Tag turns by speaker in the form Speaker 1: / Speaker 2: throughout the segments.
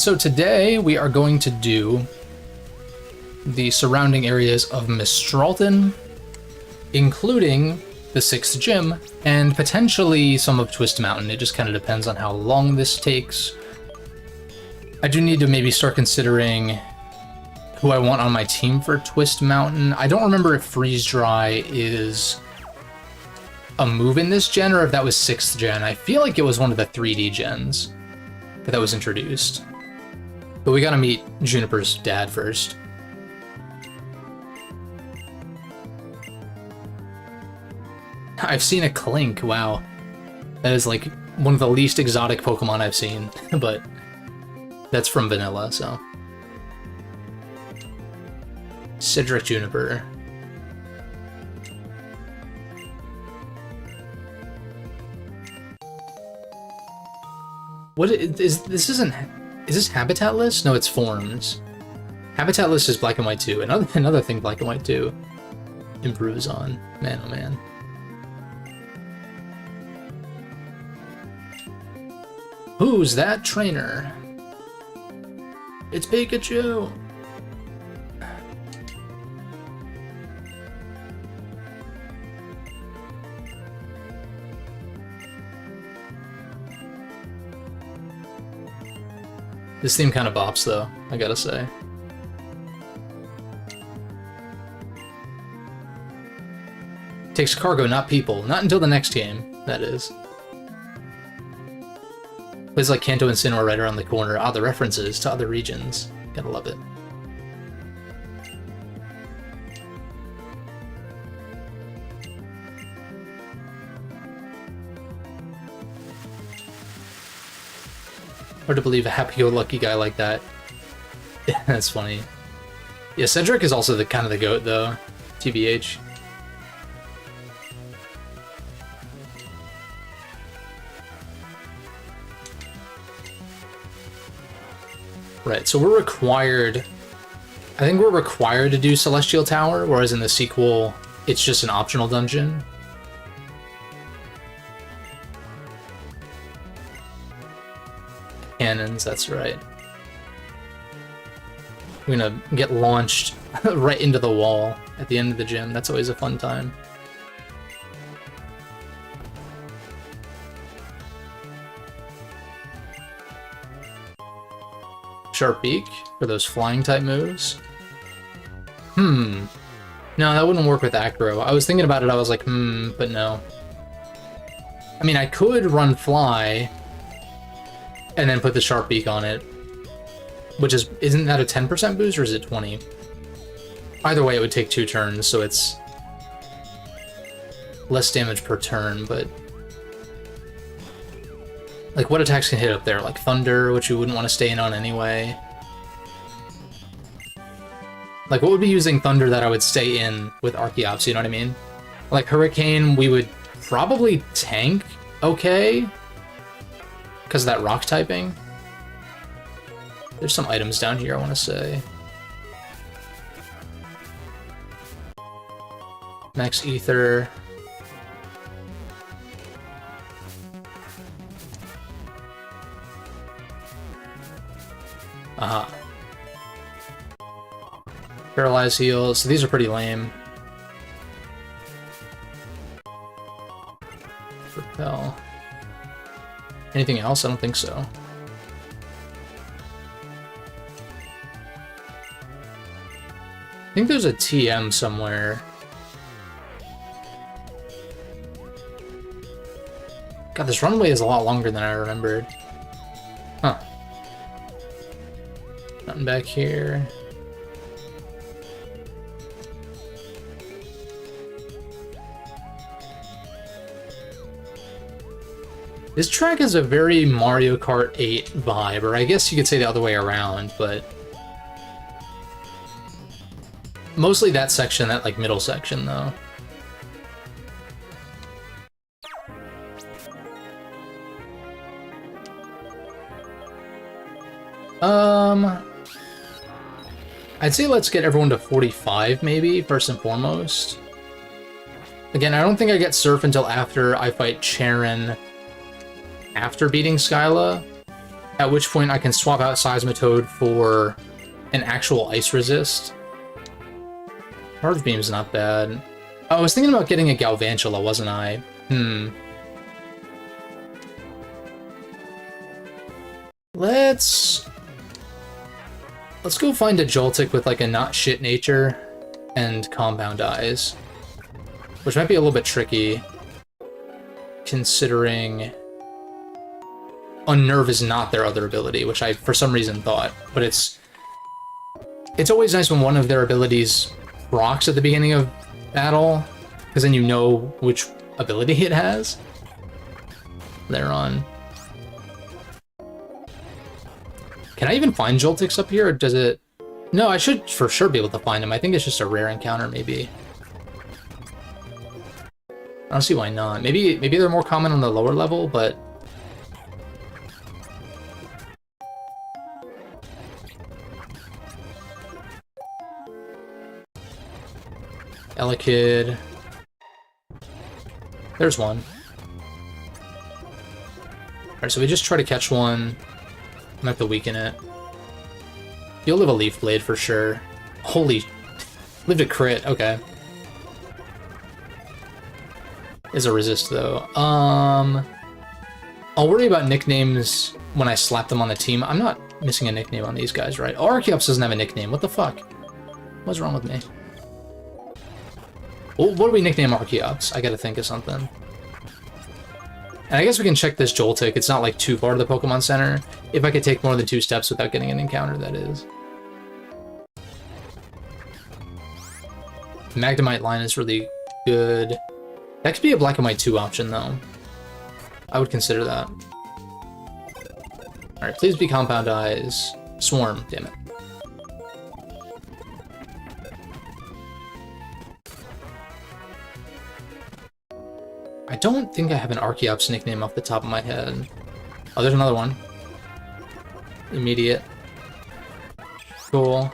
Speaker 1: So today we are going to do the surrounding areas of Mistralton, including the 6th gym, and potentially some of Twist Mountain. It just kind of depends on how long this takes. I do need to maybe start considering who I want on my team for Twist Mountain. I don't remember if Freeze Dry is a move in this gen or if that was 6th gen. I feel like it was one of the 3D gens that was introduced. But we gotta meet Juniper's dad first. I've seen a Clink, wow. That is like one of the least exotic Pokemon I've seen, but that's from vanilla, so. Cedric Juniper. What is this? Is this Habitat List? No, it's Forms. Habitat List is Black and White 2. Another thing Black and White 2 improves on. Man, oh man. Who's that trainer? It's Pikachu! This theme kind of bops, though, I gotta say. Takes cargo, not people. Not until the next game, that is. Places like Kanto and Sinnoh right around the corner. Ah, the references to other regions. Gotta love it. Hard to believe a happy-go-lucky guy like that. That's funny. Yeah, Cedric is also the kind of the GOAT, though. TBH. Right, so we're required... I think we're required to do Celestial Tower, whereas in the sequel, it's just an optional dungeon. Cannons, that's right. We're gonna get launched right into the wall at the end of the gym. That's always a fun time. Sharp Beak for those flying type moves. No, that wouldn't work with Acro. I was thinking about it, I was like, but no. I mean, I could run Fly and then put the Sharp Beak on it, which is, isn't that a 10% boost or is it 20? Either way, it would take 2 turns, so it's less damage per turn, but like what attacks can hit up there? Like Thunder, which you wouldn't want to stay in on anyway. Like what would be using Thunder that I would stay in with Archeops, you know what I mean? Like Hurricane, we would probably tank okay, because of that rock typing. There's some items down here I want to say. Max Ether. Aha. Paralyze heals. So these are pretty lame. Repel. Anything else? I don't think so. I think there's a TM somewhere. God, this runway is a lot longer than I remembered. Huh. Nothing back here. This track has a very Mario Kart 8 vibe, or I guess you could say the other way around, but mostly that section, that like middle section though. I'd say let's get everyone to 45 maybe, first and foremost. Again, I don't think I get Surf until after I fight Charon after beating Skyla. at which point I can swap out Seismitoad for an actual ice resist. Charge Beam's not bad. Oh, I was thinking about getting a Galvantula, wasn't I? Let's go find a Joltik with like a not shit nature and Compound Eyes, which might be a little bit tricky, considering Unnerve is not their other ability, which I for some reason thought, but it's always nice when one of their abilities procs at the beginning of battle, because then you know which ability it has. They're on. Can I even find Joltiks up here, or does it... No, I should for sure be able to find them. I think it's just a rare encounter, maybe. I don't see why not. Maybe they're more common on the lower level, but... Elekid. There's one. Alright, so we just try to catch one. I might have to weaken it. You'll live a Leaf Blade for sure. Holy... Lived a crit, okay. Is a resist, though. I'll worry about nicknames when I slap them on the team. I'm not missing a nickname on these guys, right? Oh, Archeops doesn't have a nickname. What the fuck? What's wrong with me? Well, what do we nickname Archeops? I gotta think of something. And I guess we can check this Joltik. It's not like too far to the Pokemon Center. If I could take more than 2 steps without getting an encounter, that is. Magnemite line is really good. That could be a Black and White 2 option, though. I would consider that. Alright, please be Compound Eyes. Swarm, damn it. I don't think I have an Archeops nickname off the top of my head. Oh, there's another one. Immediate. Cool.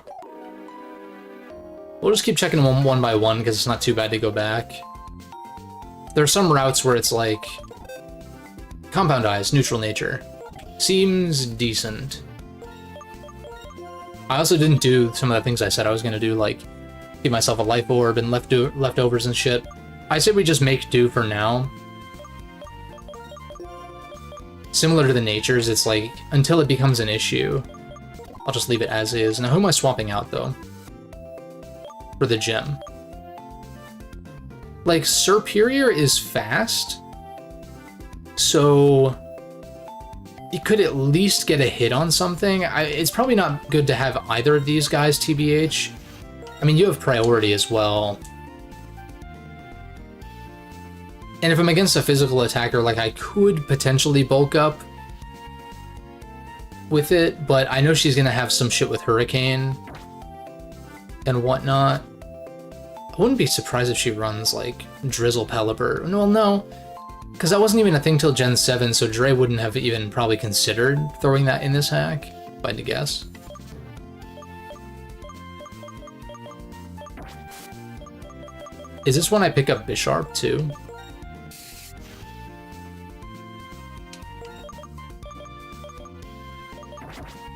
Speaker 1: We'll just keep checking them one by one, because it's not too bad to go back. There are some routes where it's like... Compound Eyes, neutral nature. Seems decent. I also didn't do some of the things I said I was going to do, like give myself a life orb and leftovers and shit. I said we just make do for now. Similar to the natures, it's like, until it becomes an issue, I'll just leave it as is. Now, who am I swapping out, though? For the gem. Like, Serperior is fast, so you could at least get a hit on something. It's probably not good to have either of these guys, TBH. I mean, you have priority as well. And if I'm against a physical attacker, like, I could potentially bulk up with it, but I know she's gonna have some shit with Hurricane and whatnot. I wouldn't be surprised if she runs, like, Drizzle Pelipper. Well, no, because that wasn't even a thing till Gen 7, so Dre wouldn't have even probably considered throwing that in this hack, if I had to guess. Is this when I pick up Bisharp, too?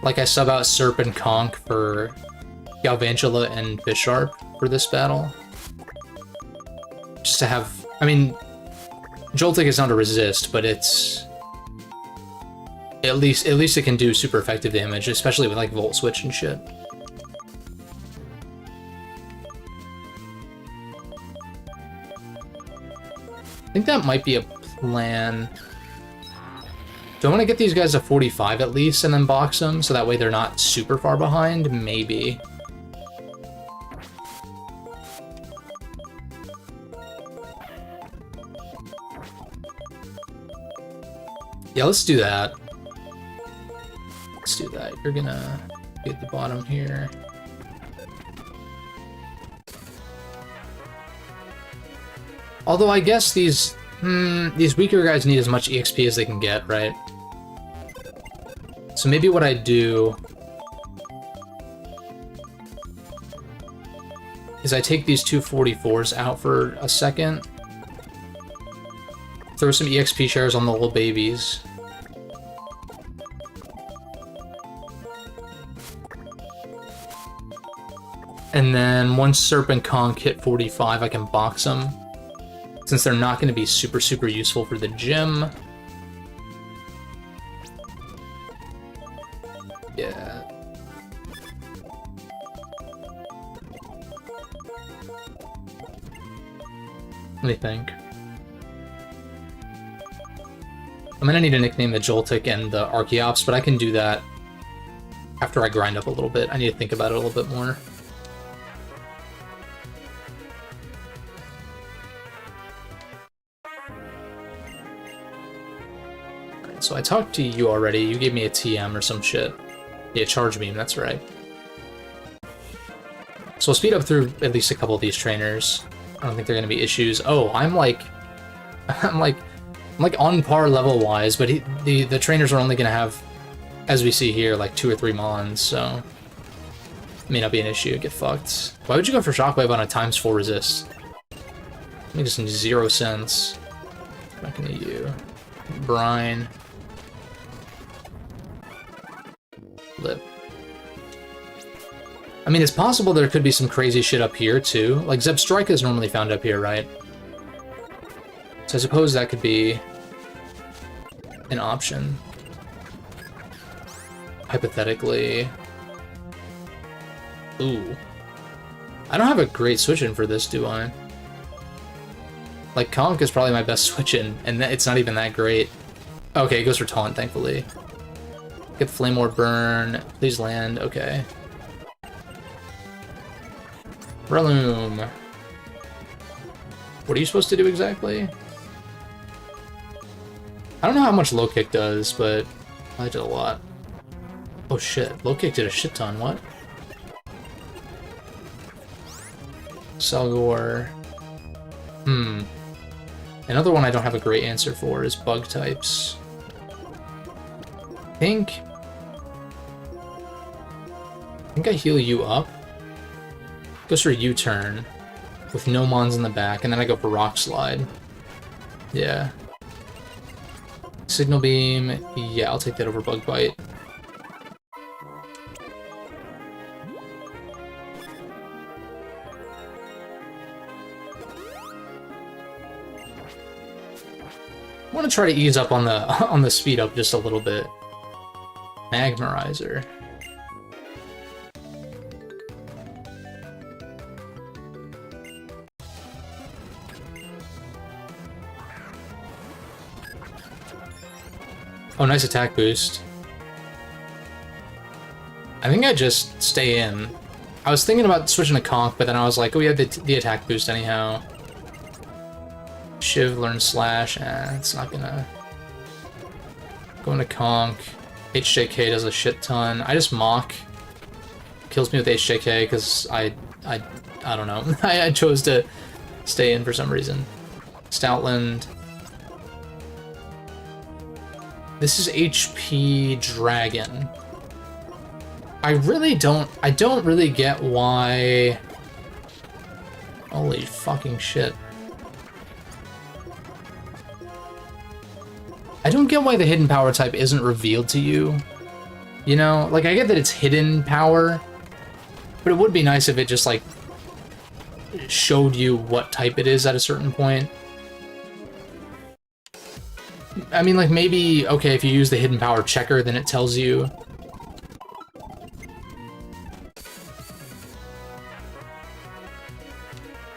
Speaker 1: Like, I sub out Serp and Conk for Galvantula and Bisharp for this battle. Just to have... I mean, Joltik is not a resist, but it's... At least it can do super effective damage, especially with, like, Volt Switch and shit. I think that might be a plan. Do I want to get these guys to 45 at least and then box them, so that way they're not super far behind? Maybe. Yeah, let's do that. Let's do that. You're gonna be at the bottom here. Although I guess these weaker guys need as much EXP as they can get, right? So maybe what I do is I take these two 44s out for a second, throw some EXP shares on the little babies, And then once Serp and Conk hit 45, I can box them. Since they're not going to be super, super useful for the gym. Yeah. What do you think? I'm gonna need to nickname the Joltik and the Archeops, but I can do that after I grind up a little bit. I need to think about it a little bit more. Alright, so I talked to you already. You gave me a TM or some shit. Yeah, Charge Beam, that's right. So we'll speed up through at least a couple of these trainers. I don't think they're gonna be issues. Oh, I'm like on par level-wise, but the trainers are only gonna have, as we see here, like 2 or 3 Mons, so may not be an issue. Get fucked. Why would you go for Shockwave on a ×4 resist? Makes 0 sense. Not gonna you. Brine. Lip. I mean, it's possible there could be some crazy shit up here, too. Like, Zebstrika is normally found up here, right? So I suppose that could be an option. Hypothetically. Ooh. I don't have a great switch-in for this, do I? Like, Conk is probably my best switch-in, and it's not even that great. Okay, it goes for Taunt, thankfully. Get Flame Orb Burn. Please land. Okay. Breloom. What are you supposed to do exactly? I don't know how much Low Kick does, but I did a lot. Oh shit, Low Kick did a shit ton, what? Salgor. Another one I don't have a great answer for is Bug types. I think I heal you up. Goes for U-turn with no Mons in the back, and then I go for Rock Slide. Yeah. Signal Beam. Yeah, I'll take that over Bug Bite. I want to try to ease up on the speed up just a little bit. Magmarizer. Oh, nice attack boost. I think I just stay in. I was thinking about switching to Conk, but then I was like, oh, we have the attack boost anyhow. Shiv, learn Slash. It's not gonna... Going to Conk. HJK does a shit ton. I just Mock. Kills me with HJK because I don't know. I chose to stay in for some reason. Stoutland. This is HP Dragon. I don't really get why... Holy fucking shit. I don't get why the hidden power type isn't revealed to you. You know, like, I get that it's hidden power, but it would be nice if it just, like, showed you what type it is at a certain point. I mean, like, maybe, okay, if you use the hidden power checker, then it tells you.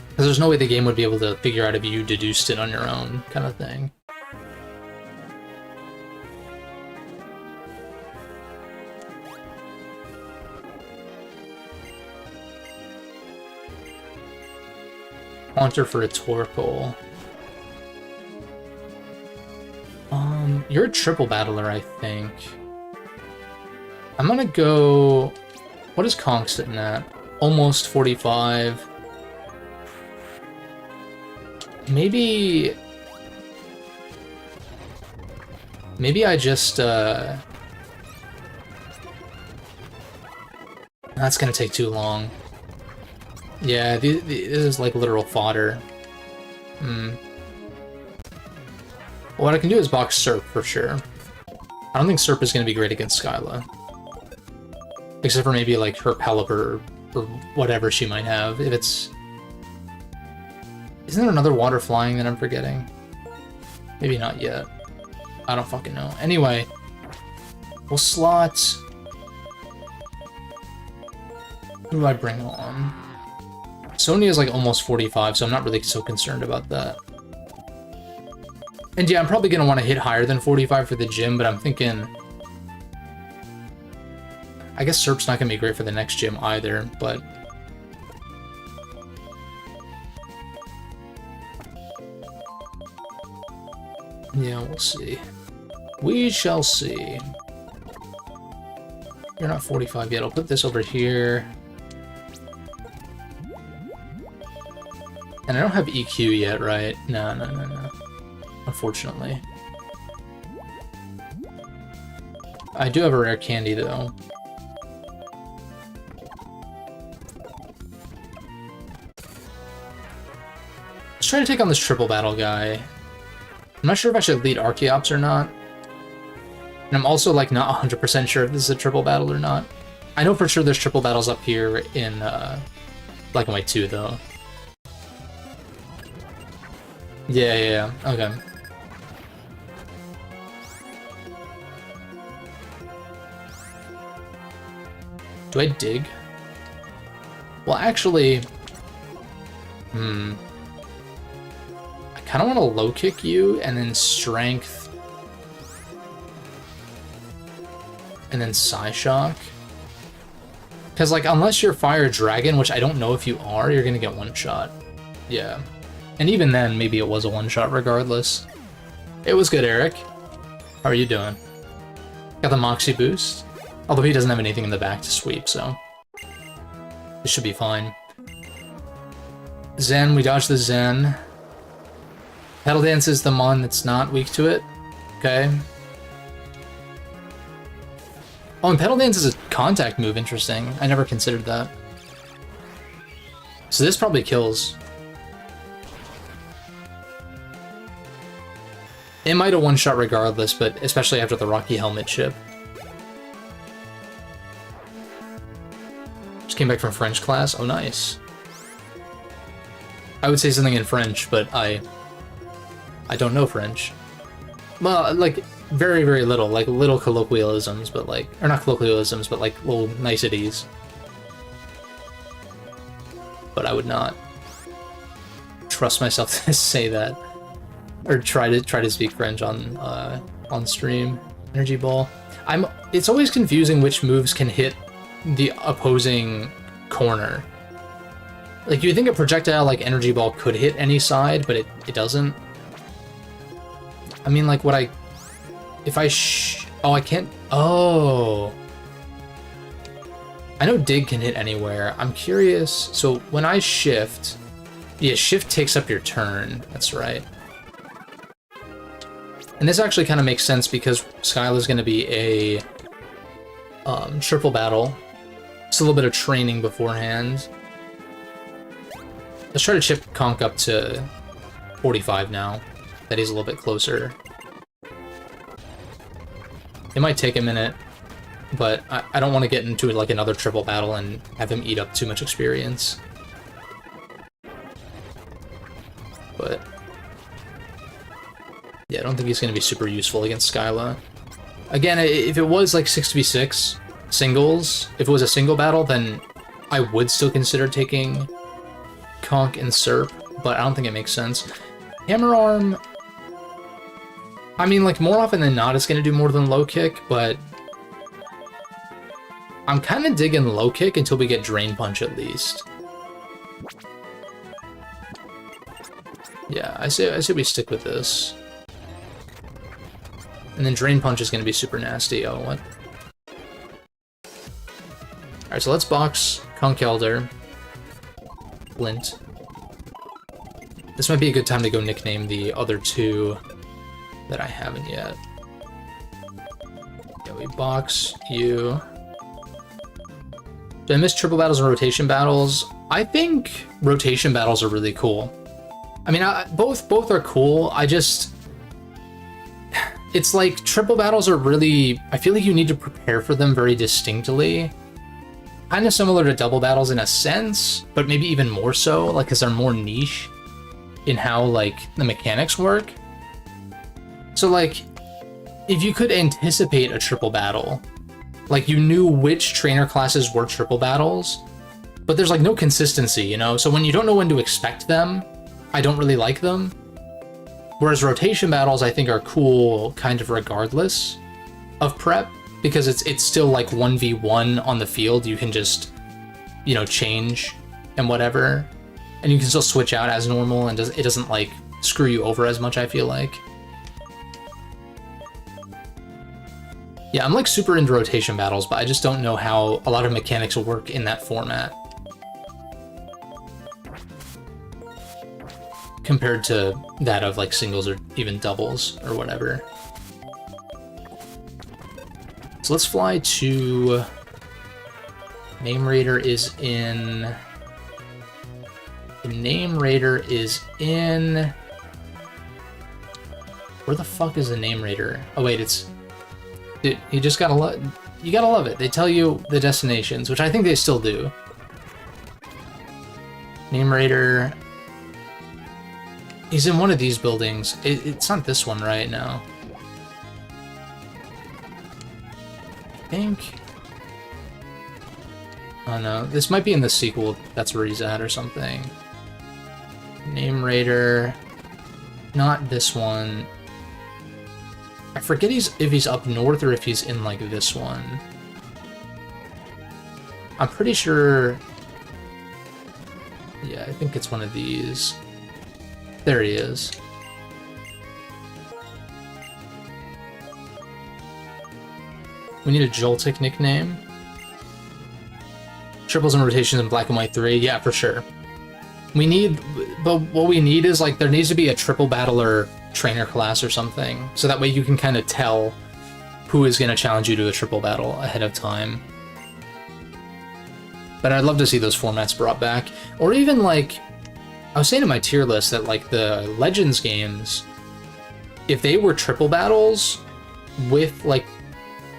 Speaker 1: Because there's no way the game would be able to figure out if you deduced it on your own, kind of thing. Haunter for a Torkoal. You're a triple battler, I think. I'm gonna go... What is Conk sitting at? Almost 45. Maybe I just, That's gonna take too long. Yeah, this is like literal fodder. What I can do is box Serp for sure. I don't think Serp is going to be great against Skyla. Except for maybe like her Pelipper or whatever she might have. If it's... Isn't there another water flying that I'm forgetting? Maybe not yet. I don't fucking know. Anyway, we'll slot... Who do I bring on? Sonya is like almost 45, so I'm not really so concerned about that. And yeah, I'm probably going to want to hit higher than 45 for the gym, but I'm thinking... I guess Serp's not going to be great for the next gym either, but... Yeah, we'll see. We shall see. You're not 45 yet. I'll put this over here. And I don't have EQ yet, right? No. Unfortunately. I do have a rare candy, though. Let's try to take on this triple battle guy. I'm not sure if I should lead Archeops or not. And I'm also, like, not 100% sure if this is a triple battle or not. I know for sure there's triple battles up here in, Black and White 2, though. Yeah, okay. Do I dig? Well, actually... I kind of want to low kick you, and then strength... And then Psyshock. Because, like, unless you're Fire Dragon, which I don't know if you are, you're gonna get one shot. Yeah. And even then, maybe it was a one-shot regardless. It was good, Eric. How are you doing? Got the Moxie boost. Although he doesn't have anything in the back to sweep, so... This should be fine. Zen, we dodged the Zen. Petal Dance is the mon that's not weak to it. Okay. Oh, and Petal Dance is a contact move, interesting. I never considered that. So this probably kills. It might have one-shot regardless, but especially after the Rocky Helmet chip. Just came back from French class. Oh, nice. I would say something in French, but I don't know French. Well, like, very, very little. Like, little colloquialisms, but like... Or not colloquialisms, but like, little niceties. But I would not trust myself to say that. Or try to speak French on stream. Energy Ball. It's always confusing which moves can hit the opposing corner. Like, you think a projectile like Energy Ball could hit any side, but it doesn't. I mean, like, what I... If I oh, I can't... Oh! I know Dig can hit anywhere. I'm curious... So, when I shift... Yeah, shift takes up your turn. That's right. And this actually kind of makes sense because Skyla's going to be a triple battle. Just a little bit of training beforehand. Let's try to chip Conk up to 45 now, that he's a little bit closer. It might take a minute, but I don't want to get into like another triple battle and have him eat up too much experience. But yeah, I don't think he's going to be super useful against Skyla. Again, if it was like 6v6 singles, if it was a single battle, then I would still consider taking Conk and Serp, but I don't think it makes sense. Hammer Arm, I mean, like, more often than not, it's going to do more than low kick, but I'm kind of digging low kick until we get Drain Punch at least. Yeah, I say we stick with this. And then Drain Punch is going to be super nasty. Oh, what? Alright, so let's box Conkeldurr. Flint. This might be a good time to go nickname the other two that I haven't yet. Yeah, we box you. Did I miss triple battles and rotation battles? I think rotation battles are really cool. I mean, both are cool. I just... It's like triple battles are really... I feel like you need to prepare for them very distinctly. kind of similar to double battles in a sense, but maybe even more so, like, because they're more niche in how, like, the mechanics work. So, like, if you could anticipate a triple battle, like, you knew which trainer classes were triple battles, but there's, like, no consistency, you know? So when you don't know when to expect them, I don't really like them. Whereas rotation battles, I think, are cool kind of regardless of prep, because it's still, like, 1v1 on the field. You can just, you know, change and whatever, and you can still switch out as normal, and it doesn't, like, screw you over as much, I feel like. Yeah, I'm, like, super into rotation battles, but I just don't know how a lot of mechanics will work in that format compared to that of, like, singles or even doubles or whatever. So let's fly to... Name Raider is in... The Name Raider is in... Where the fuck is the Name Raider? Oh wait, it's... Dude, you just gotta you gotta love it. They tell you the destinations, which I think they still do. Name Raider... He's in one of these buildings. It's not this one right now. I think... Oh no, this might be in the sequel. That's where he's at or something. Name Raider... Not this one. I forget if he's up north or if he's in, like, this one. I'm pretty sure... Yeah, I think it's one of these. There he is. We need a Joltik nickname. Triples and rotations in Black and White 3. Yeah, for sure. We need... But what we need is, like, there needs to be a triple battler trainer class or something, so that way you can kind of tell who is going to challenge you to a triple battle ahead of time. But I'd love to see those formats brought back. Or even, like... I was saying in my tier list that, like, the Legends games, if they were triple battles with, like...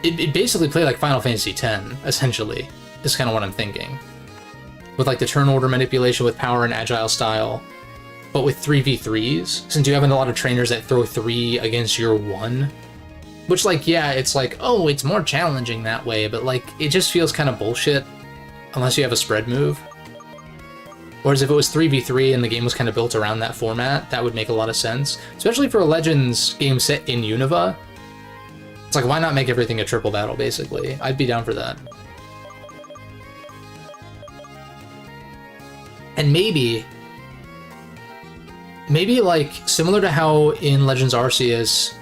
Speaker 1: It basically played like Final Fantasy X, essentially, is kind of what I'm thinking. With, like, the turn order manipulation with power and agile style, but with 3v3s, since you have a lot of trainers that throw 3 against your 1. Which, like, yeah, it's like, oh, it's more challenging that way, but, like, it just feels kind of bullshit unless you have a spread move. Whereas if it was 3v3 and the game was kind of built around that format, that would make a lot of sense. Especially for a Legends game set in Unova. It's like, why not make everything a triple battle, basically? I'd be down for that. And maybe, like, similar to how in Legends Arceus,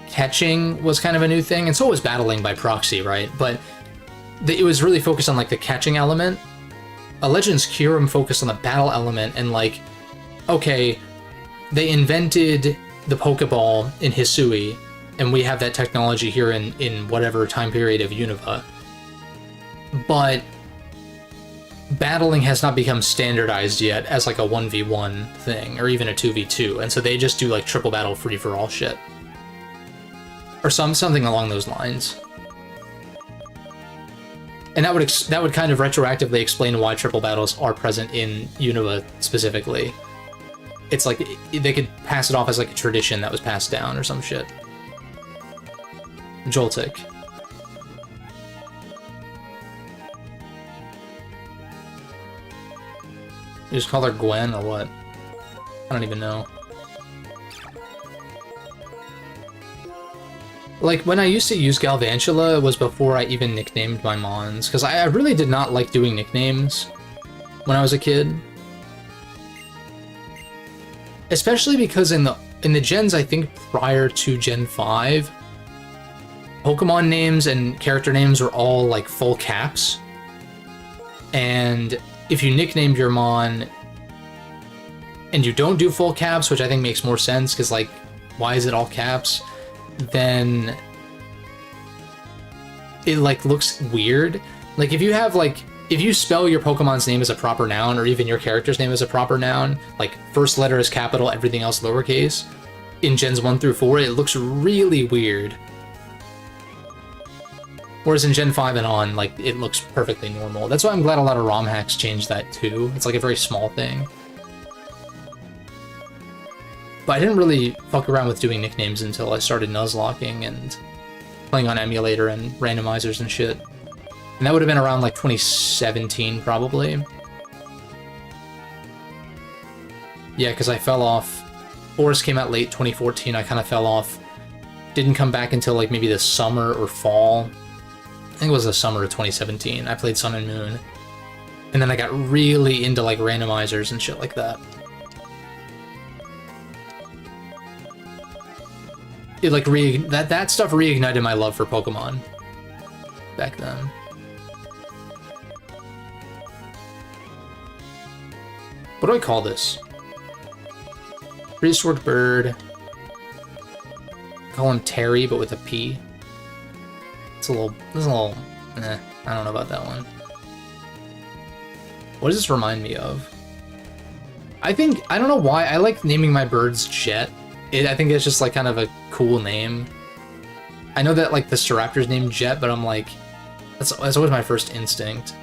Speaker 1: catching was kind of a new thing, and so was battling by proxy, right? But it was really focused on, like, the catching element. A Legends Kyurem focused on the battle element, and, like, okay, they invented the Pokeball in Hisui, and we have that technology here in whatever time period of Unova. But battling has not become standardized yet as, like, a 1v1 thing, or even a 2v2, and so they just do, like, triple battle free-for-all shit. Or something along those lines. And that would kind of retroactively explain why triple battles are present in Unova specifically. It's like, they could pass it off as, like, a tradition that was passed down or some shit. Joltik. You just call her Gwen or what? I don't even know. Like, when I used to use Galvantula, it was before I even nicknamed my Mons, because I really did not like doing nicknames when I was a kid. Especially because in the gens, I think, prior to Gen 5, Pokemon names and character names were all, like, full caps. And if you nicknamed your Mon and you don't do full caps, which I think makes more sense, because, like, why is it all caps? Then it, like, looks weird. Like, if you have, like, if you spell your Pokemon's name as a proper noun, or even your character's name as a proper noun, like, first letter is capital, everything else lowercase, in Gens 1 through 4, it looks really weird. Whereas in Gen 5 and on, like, it looks perfectly normal. That's why I'm glad a lot of ROM hacks changed that too. It's like a very small thing. But I didn't really fuck around with doing nicknames until I started nuzlocking and playing on emulator and randomizers and shit. And that would have been around like 2017 probably. Yeah, because I fell off. Forest came out late 2014, I kind of fell off. Didn't come back until like maybe the summer or fall. I think it was the summer of 2017. I played Sun and Moon. And then I got really into like randomizers and shit like that. It like that stuff reignited my love for Pokemon back then. What do I call this? Prehistoric bird. Call him Terry, but with a P. It's a little, I don't know about that one. What does this remind me of? I don't know why, I like naming my birds Jet. I think it's just like kind of a cool name. I know that like the Staraptor's named Jet, but I'm like, that's always my first instinct.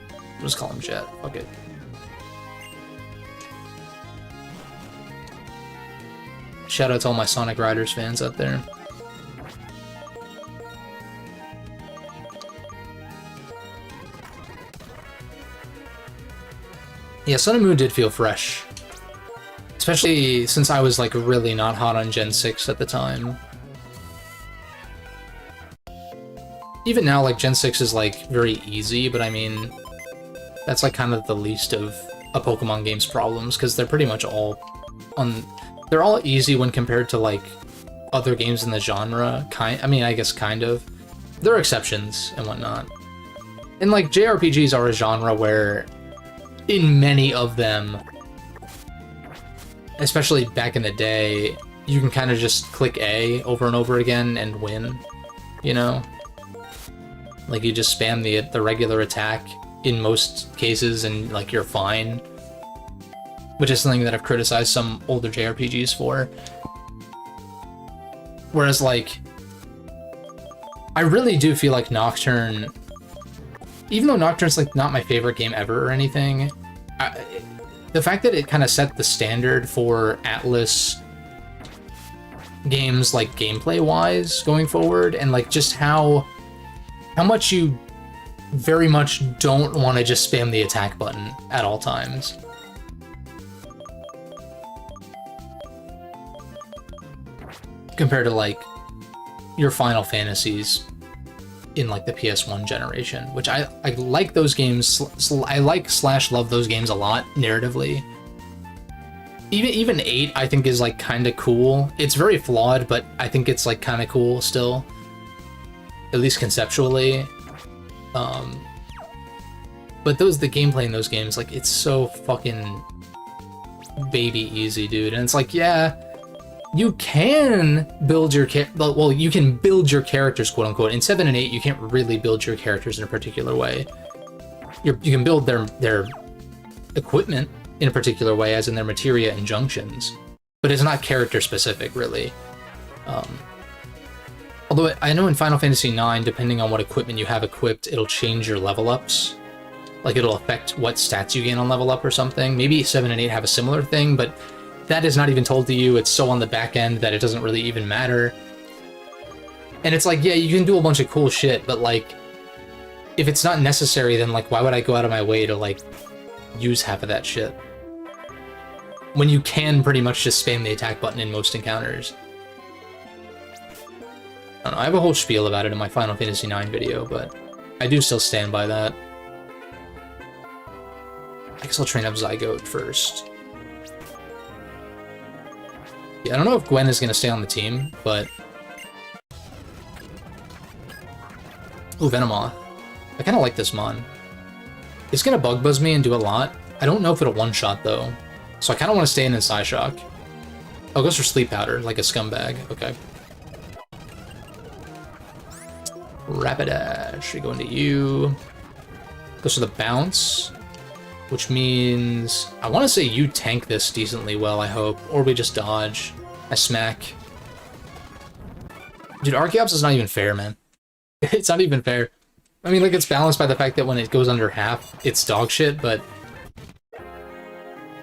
Speaker 1: I'll just call him Jet. Fuck it. Shout out to all my Sonic Riders fans out there. Yeah, Sun and Moon did feel fresh. Especially since I was like really not hot on Gen 6 at the time. Even now, like, Gen 6 is like very easy, but I mean, that's like kind of the least of a Pokemon game's problems, because they're pretty much all they're all easy when compared to like other games in the genre. I mean, I guess kind of. There are exceptions and whatnot. And like JRPGs are a genre where in many of them, especially back in the day, you can kind of just click A over and over again and win, you know? Like, you just spam the regular attack in most cases and, like, you're fine. Which is something that I've criticized some older JRPGs for. Whereas, like, I really do feel like Nocturne, even though Nocturne's, like, not my favorite game ever or anything, the fact that it kind of set the standard for Atlas games, like, gameplay-wise going forward, and, like, just how much you very much don't want to just spam the attack button at all times. Compared to, like, your Final Fantasies in, like, the PS1 generation, which I like those games. I like / love those games a lot, narratively. Even 8, I think, is, like, kind of cool. It's very flawed, but I think it's, like, kind of cool still. At least conceptually. But the gameplay in those games, like, it's so fucking baby easy, dude. And it's like, yeah, you can build your well, you can build your characters, quote unquote. In 7 and 8, you can't really build your characters in a particular way. You can build their equipment in a particular way, as in their materia and junctions, but it's not character specific, really. Although I know in Final Fantasy IX, depending on what equipment you have equipped, it'll change your level ups. Like, it'll affect what stats you gain on level up or something. Maybe 7 and 8 have a similar thing, but that is not even told to you. It's so on the back end that it doesn't really even matter. And it's like, yeah, you can do a bunch of cool shit, but, like, if it's not necessary, then, like, why would I go out of my way to, like, use half of that shit? When you can pretty much just spam the attack button in most encounters. I don't know, I have a whole spiel about it in my Final Fantasy IX video, but I do still stand by that. I guess I'll train up Zygote first. Yeah, I don't know if Gwen is going to stay on the team, but... Ooh, Venomoth. I kind of like this mon. It's going to Bug Buzz me and do a lot. I don't know if it'll one-shot, though. So I kind of want to stay in Psyshock. Oh, it goes for Sleep Powder, like a scumbag. Okay. Rapidash. We go into you. Goes for the bounce, which means I want to say you tank this decently well, I hope, or we just dodge. I smack. Dude, Archeops is not even fair, man. It's not even fair. I mean, like, it's balanced by the fact that when it goes under half, it's dog shit, but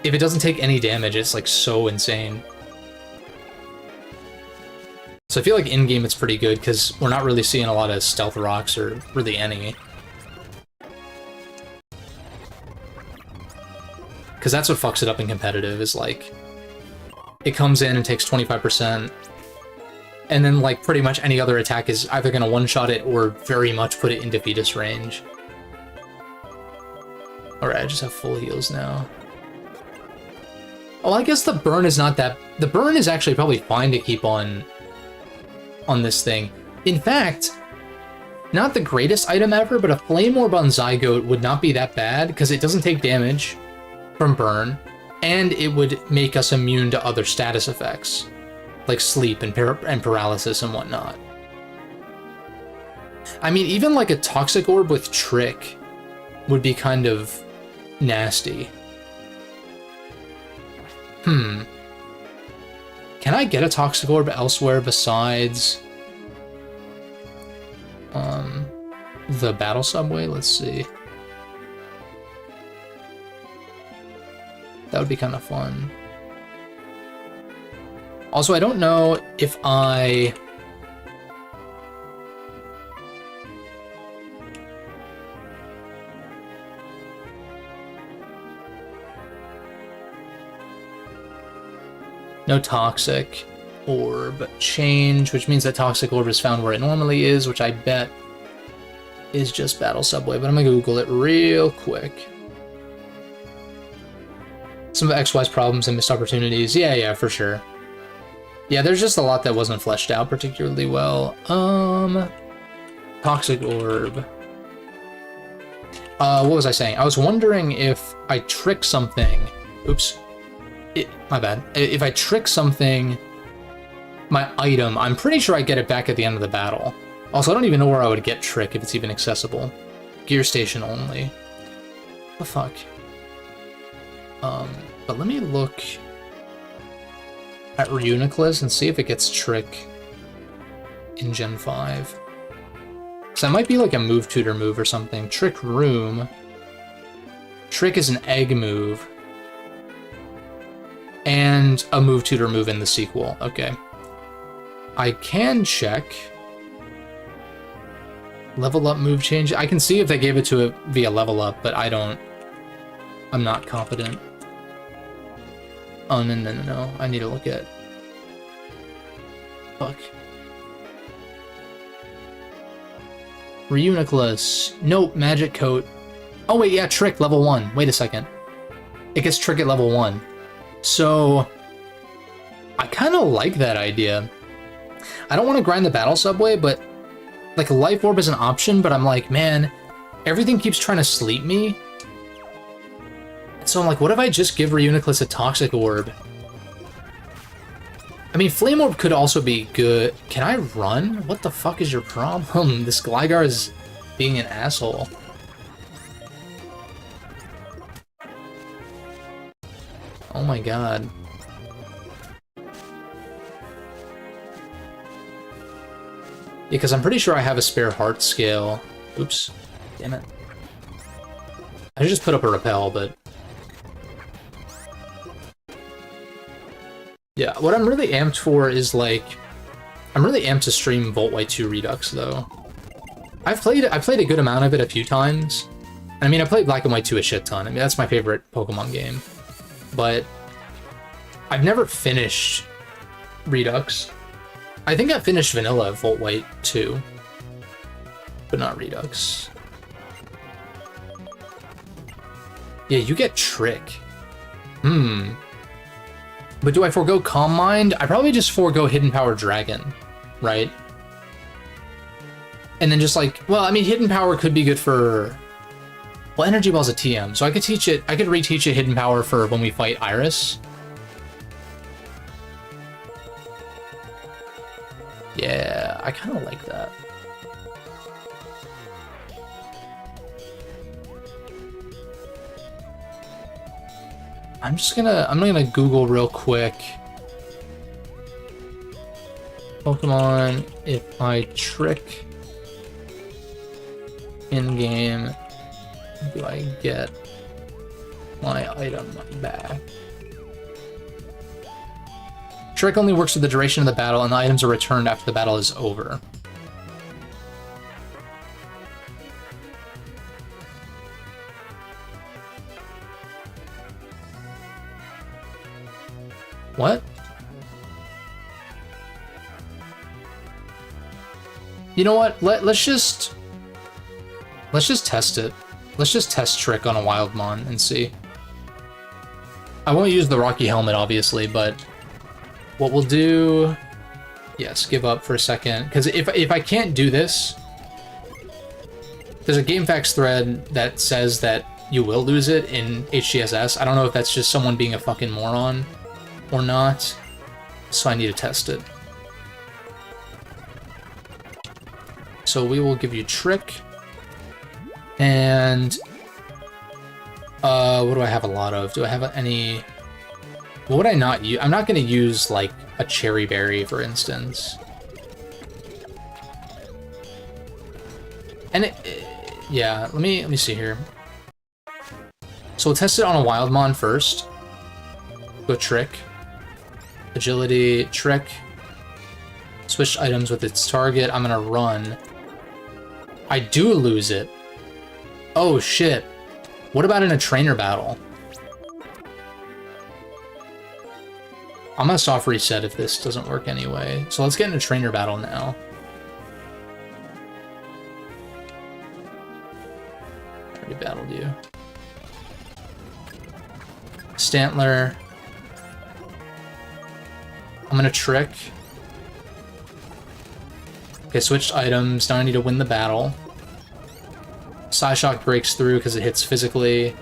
Speaker 1: if it doesn't take any damage, it's, like, so insane. So I feel like in-game it's pretty good, because we're not really seeing a lot of stealth rocks, or really any. Because that's what fucks it up in competitive, is, like, it comes in and takes 25%, and then, like, pretty much any other attack is either going to one-shot it or very much put it in defeatist range. Alright, I just have full heals now. Oh, I guess the burn is not that... The burn is actually probably fine to keep on this thing. In fact, not the greatest item ever, but a Flame Orb on Zygote would not be that bad, because it doesn't take damage from burn, and it would make us immune to other status effects, like sleep and paralysis and whatnot. I mean, even like a Toxic Orb with Trick would be kind of nasty. Can I get a Toxic Orb elsewhere besides the Battle Subway? Let's see. That would be kind of fun. Also, I don't know if I... No Toxic Orb change, which means that Toxic Orb is found where it normally is, which I bet is just Battle Subway, but I'm gonna Google it real quick. Some XY's problems and missed opportunities. Yeah, for sure. Yeah, there's just a lot that wasn't fleshed out particularly well. Toxic Orb. What was I saying? I was wondering if I trick something... Oops. My bad. If I trick something, my item, I'm pretty sure I get it back at the end of the battle. Also, I don't even know where I would get Trick if it's even accessible. Gear Station only. What the fuck? But let me look at Reuniclus and see if it gets Trick in Gen 5. So that might be like a move tutor move or something. Trick Room. Trick is an egg move. And a move tutor move in the sequel. Okay. I can check. Level up move change. I can see if they gave it to it via level up, but I'm not confident. Oh, no. I need to look at... Fuck. Reuniclus. Nope, Magic Coat. Oh, wait, yeah, Trick, level 1. Wait a second. It gets Trick at level 1. So... I kind of like that idea. I don't want to grind the Battle Subway, but... Like, Life Orb is an option, but I'm like, man, everything keeps trying to sleep me. So I'm like, what if I just give Reuniclus a Toxic Orb? I mean, Flame Orb could also be good. Can I run? What the fuck is your problem? This Gligar is being an asshole. Oh my god. Because I'm pretty sure I have a spare heart scale. Oops. Damn it. I should just put up a repel, but... Yeah, what I'm really amped for is, like... I'm really amped to stream Volt White 2 Redux, though. I've played a good amount of it a few times. I mean, I played Black and White 2 a shit ton. I mean, that's my favorite Pokemon game. But... I've never finished Redux. I think I finished Vanilla Volt White 2. But not Redux. Yeah, you get Trick. But do I forego Calm Mind? I probably just forego Hidden Power Dragon, right? And then just like, well, I mean, Hidden Power could be good for... Well, Energy Ball's a TM, so I could teach it, I could reteach it Hidden Power for when we fight Iris. Yeah, I kind of like that. I'm gonna Google real quick Pokemon, if I trick in-game, do I get my item back? Trick only works for the duration of the battle, and the items are returned after the battle is over. What? You know what? Let's just test it. Let's just test Trick on a Wildmon and see. I won't use the Rocky Helmet, obviously, but what we'll do... Yes, give up for a second. Because if I can't do this... There's a GameFAQs thread that says that you will lose it in HCSS. I don't know if that's just someone being a fucking moron or not. So I need to test it. So we will give you Trick. And... what do I have a lot of? Do I have any... What would I not use? I'm not going to use, like, a Cherry Berry, for instance. And yeah, let me see here. So we'll test it on a Wildmon first. Go Trick. Agility, Trick. Switch items with its target. I'm gonna run. I do lose it. Oh, shit. What about in a trainer battle? I'm gonna soft reset if this doesn't work anyway. So let's get in a trainer battle now. Already battled you. Stantler. I'm gonna Trick. Okay, switched items. Now I need to win the battle. Psyshock breaks through because it hits physically.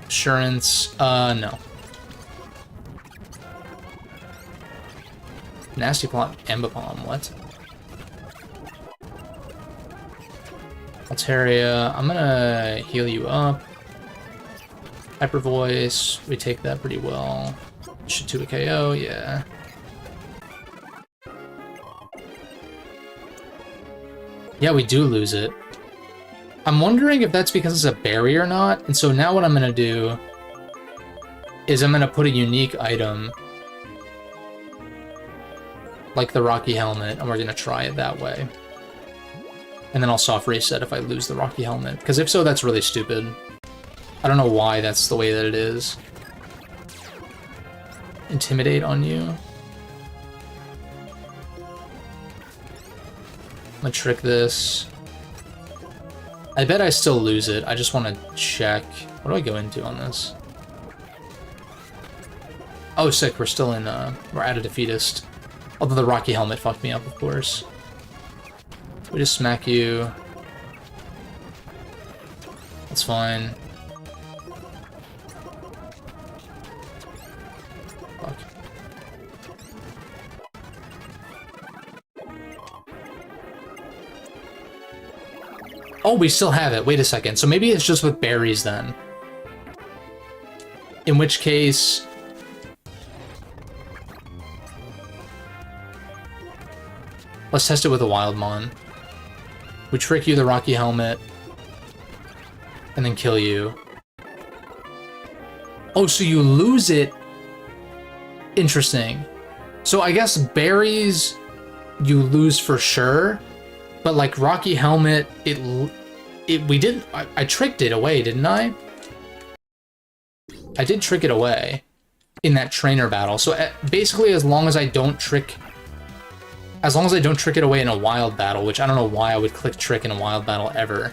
Speaker 1: Assurance, no. Nasty Plot, Ambipom, what? Altaria, I'm gonna heal you up. Hyper Voice, we take that pretty well. Should do a KO, yeah. Yeah, we do lose it. I'm wondering if that's because it's a berry or not, and so now what I'm gonna do is I'm gonna put a unique item like the Rocky Helmet, and we're gonna try it that way. And then I'll soft reset if I lose the Rocky Helmet, because if so, that's really stupid. I don't know why that's the way that it is. Intimidate on you. I'm gonna trick this. I bet I still lose it. I just want to check. What do I go into on this? Oh, sick. We're still in, we're at a defeatist. Although the Rocky Helmet fucked me up, of course. We just smack you. That's fine. Fuck. Oh, we still have it. Wait a second. So maybe it's just with berries then. In which case... Let's test it with a Wildmon. We trick you the Rocky Helmet. And then kill you. Oh, so you lose it. Interesting. So I guess berries you lose for sure. But like Rocky Helmet, we didn't. I tricked it away, didn't I? I did trick it away in that trainer battle. So basically, as long as I don't trick it away in a wild battle, which I don't know why I would click trick in a wild battle ever.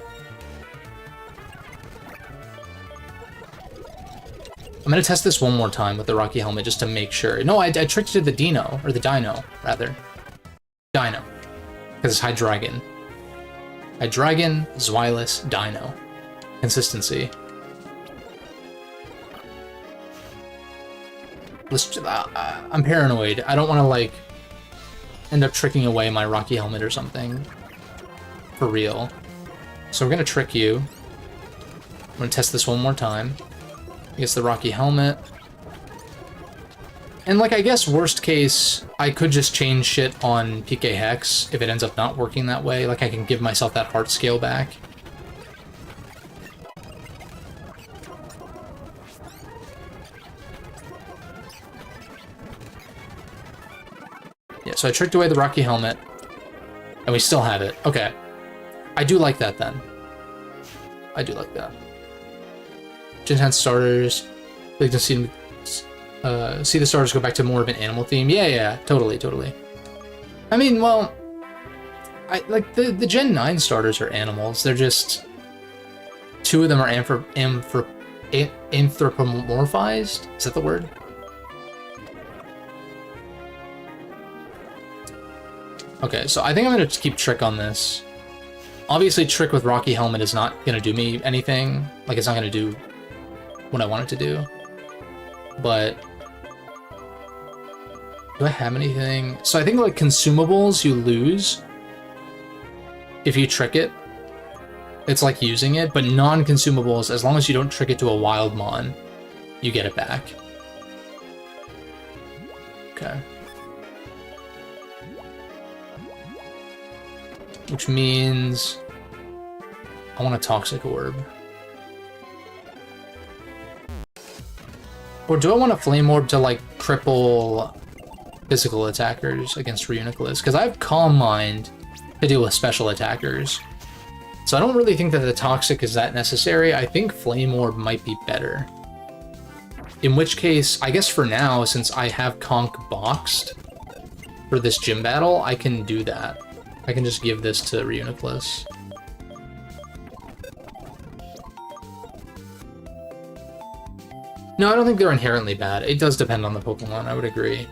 Speaker 1: I'm gonna test this one more time with the Rocky Helmet just to make sure. No, I tricked it to the Dino, or the Dino, rather. Dino. Because it's Hydreigon. Hydreigon, Zweilous, Dino. Consistency. I'm paranoid. I don't want to, like, end up tricking away my Rocky Helmet or something. For real. So we're going to trick you. I'm going to test this one more time. Against the Rocky Helmet. And, like, I guess worst case, I could just change shit on PK Hex if it ends up not working that way. Like, I can give myself that heart scale back. Yeah, so I tricked away the Rocky Helmet, and we still have it. Okay. I do like that, then. I do like that. Gen 10 starters. They can see the starters go back to more of an animal theme. Yeah, totally, totally. I mean, well, like the Gen 9 starters are animals. They're just 2 of them are anthropomorphized. Is that the word? Okay, so I think I'm gonna keep Trick on this. Obviously, Trick with Rocky Helmet is not gonna do me anything. Like, it's not gonna do what I want it to do. But do I have anything? So I think, like, consumables you lose if you trick it. It's like using it, but non-consumables, as long as you don't trick it to a wild mon, you get it back. Okay. Which means I want a Toxic Orb. Or do I want a Flame Orb to, like, cripple physical attackers against Reuniclus? Because I have Calm Mind to deal with special attackers. So I don't really think that the Toxic is that necessary. I think Flame Orb might be better. In which case, I guess for now, since I have Conk boxed for this gym battle, I can do that. I can just give this to Reuniclus. No, I don't think they're inherently bad. It does depend on the Pokemon, I would agree.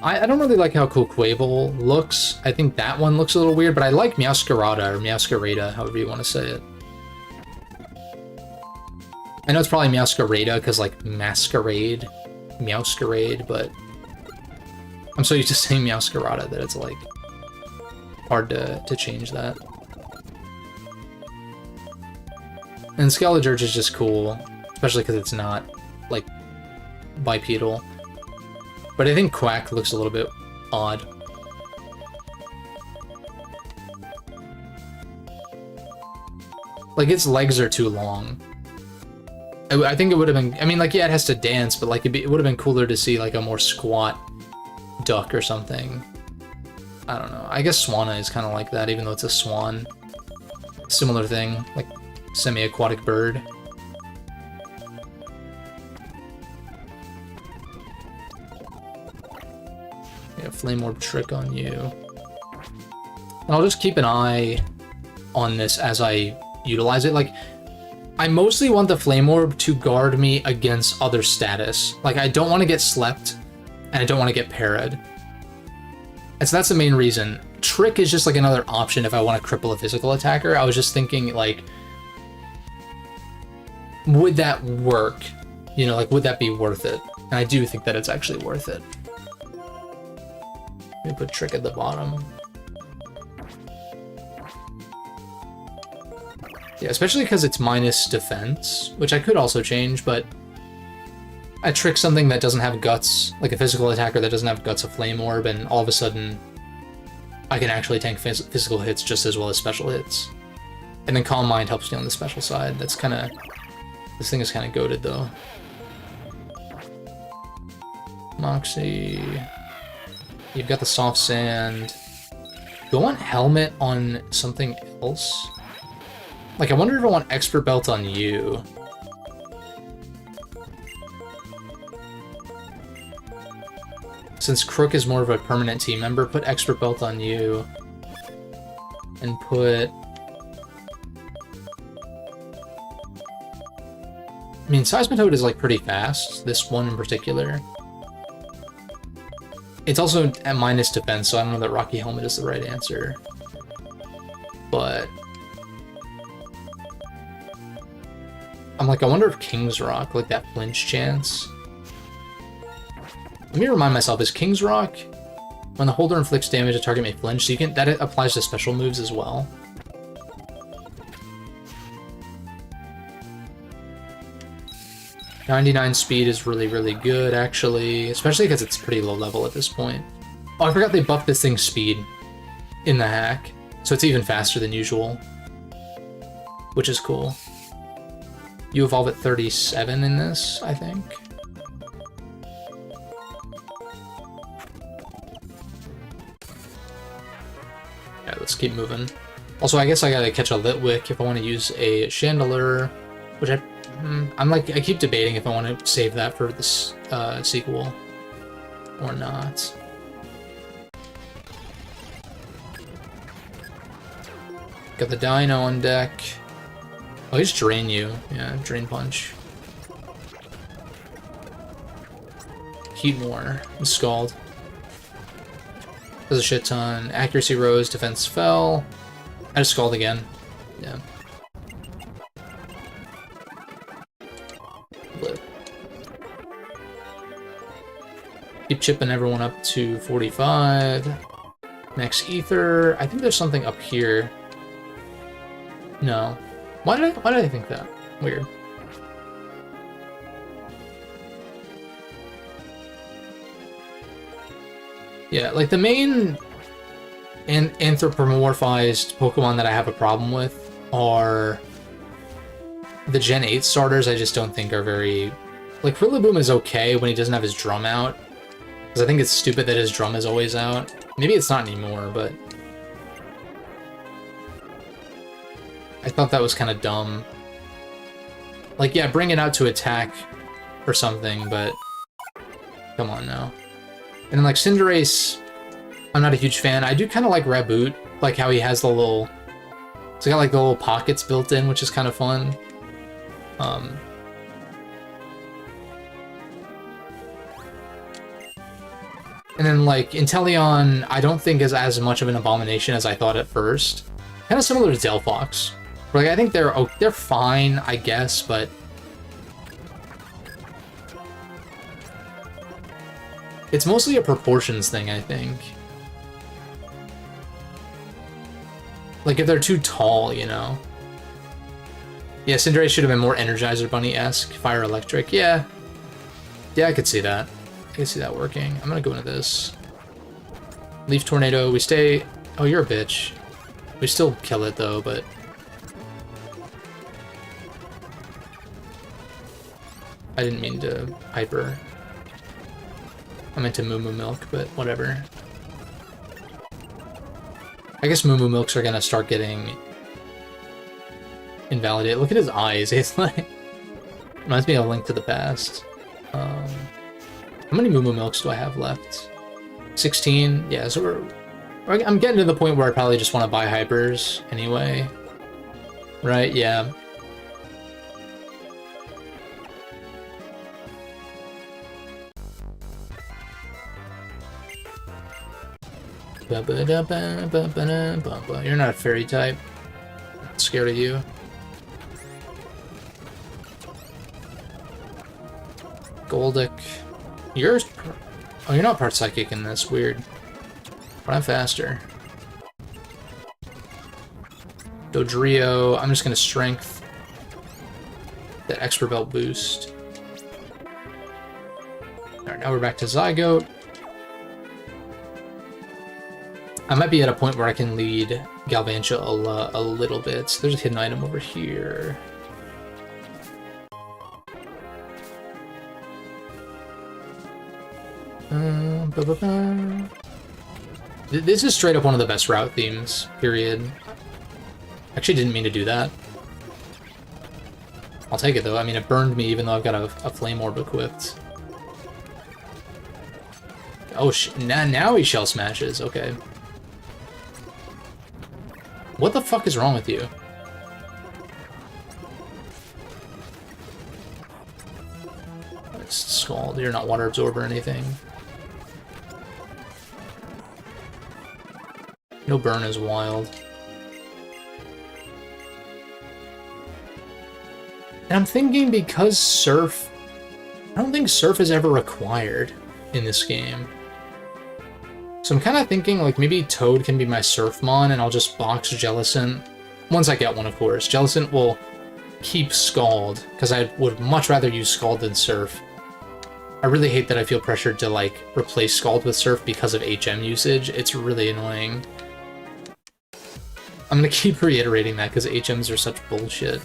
Speaker 1: I don't really like how Quavel looks. I think that one looks a little weird, but I like Meowscarada, or Meowscarada, however you want to say it. I know it's probably Meowscarada, because, like, Masquerade, Meowscarade, but I'm so used to saying Meowscarada that it's, like, hard to change that. And Skeledirge is just cool, especially because it's not, like, bipedal. But I think Quack looks a little bit odd. Like, its legs are too long. I think it would have been... I mean, like, yeah, it has to dance, but, like, it would have been cooler to see, like, a more squat duck or something. I don't know. I guess Swanna is kind of like that, even though it's a swan. Similar thing, like, semi-aquatic bird. Yeah, Flame Orb Trick on you. And I'll just keep an eye on this as I utilize it. Like, I mostly want the Flame Orb to guard me against other status. Like, I don't want to get slept, and I don't want to get parried. And so that's the main reason. Trick is just like another option if I want to cripple a physical attacker. I was just thinking, like, would that work? You know, like, would that be worth it? And I do think that it's actually worth it. Let me put Trick at the bottom. Yeah, especially because it's minus defense, which I could also change, but I trick something that doesn't have guts, like a physical attacker that doesn't have guts of Flame Orb, and all of a sudden I can actually tank physical hits just as well as special hits. And then Calm Mind helps me on the special side. That's kind of... This thing is kind of goated, though. Moxie... You've got the Soft Sand. Do I want Helmet on something else? Like, I wonder if I want Expert Belt on you. Since Crook is more of a permanent team member, put Expert Belt on you. And put... I mean, Seismitoad is, like, pretty fast. This one in particular. It's also at minus defense, so I don't know that Rocky Helmet is the right answer. But... I'm like, I wonder if King's Rock, like that flinch chance. Let me remind myself, is King's Rock, when the holder inflicts damage, a target may flinch, so you can, that applies to special moves as well. 99 speed is really, really good, actually. Especially because it's pretty low level at this point. Oh, I forgot they buffed this thing's speed in the hack. So it's even faster than usual. Which is cool. You evolve at 37 in this, I think. Yeah, let's keep moving. Also, I guess I gotta catch a Litwick if I want to use a Chandelure, which I keep debating if I want to save that for this sequel or not. Got the Dino on deck. Oh, he's Drain you. Yeah, Drain Punch. Heatmore and Scald. Does a shit ton. Accuracy rose, defense fell. I just Scald again. Yeah. Lit. Keep chipping everyone up to 45. Max Ether. I think there's something up here. No. Why did I think that? Weird. Yeah, like the main anthropomorphized Pokemon that I have a problem with are the Gen 8 starters. I just don't think are very... Like, Rillaboom is okay when he doesn't have his drum out. Because I think it's stupid that his drum is always out. Maybe it's not anymore, but... I thought that was kind of dumb. Like, yeah, bring it out to attack or something, but... Come on now. And then, like, Cinderace, I'm not a huge fan. I do kind of like Raboot, like how he has the little... It's got, like, the little pockets built in, which is kind of fun. And then, like, Inteleon, I don't think is as much of an abomination as I thought at first. Kind of similar to Delphox. Like, I think they're fine, I guess, but... It's mostly a proportions thing, I think. Like, if they're too tall, you know? Yeah, Cinderace should have been more Energizer Bunny-esque. Fire Electric, yeah. Yeah, I could see that. I could see that working. I'm gonna go into this. Leaf Tornado, we stay... Oh, you're a bitch. We still kill it, though, but... I didn't mean to Hyper. I meant to Moo Moo Milk, but whatever. I guess Moo Moo Milks are gonna start getting invalidated. Look at his eyes. He's like... Reminds me of A Link to the Past. How many Moo Moo Milks do I have left? 16? Yeah, so I'm getting to the point where I probably just want to buy Hypers anyway. Right, yeah. You're not a fairy type. I'm scared of you. Goldick. Yours? Oh, you're not part psychic in this. Weird. But I'm faster. Dodrio. I'm just gonna strength. That Expert Belt boost. Alright, now we're back to Zygote. I might be at a point where I can lead Galvantula a little bit. There's a hidden item over here. This is straight up one of the best route themes, period. Actually didn't mean to do that. I'll take it though. I mean, it burned me even though I've got a Flame Orb equipped. Oh, now he Shell Smashes. Okay. What the fuck is wrong with you? It's Scald. You're not Water Absorb or anything. No burn is wild. And I'm thinking because Surf... I don't think Surf is ever required in this game. So I'm kind of thinking, like, maybe Toad can be my Surfmon, and I'll just box Jellicent. Once I get one, of course. Jellicent will keep Scald, because I would much rather use Scald than Surf. I really hate that I feel pressured to, like, replace Scald with Surf because of HM usage. It's really annoying. I'm gonna keep reiterating that, because HMs are such bullshit.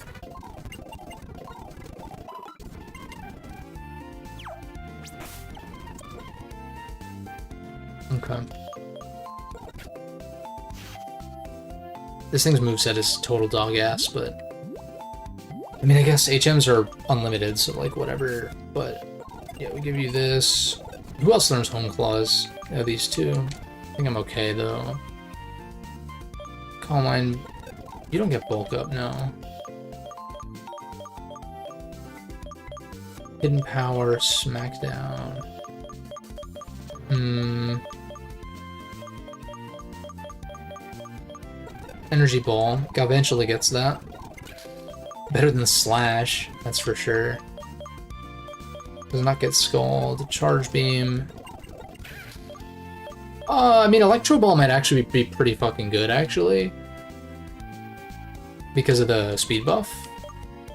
Speaker 1: Okay. This thing's moveset is total dog ass, but... I mean, I guess HMs are unlimited, so, like, whatever, but... Yeah, we give you this. Who else learns Home Claws? Yeah, these two. I think I'm okay, though. Calm Mind... You don't get Bulk Up, no. Hidden Power, Smackdown... Energy Ball. Galvantula gets that. Better than Slash, that's for sure. Does not get Scald. Charge Beam. I mean, Electro Ball might actually be pretty fucking good, actually. Because of the speed buff.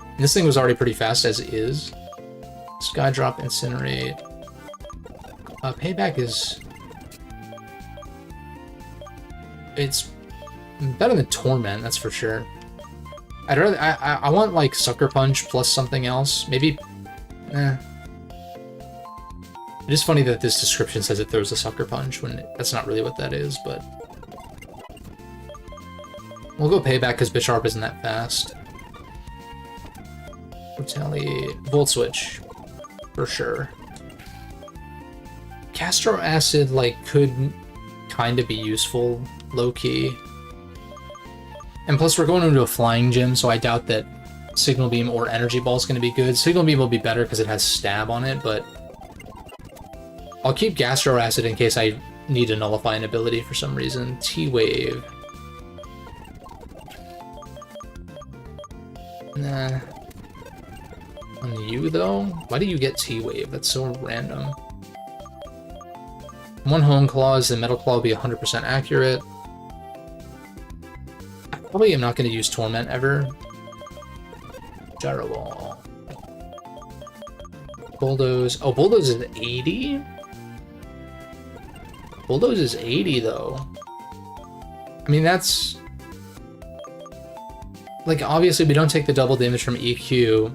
Speaker 1: And this thing was already pretty fast as is. Sky Drop, Incinerate. Payback is... It's better than Torment, that's for sure. I'd rather... I want, like, Sucker Punch plus something else. Maybe... It is funny that this description says it throws a Sucker Punch, when that's not really what that is, but... We'll go Payback, because Bisharp isn't that fast. Retaliate... Volt Switch. For sure. Castor Acid, like, could kind of be useful, low-key. And plus, we're going into a Flying Gym, so I doubt that Signal Beam or Energy Ball is going to be good. Signal Beam will be better because it has Stab on it, but... I'll keep Gastro Acid in case I need to nullify an ability for some reason. T-Wave. Nah. On you, though? Why do you get T-Wave? That's so random. One Home Claws, and Metal Claw will be 100% accurate. I probably am not going to use Torment ever. Gyro Ball. Bulldoze. Oh, Bulldoze is 80? Bulldoze is 80, though. I mean, that's... Like, obviously, we don't take the double damage from EQ,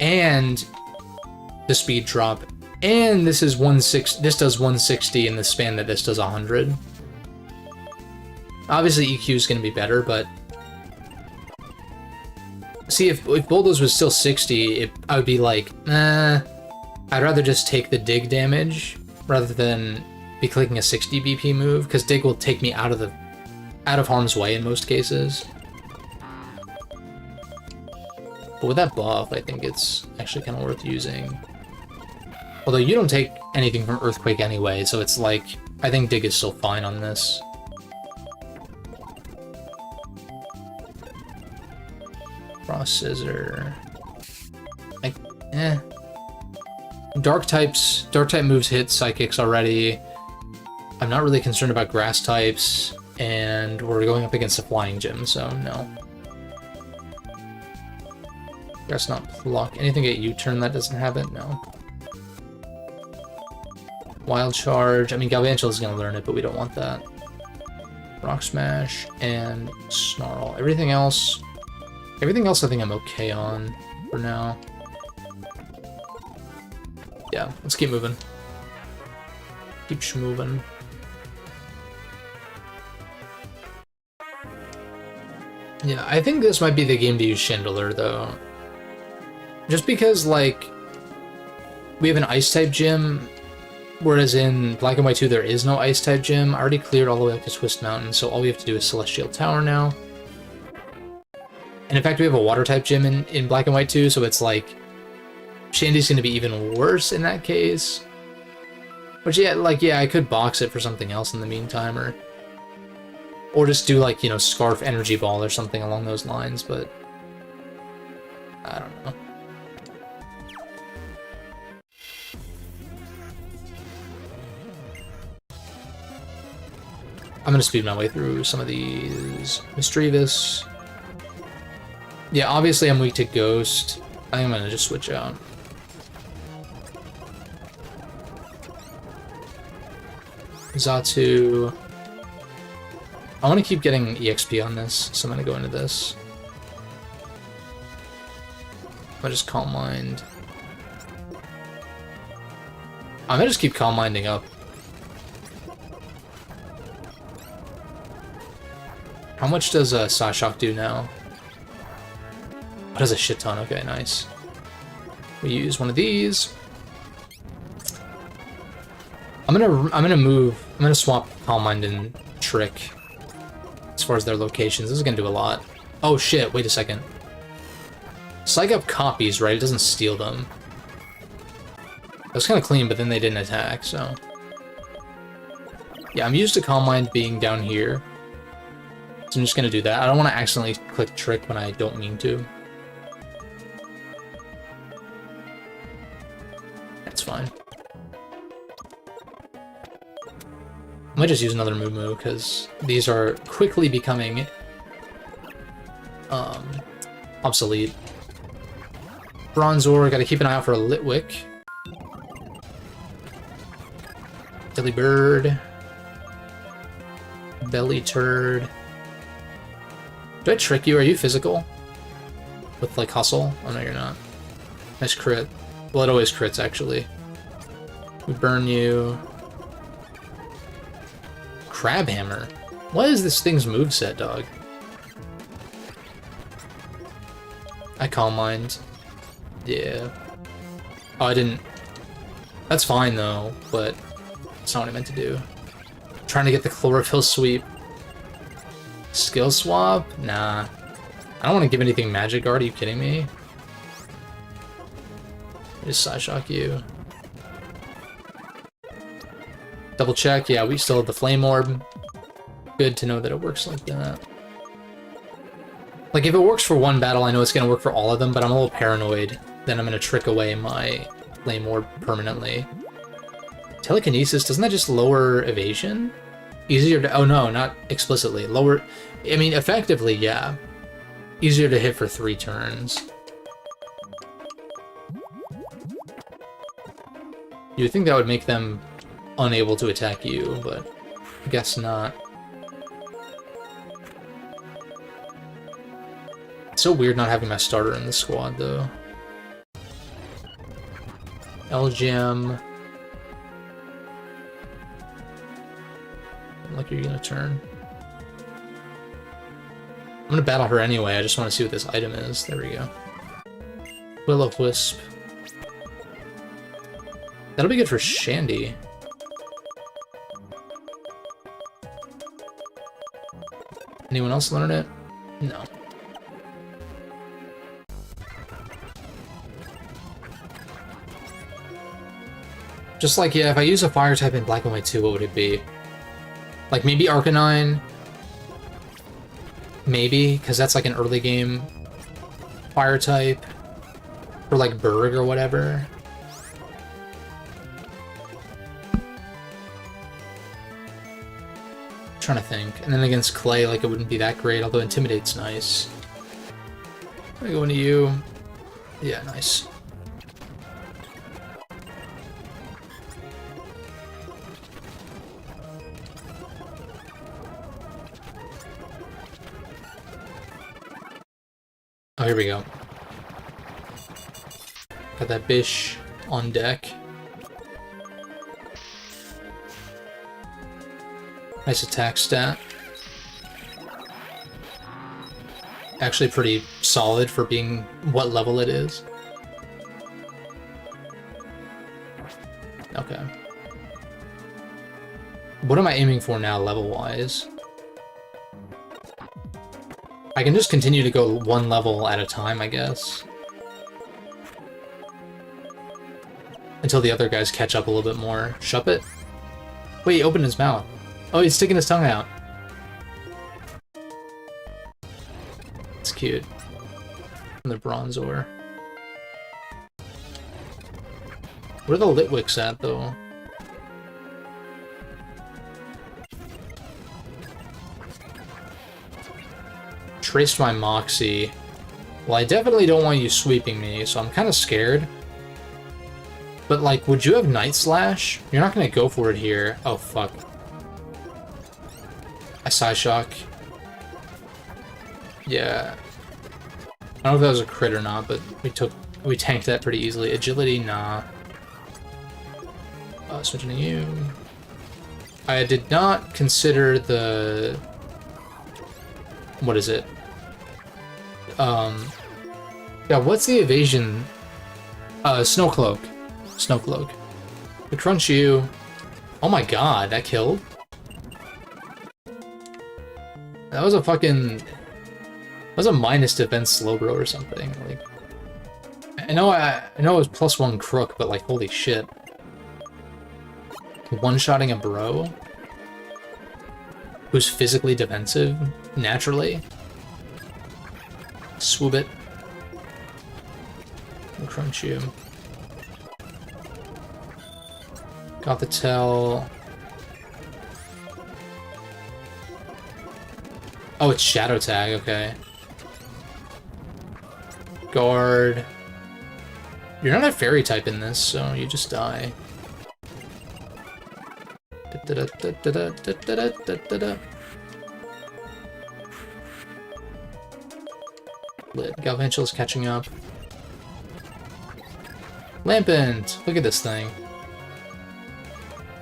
Speaker 1: and the speed drop, and this is 160. This does 160 in the span that this does 100. Obviously, EQ is going to be better, but... See, if Bulldoze was still 60, I would be like, I'd rather just take the dig damage, rather than be clicking a 60 BP move, because dig will take me out of harm's way in most cases. But with that buff, I think it's actually kind of worth using. Although you don't take anything from Earthquake anyway, so it's like, I think dig is still fine on this. Frost Scissor. Like, Dark type moves hit Psychics already. I'm not really concerned about grass types, and we're going up against a Flying Gym, so no. Guess not Pluck. Anything at U-turn that doesn't have it? No. Wild Charge. I mean, Galvantula's gonna learn it, but we don't want that. Rock Smash and Snarl. Everything else I think I'm okay on for now. Yeah, let's keep moving. Keep schmoving. Yeah, I think this might be the game to use Chandelure, though. Just because, like, we have an Ice-type gym, whereas in Black and White 2 there is no Ice-type gym. I already cleared all the way up to Twist Mountain, so all we have to do is Celestial Tower now. And in fact, we have a Water-type gym in Black and White 2, so it's like... Shandy's gonna be even worse in that case. Which, yeah, like, yeah, I could box it for something else in the meantime, or just do, like, you know, Scarf Energy Ball or something along those lines, but... I don't know. I'm gonna speed my way through some of these. Mischievous. Yeah, obviously I'm weak to Ghost. I think I'm gonna just switch out. Zatu. I want to keep getting EXP on this, so I'm gonna go into this. I'll just Calm Mind. I'm gonna just keep Calm Minding up. How much does Psyshock do now? What does a shit ton? Okay, nice. We use one of these. I'm gonna swap Calm Mind and Trick as far as their locations. This is gonna do a lot. Oh shit, wait a second. Psych Up copies, right? It doesn't steal them. That was kind of clean, but then they didn't attack, so... Yeah, I'm used to Calm Mind being down here. So I'm just gonna do that. I don't want to accidentally click Trick when I don't mean to. That's fine. I might just use another Moo because these are quickly becoming obsolete. Bronzor, gotta keep an eye out for a Litwick. Dilly Bird. Belly Turd. Do I trick you? Are you physical? With, like, Hustle? Oh, no, you're not. Nice crit. Well, it always crits, actually. We burn you. Crab Hammer. What is this thing's moveset, dog? I Calm Mind. Yeah. Oh, I didn't... That's fine, though, but it's not what I meant to do. I'm trying to get the Chlorophyll Sweep. Skill Swap? Nah. I don't want to give anything Magic Guard, are you kidding me? Just Psyshock you. Double check, yeah, we still have the Flame Orb. Good to know that it works like that. Like, if it works for one battle, I know it's gonna work for all of them, but I'm a little paranoid. Then I'm gonna trick away my Flame Orb permanently. Telekinesis, doesn't that just lower evasion? Easier to... Oh no, not explicitly. Lower... I mean, effectively, yeah. Easier to hit for 3 turns. You'd think that would make them unable to attack you, but I guess not. It's so weird not having my starter in the squad, though. L-Gem. Like you're gonna turn. I'm gonna battle her anyway, I just want to see what this item is. There we go. Will-O-Wisp. That'll be good for Shandy. Anyone else learn it? No. Just like, yeah, if I use a fire type in Black and White 2, what would it be? Like, maybe Arcanine? Maybe, because that's like an early game fire type. Or like Berg or whatever. I'm trying to think. And then against Clay, like, it wouldn't be that great, although Intimidate's nice. I'm gonna go into you. Yeah, nice. Oh, here we go. Got that Bish on deck. Nice attack stat. Actually pretty solid for being what level it is. Okay. What am I aiming for now, level-wise? I can just continue to go one level at a time, I guess. Until the other guys catch up a little bit more. Shuppet? Wait, he opened his mouth. Oh, he's sticking his tongue out. It's cute. And the Bronzor. Where are the Litwicks at, though? Traced my Moxie. Well, I definitely don't want you sweeping me, so I'm kind of scared. But, like, would you have Night Slash? You're not going to go for it here. Oh, fuck. I Side Shock. Yeah. I don't know if that was a crit or not, but we tanked that pretty easily. Agility, nah. Switching to you. I did not consider the... What is it? Yeah, what's the evasion? Snow Cloak. Snow Cloak. We crunch you. Oh my god, that killed? That was a fucking... That was a minus defense slow bro or something. Like, I know it was +1 crook, but like, holy shit. One-shotting a bro? Who's physically defensive, naturally? Swoop it. We'll crunch you. Got the tell. Oh, it's Shadow Tag, okay. Guard. You're not a fairy type in this, so you just die. Lit. Galvantul's catching up. Lampent! Look at this thing.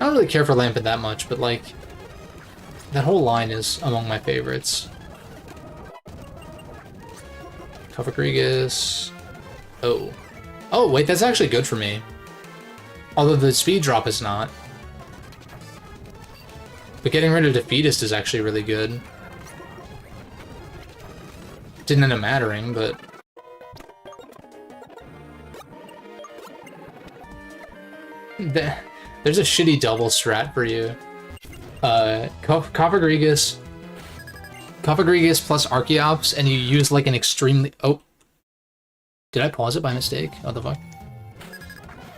Speaker 1: I don't really care for Lampent that much, but like, that whole line is among my favorites. Cofagrigus. Oh. Oh, wait, that's actually good for me. Although the speed drop is not. But getting rid of Defeatist is actually really good. Didn't end up mattering, but... There's a shitty double strat for you. Cofagrigus plus Archeops, and you use like an extremely... Oh. Did I pause it by mistake? What the fuck?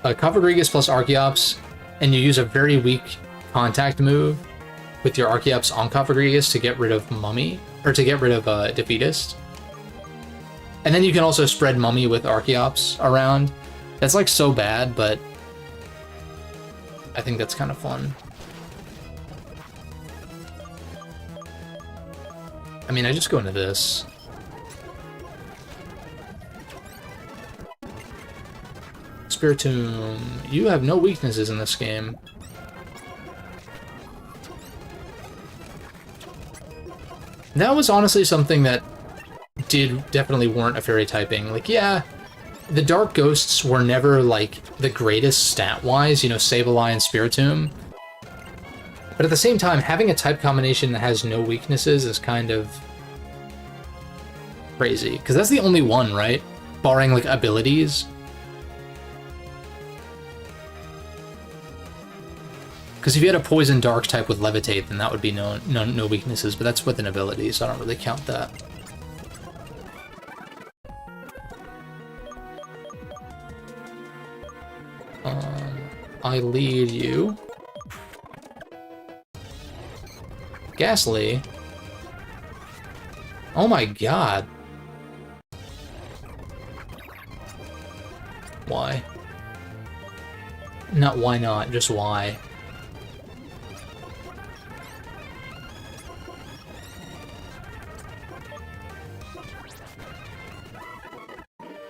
Speaker 1: Cofagrigus plus Archeops, and you use a very weak contact move with your Archeops on Cofagrigus to get rid of Mummy, or to get rid of Defeatist. And then you can also spread Mummy with Archeops around. That's like so bad, but I think that's kind of fun. I mean, I just go into this. Spiritomb, you have no weaknesses in this game. That was honestly something that did definitely warrant a fairy typing. Like, yeah, the Dark Ghosts were never, like, the greatest stat-wise, you know, Sableye and Spiritomb. But at the same time, having a type combination that has no weaknesses is kind of crazy. Because that's the only one, right? Barring, like, abilities. Because if you had a Poison Dark type with Levitate, then that would be no weaknesses, but that's with an ability, so I don't really count that. I lead you. Ghastly. Oh my god. Why? Not why not, just why.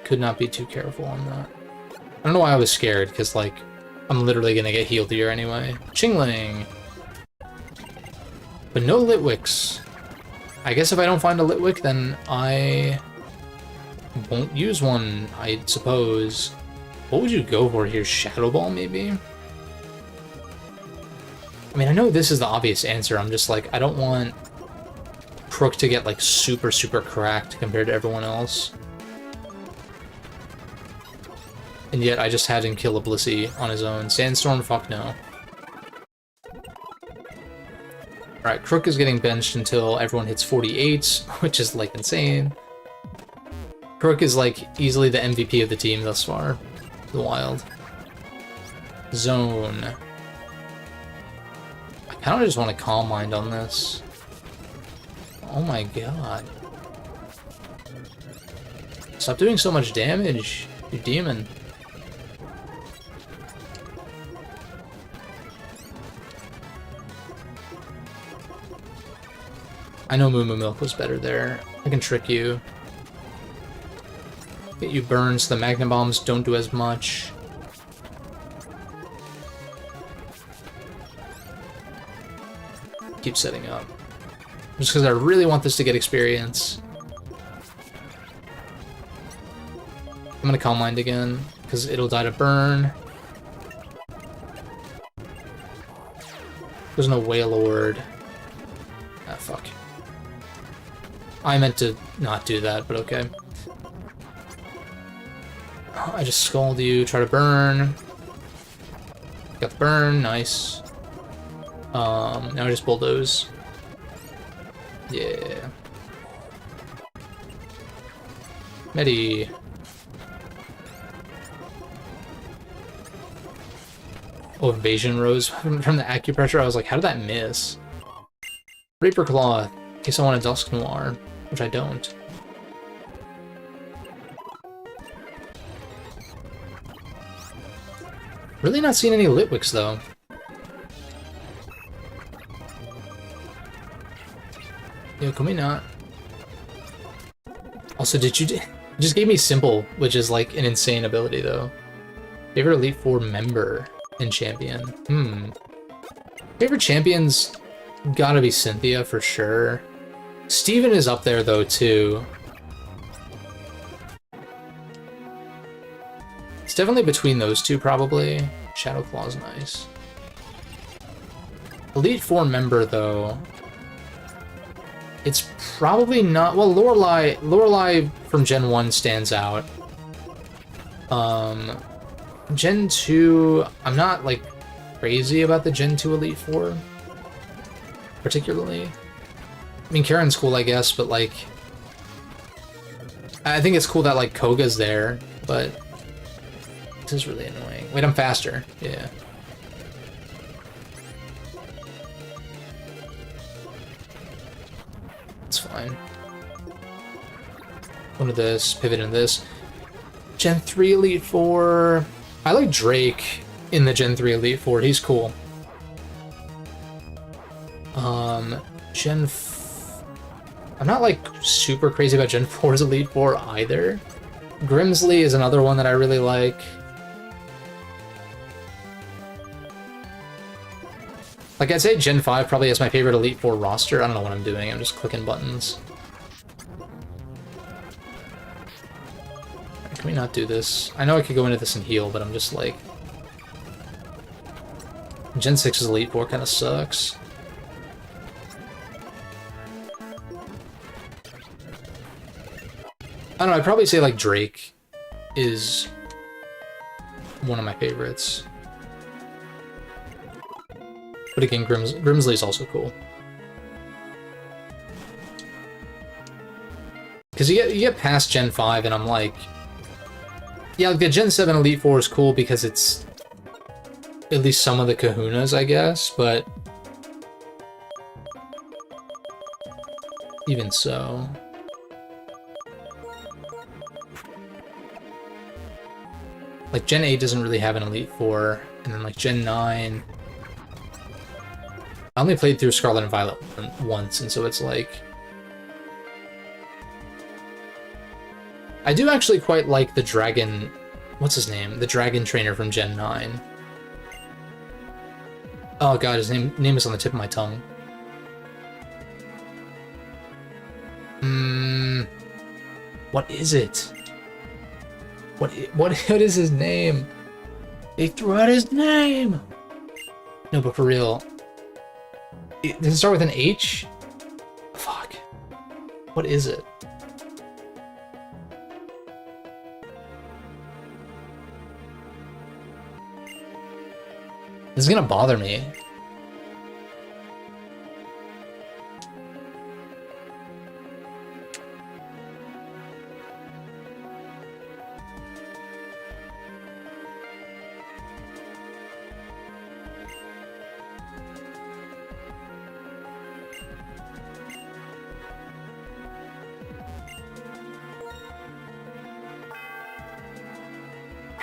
Speaker 1: Could not be too careful on that. I don't know why I was scared, because, like, I'm literally gonna get healed here anyway. Chingling! But no Litwicks. I guess if I don't find a Litwick, then I won't use one, I suppose. What would you go for here? Shadow Ball, maybe? I mean, I know this is the obvious answer. I'm just like, I don't want Crook to get, like, super, super cracked compared to everyone else. And yet I just had him kill a Blissey on his own. Sandstorm? Fuck no. Alright, Crook is getting benched until everyone hits 48, which is, like, insane. Crook is, like, easily the MVP of the team thus far. The Wild. Zone. I kind of just want to Calm Mind on this. Oh my god. Stop doing so much damage, you demon. I know Moo Moo Milk was better there. I can trick you. Get you burned so the Magna Bombs don't do as much. Keep setting up. Just because I really want this to get experience. I'm gonna Calm Mind again, because it'll die to burn. There's no Wailord. Ah, fuck. I meant to not do that, but okay. I just Scald you, try to burn. Got the burn, nice. Now I just Bulldoze. Yeah. Medi. Oh, Evasion Rose from the acupressure. I was like, how did that miss? Reaper Claw, in case I want a Dusk Noir, which I don't. Really not seeing any Litwicks, though. Yo, can we not? Also, did you just gave me Simple, which is like an insane ability, though. Favorite Elite Four member and champion. Favorite champions gotta be Cynthia for sure. Steven is up there, though, too. It's definitely between those two, probably. Shadow Claw's nice. Elite Four member, though. It's probably not... Well, Lorelei from Gen 1 stands out. Gen 2... I'm not, like, crazy about the Gen 2 Elite Four. Particularly. I mean, Karen's cool, I guess, but, like... I think it's cool that, like, Koga's there, but... This is really annoying. Wait, I'm faster. Yeah. It's fine. One of this, pivot into this. Gen 3 Elite Four. I like Drake in the Gen 3 Elite Four. He's cool. I'm not like super crazy about Gen 4's Elite Four either. Grimsley is another one that I really like. Like, I'd say Gen 5 probably has my favorite Elite Four roster. I don't know what I'm doing. I'm just clicking buttons. Can we not do this? I know I could go into this and heal, but I'm just like... Gen 6's Elite Four kind of sucks. I don't know, I'd probably say, like, Drake is one of my favorites. But again, Grimsley's also cool. Because you get past Gen 5 and I'm like... Yeah, like the Gen 7 Elite Four is cool because it's at least some of the kahunas, I guess, but... Even so... Like, Gen 8 doesn't really have an Elite Four, and then, like, Gen 9... I only played through Scarlet and Violet once, and so it's like... I do actually quite like the dragon... What's his name? The dragon trainer from Gen 9. Oh god, his name is on the tip of my tongue. What is it? What is his name? They threw out his name! No, but for real. Does it start with an H? Fuck. What is it? This is gonna bother me.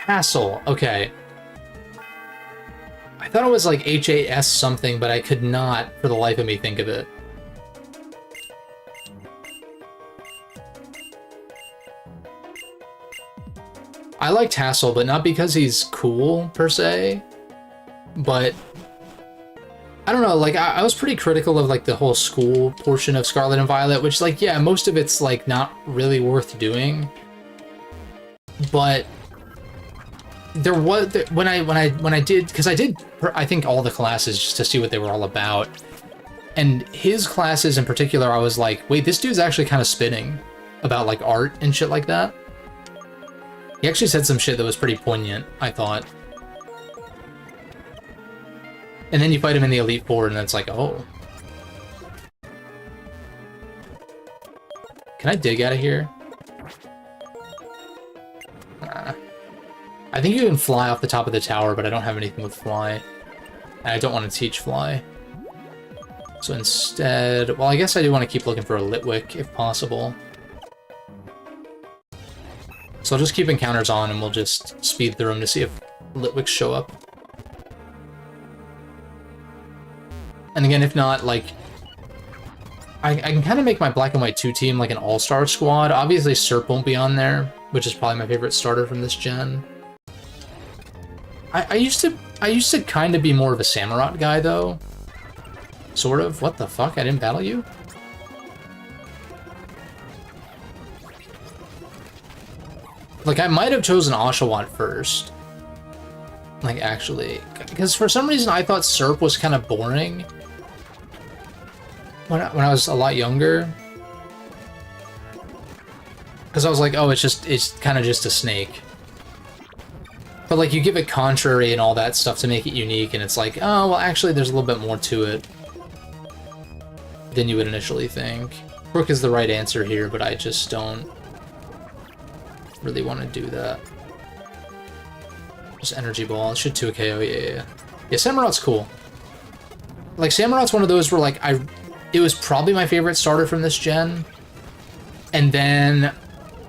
Speaker 1: Hassle, okay. I thought it was like H-A-S something, but I could not, for the life of me, think of it. I liked Hassel, but not because he's cool, per se. But I don't know, like, I was pretty critical of, like, the whole school portion of Scarlet and Violet, which, like, yeah, most of it's, like, not really worth doing. But there was, when I did, because I did, I think, all the classes just to see what they were all about. And his classes in particular, I was like, wait, this dude's actually kind of spinning about, like, art and shit like that. He actually said some shit that was pretty poignant, I thought. And then you fight him in the Elite Four, and it's like, oh. Can I dig out of here? I think you can fly off the top of the tower, but I don't have anything with fly. And I don't want to teach fly. So instead, well, I guess I do want to keep looking for a Litwick, if possible. So I'll just keep encounters on, and we'll just speed through them to see if Litwicks show up. And again, if not, like, I can kind of make my Black and White 2 team like an all-star squad. Obviously, Serp won't be on there, which is probably my favorite starter from this gen. I used to kind of be more of a Samurott guy, though. Sort of. What the fuck? I didn't battle you? Like, I might have chosen Oshawott first. Like, actually. Because for some reason, I thought Serp was kind of boring. When I was a lot younger. Because I was like, oh, it's kind of just a snake. But, like, you give it contrary and all that stuff to make it unique, and it's like, oh, well, actually, there's a little bit more to it than you would initially think. Brook is the right answer here, but I just don't really want to do that. Just Energy Ball. It should 2 KO, yeah. Yeah, Samurott's cool. Like, Samurott's one of those where, like, it was probably my favorite starter from this gen, and then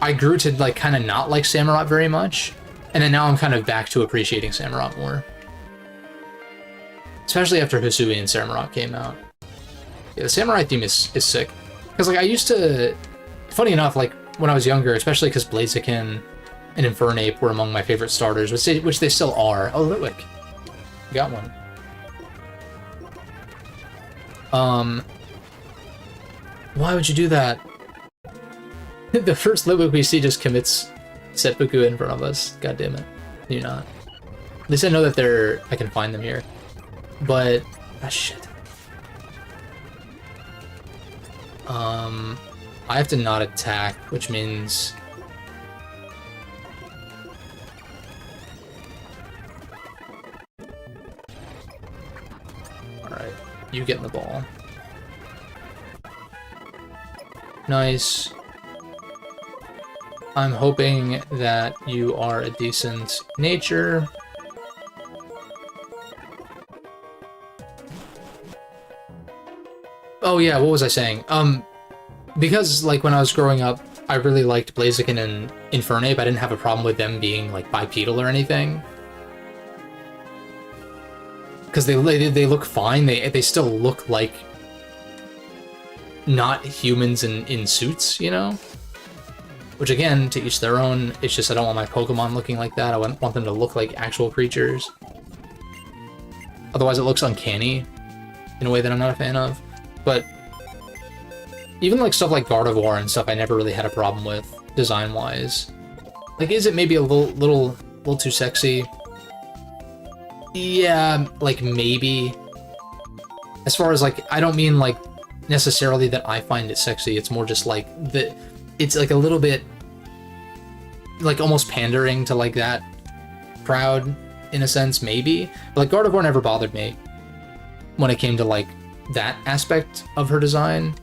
Speaker 1: I grew to, like, kind of not like Samurott very much, and then now I'm kind of back to appreciating Samurott more. Especially after Hisui and Samurott came out. Yeah, the Samurai theme is sick. Because, like, I used to... Funny enough, like, when I was younger, especially because Blaziken and Infernape were among my favorite starters, which they still are. Oh, Litwick. You got one. Why would you do that? The first Litwick we see just commits Seppuku in front of us. God damn it. Do not. At least I know that I can find them here. But... ah, shit. I have to not attack, which means... Alright, you get in the ball. Nice. I'm hoping that you are a decent nature. Oh yeah, what was I saying? Because, like, when I was growing up, I really liked Blaziken and Infernape. I didn't have a problem with them being, like, bipedal or anything. Because they look fine. They still look like not humans in suits, you know? Which, again, to each their own. It's just I don't want my Pokemon looking like that. I want them to look like actual creatures. Otherwise, it looks uncanny in a way that I'm not a fan of. But even like stuff like Gardevoir and stuff, I never really had a problem with design-wise. Like, is it maybe a little too sexy? Yeah, like maybe. As far as like, I don't mean like necessarily that I find it sexy. It's more just like it's like a little bit like almost pandering to like that crowd in a sense, maybe. But like Gardevoir never bothered me when it came to like that aspect of her design.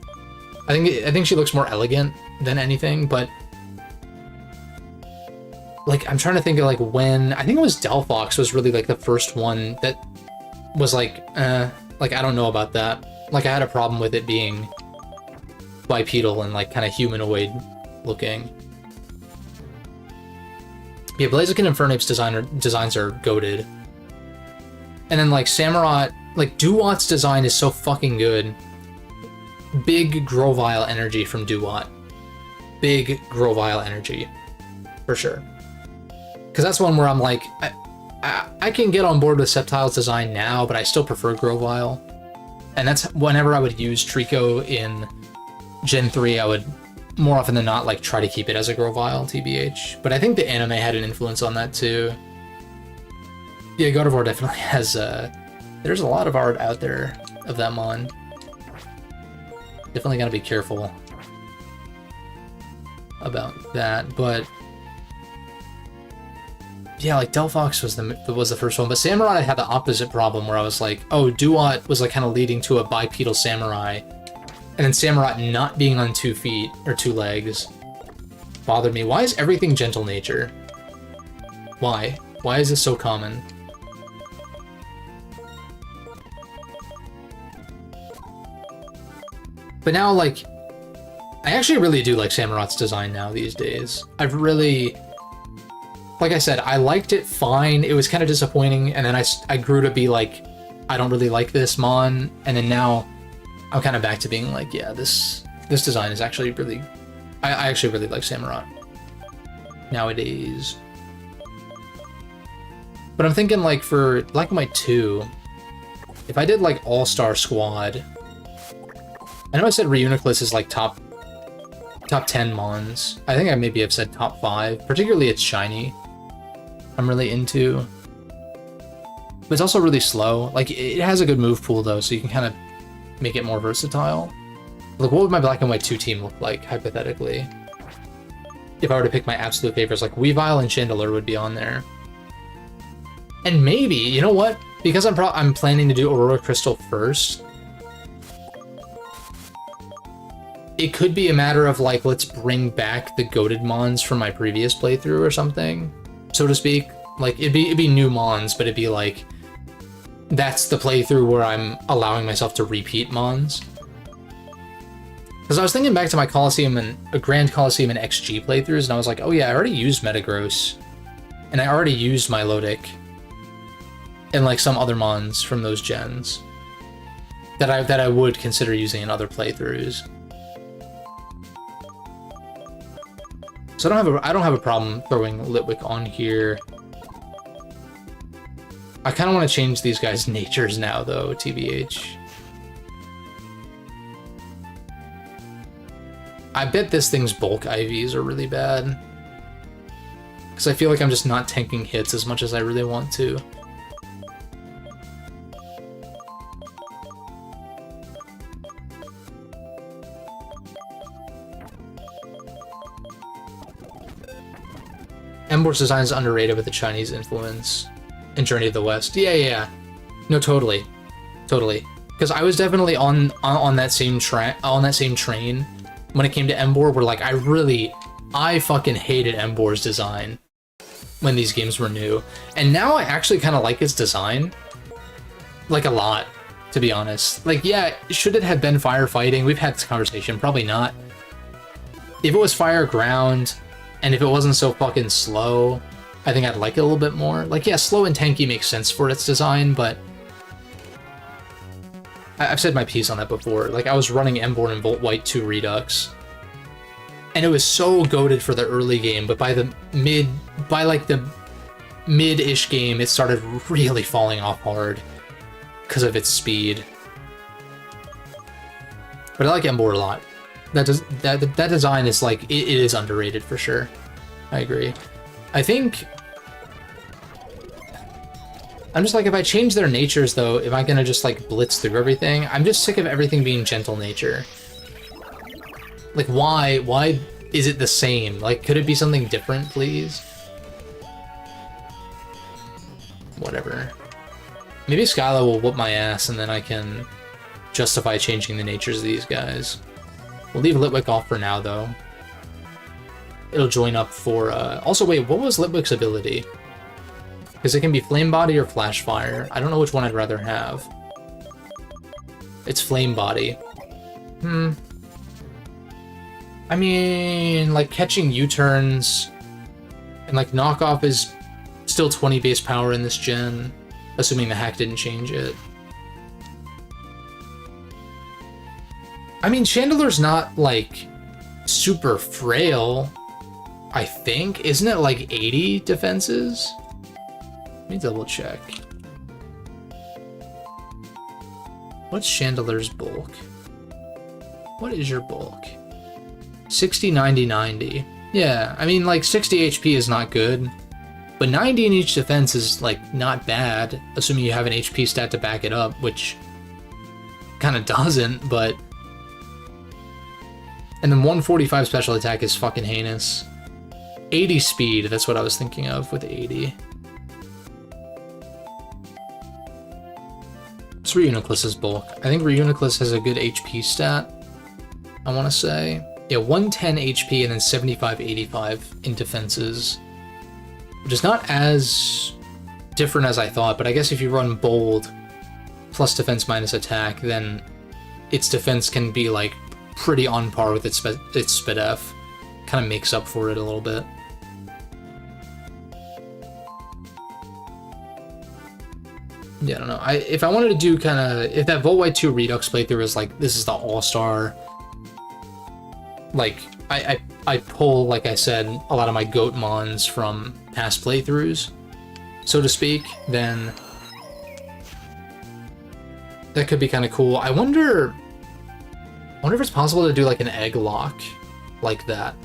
Speaker 1: I think she looks more elegant than anything, but like I'm trying to think of like when I think it was Delphox was really like the first one that was like I don't know about that. Like I had a problem with it being bipedal and like kind of humanoid looking. Yeah, Blaziken and Fernape's designs are goated. And then, like, Samurott, like, Duwat's design is so fucking good. Big Grovyle energy from Duwat. Big Grovyle energy. For sure. Because that's one where I'm like, I can get on board with Sceptile's design now, but I still prefer Grovyle. And that's whenever I would use Trico in Gen 3, I would more often than not like try to keep it as a Grovyle, TBH. But I think the anime had an influence on that too. Yeah, God of War definitely has, there's a lot of art out there of that mon. Definitely gotta be careful about that, but yeah, like Delphox was the first one, but Samurai I had the opposite problem where I was like, oh, Duat was like kind of leading to a bipedal Samurai, and then Samurai not being on 2 feet or 2 legs bothered me. Why is everything gentle nature? Why? Why is this so common? But now, like, I actually really do like Samurot's design now these days. I've really, like I said, I liked it fine. It was kind of disappointing, and then I grew to be like, I don't really like this mon, and then now I'm kind of back to being like, yeah, this design is actually really, I actually really like Samurott nowadays. But I'm thinking like for Black and White 2, if I did like All-Star Squad, I know I said Reuniclus is like top 10 mons. I think I maybe have said top 5, particularly its shiny. I'm really into. But it's also really slow. Like, it has a good move pool though, so you can kind of make it more versatile. Like, what would my Black and White 2 team look like, hypothetically? If I were to pick my absolute favorites, like Weavile and Chandelure would be on there. And maybe, you know what? Because I'm planning to do Aurora Crystal first, it could be a matter of like, let's bring back the goated mons from my previous playthrough or something, so to speak. Like, it'd be new mons, but it'd be like, that's the playthrough where I'm allowing myself to repeat mons. Because I was thinking back to my Colosseum and Grand Colosseum and XG playthroughs, and I was like, oh yeah, I already used Metagross, and I already used Milotic, and like some other mons from those gens that I would consider using in other playthroughs. So I don't have a problem throwing Litwick on here. I kind of want to change these guys' natures now, though, TBH. I bet this thing's bulk IVs are really bad. Because I feel like I'm just not tanking hits as much as I really want to. Embor's design is underrated with the Chinese influence in Journey of the West. Yeah. No, totally. Because I was definitely on that same train when it came to Embor, where like I fucking hated Embor's design when these games were new. And now I actually kind of like its design. Like, a lot, to be honest. Like, yeah, should it have been firefighting? We've had this conversation. Probably not. If it was fire ground, and if it wasn't so fucking slow, I think I'd like it a little bit more. Like, yeah, slow and tanky makes sense for its design, but I've said my piece on that before. Like, I was running Embor and Volt White 2 Redux, and it was so goated for the early game, but by the mid-ish game, it started really falling off hard because of its speed. But I like Embor a lot. That design is like, it is underrated for sure. I agree. I think I'm just like, if I change their natures though, am I gonna just like blitz through everything? I'm just sick of everything being gentle nature. Like, why is it the same? Like, could it be something different, please? Whatever. Maybe Skyla will whoop my ass and then I can justify changing the natures of these guys. We'll leave Litwick off for now, though. It'll join up for, Also, wait, what was Litwick's ability? Because it can be Flame Body or Flash Fire. I don't know which one I'd rather have. It's Flame Body. I mean, like, catching U-turns And like knockoff is still 20 base power in this gen, assuming the hack didn't change it. I mean, Chandeler's not like super frail, I think. Isn't it like 80 defenses? Let me double check. What's Chandeler's bulk? What is your bulk? 60, 90, 90. Yeah, I mean, like, 60 HP is not good, but 90 in each defense is, like, not bad, assuming you have an HP stat to back it up, which kind of doesn't, but... And then 145 special attack is fucking heinous. 80 speed, that's what I was thinking of with 80. It's Reuniclus's bulk. I think Reuniclus has a good HP stat, I want to say. Yeah, 110 HP and then 75, 85 in defenses. Which is not as different as I thought, but I guess if you run bold plus defense minus attack, then its defense can be like pretty on par with its SpDef. Kind of makes up for it a little bit. Yeah, I don't know. If I wanted to do kind of... If that Volt White 2 Redux playthrough is like, this is the all-star... Like, I pull, like I said, a lot of my GOAT mons from past playthroughs, so to speak, then... That could be kind of cool. I wonder if it's possible to do like an egg lock like that.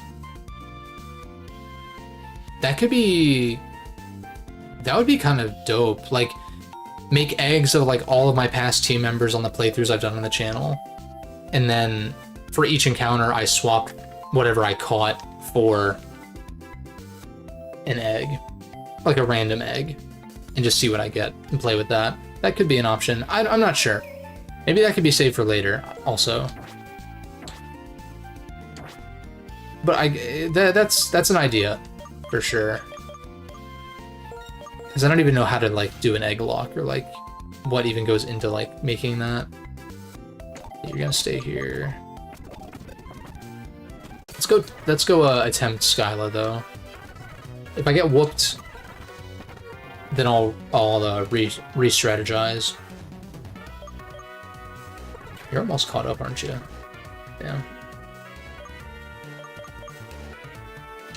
Speaker 1: That could be... That would be kind of dope. Like, make eggs of like all of my past team members on the playthroughs I've done on the channel. And then for each encounter, I swap whatever I caught for an egg. Like a random egg. And just see what I get and play with that. That could be an option. I'm not sure. Maybe that could be saved for later also. But that's an idea for sure. Because I don't even know how to like do an egg lock or like what even goes into like making that. You're gonna stay here. Let's go attempt Skyla though. If I get whooped, then I'll re-strategize. You're almost caught up, aren't you? Yeah.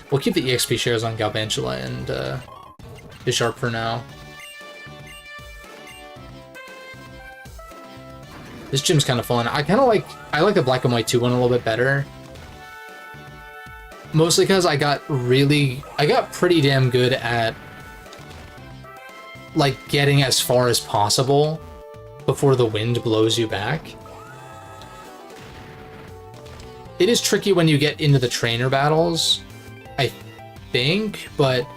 Speaker 1: We'll keep the EXP shares on Galvantula and Bisharp for now. This gym's kind of fun. I like the Black and White 2 one a little bit better. Mostly because I got pretty damn good at like getting as far as possible before the wind blows you back. It is tricky when you get into the trainer battles, I think, but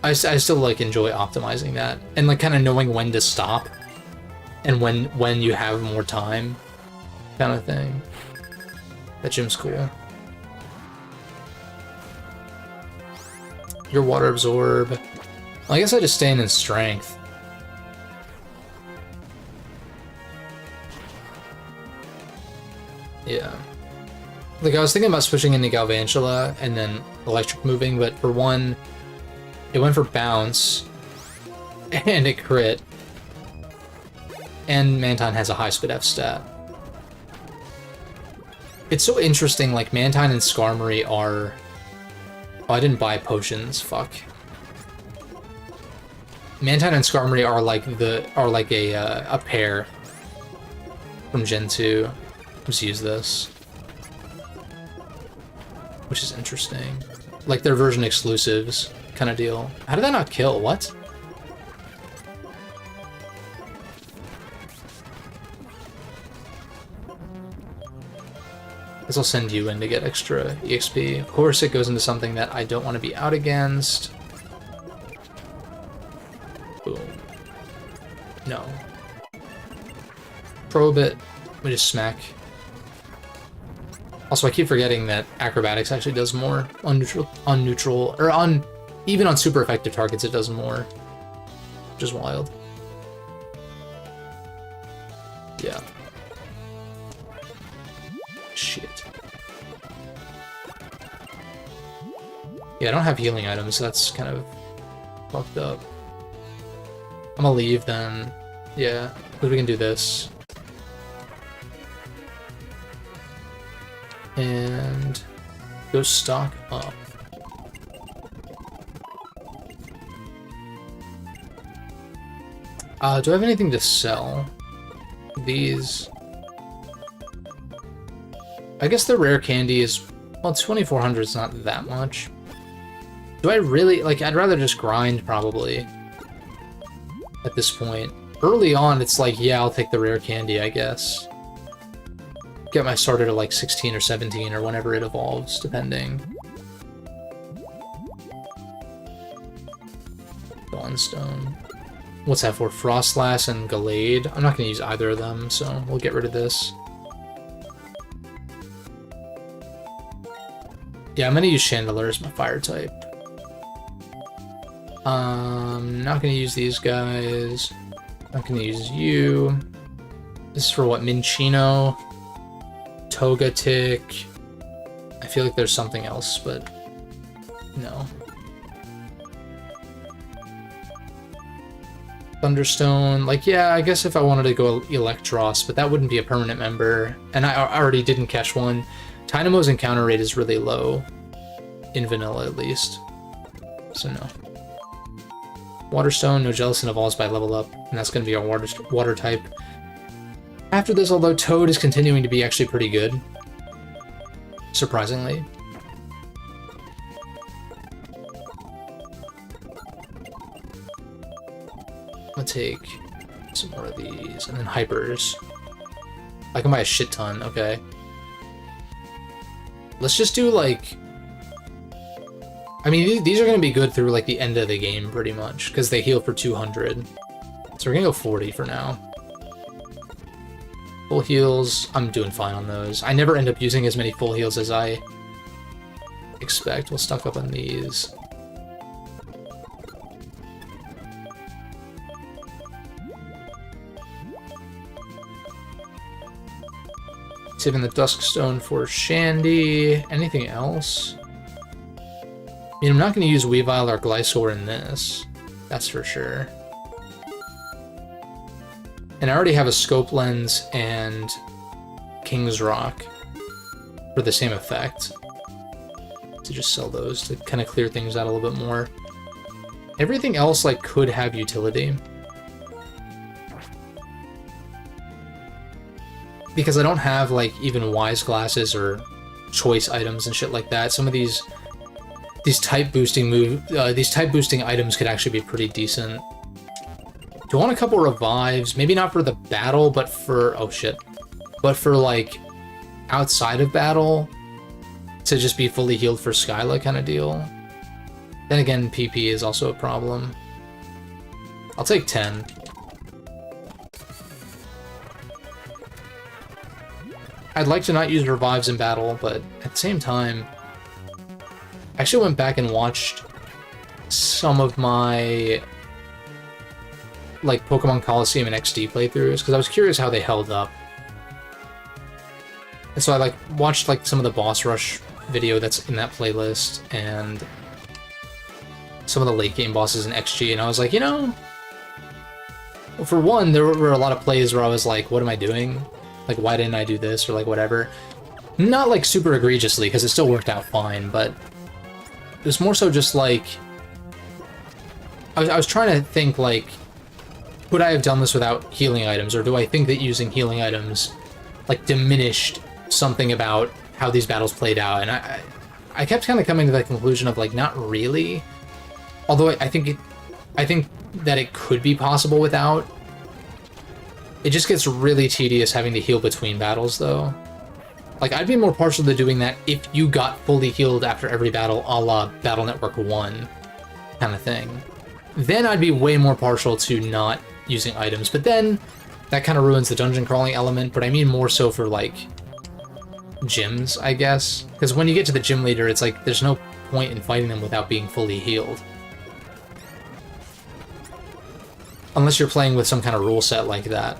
Speaker 1: I still like enjoy optimizing that and like kind of knowing when to stop and when you have more time, kind of thing. That gym's cool. Your water absorb. Well, I guess I just stand in strength. Yeah. Like, I was thinking about switching into Galvantula and then electric moving, but for one, it went for bounce, and it crit, and Mantine has a high SpDef stat. It's so interesting, like, Mantine and Skarmory are... Oh, I didn't buy potions, fuck. Mantine and Skarmory are like a pair from Gen 2. Let's use this. Which is interesting. Like, they're version exclusives kind of deal. How did that not kill? What? Guess I'll send you in to get extra EXP. Of course it goes into something that I don't want to be out against. Boom. No. Probe it. We just smack. Also, I keep forgetting that acrobatics actually does more on neutral, or on even on super effective targets. It does more, which is wild. Yeah. Shit. Yeah, I don't have healing items, so that's kind of fucked up. I'm gonna leave then. Yeah, because we can do this. And go stock up. Do I have anything to sell? These... I guess the rare candy is... Well, 2,400 is not that much. Do I really... Like, I'd rather just grind, probably. At this point. Early on, it's like, yeah, I'll take the rare candy, I guess. Get my starter to, like, 16 or 17, or whenever it evolves, depending. Dawnstone. What's that for? Frostlass and Gallade? I'm not going to use either of them, so we'll get rid of this. Yeah, I'm going to use Chandelier as my fire type. Not going to use these guys. Not going to use you. This is for what? Minchino? Togetic? I feel like there's something else, but no. Thunderstone, like, yeah, I guess if I wanted to go Electros, but that wouldn't be a permanent member, and I already didn't catch one. Dynamo's encounter rate is really low, in vanilla at least, so no. Waterstone, no Jellicent evolves by level up, and that's going to be our water type. After this, although Toad is continuing to be actually pretty good, surprisingly. I'm gonna take some more of these, and then Hypers. I can buy a shit ton, okay. Let's just do, like... I mean, these are gonna be good through, like, the end of the game, pretty much, because they heal for 200. So we're gonna go 40 for now. Full heals, I'm doing fine on those. I never end up using as many full heals as I expect. We'll stock up on these. Saving the Duskstone for Shandy. Anything else? I mean, I'm not going to use Weavile or Glysaur in this. That's for sure. And I already have a Scope Lens and King's Rock for the same effect. To just sell those to kind of clear things out a little bit more. Everything else, like, could have utility. Because I don't have, like, even Wise Glasses or choice items and shit like that. Some of these type boosting items could actually be pretty decent. Do I want a couple revives? Maybe not for the battle, but for... Oh, shit. But for, like, outside of battle, to just be fully healed for Skyla kind of deal. Then again, PP is also a problem. I'll take 10. I'd like to not use revives in battle, but at the same time, I actually went back and watched some of my, like, Pokemon Coliseum and XD playthroughs, because I was curious how they held up. And so I, like, watched, like, some of the boss rush video that's in that playlist, and some of the late game bosses in XG, and I was like, you know, well, for one, there were a lot of plays where I was like, what am I doing? Like, why didn't I do this, or, like, whatever. Not, like, super egregiously, because it still worked out fine, but it was more so just, like... I was trying to think, like, would I have done this without healing items, or do I think that using healing items, like, diminished something about how these battles played out? And I kept kind of coming to the conclusion of, like, not really. Although I think that it could be possible without. It just gets really tedious having to heal between battles, though. Like, I'd be more partial to doing that if you got fully healed after every battle, a la Battle Network 1 kind of thing. Then I'd be way more partial to not using items, but then that kind of ruins the dungeon crawling element, but I mean more so for, like, gyms, I guess. Because when you get to the gym leader, it's like, there's no point in fighting them without being fully healed. Unless you're playing with some kind of rule set like that.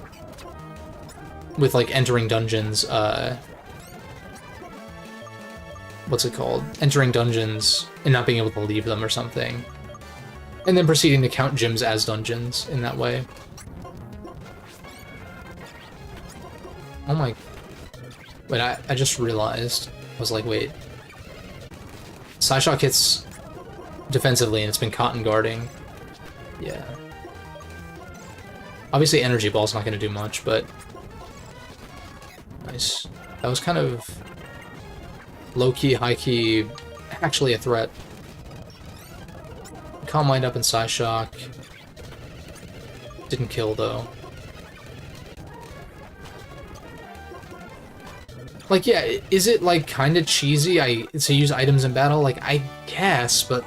Speaker 1: With, like, entering dungeons, what's it called? Entering dungeons and not being able to leave them or something. And then proceeding to count gyms as dungeons in that way. Oh my... Wait, I just realized. I was like, wait. Psyshock hits defensively and it's been cotton guarding. Yeah. Obviously Energy Ball's not going to do much, but... Nice. That was kind of... low-key, high-key, actually a threat. Calm Mind up in Psyshock. Didn't kill, though. Like, yeah, is it, like, kind of cheesy to use items in battle? Like, I guess, but...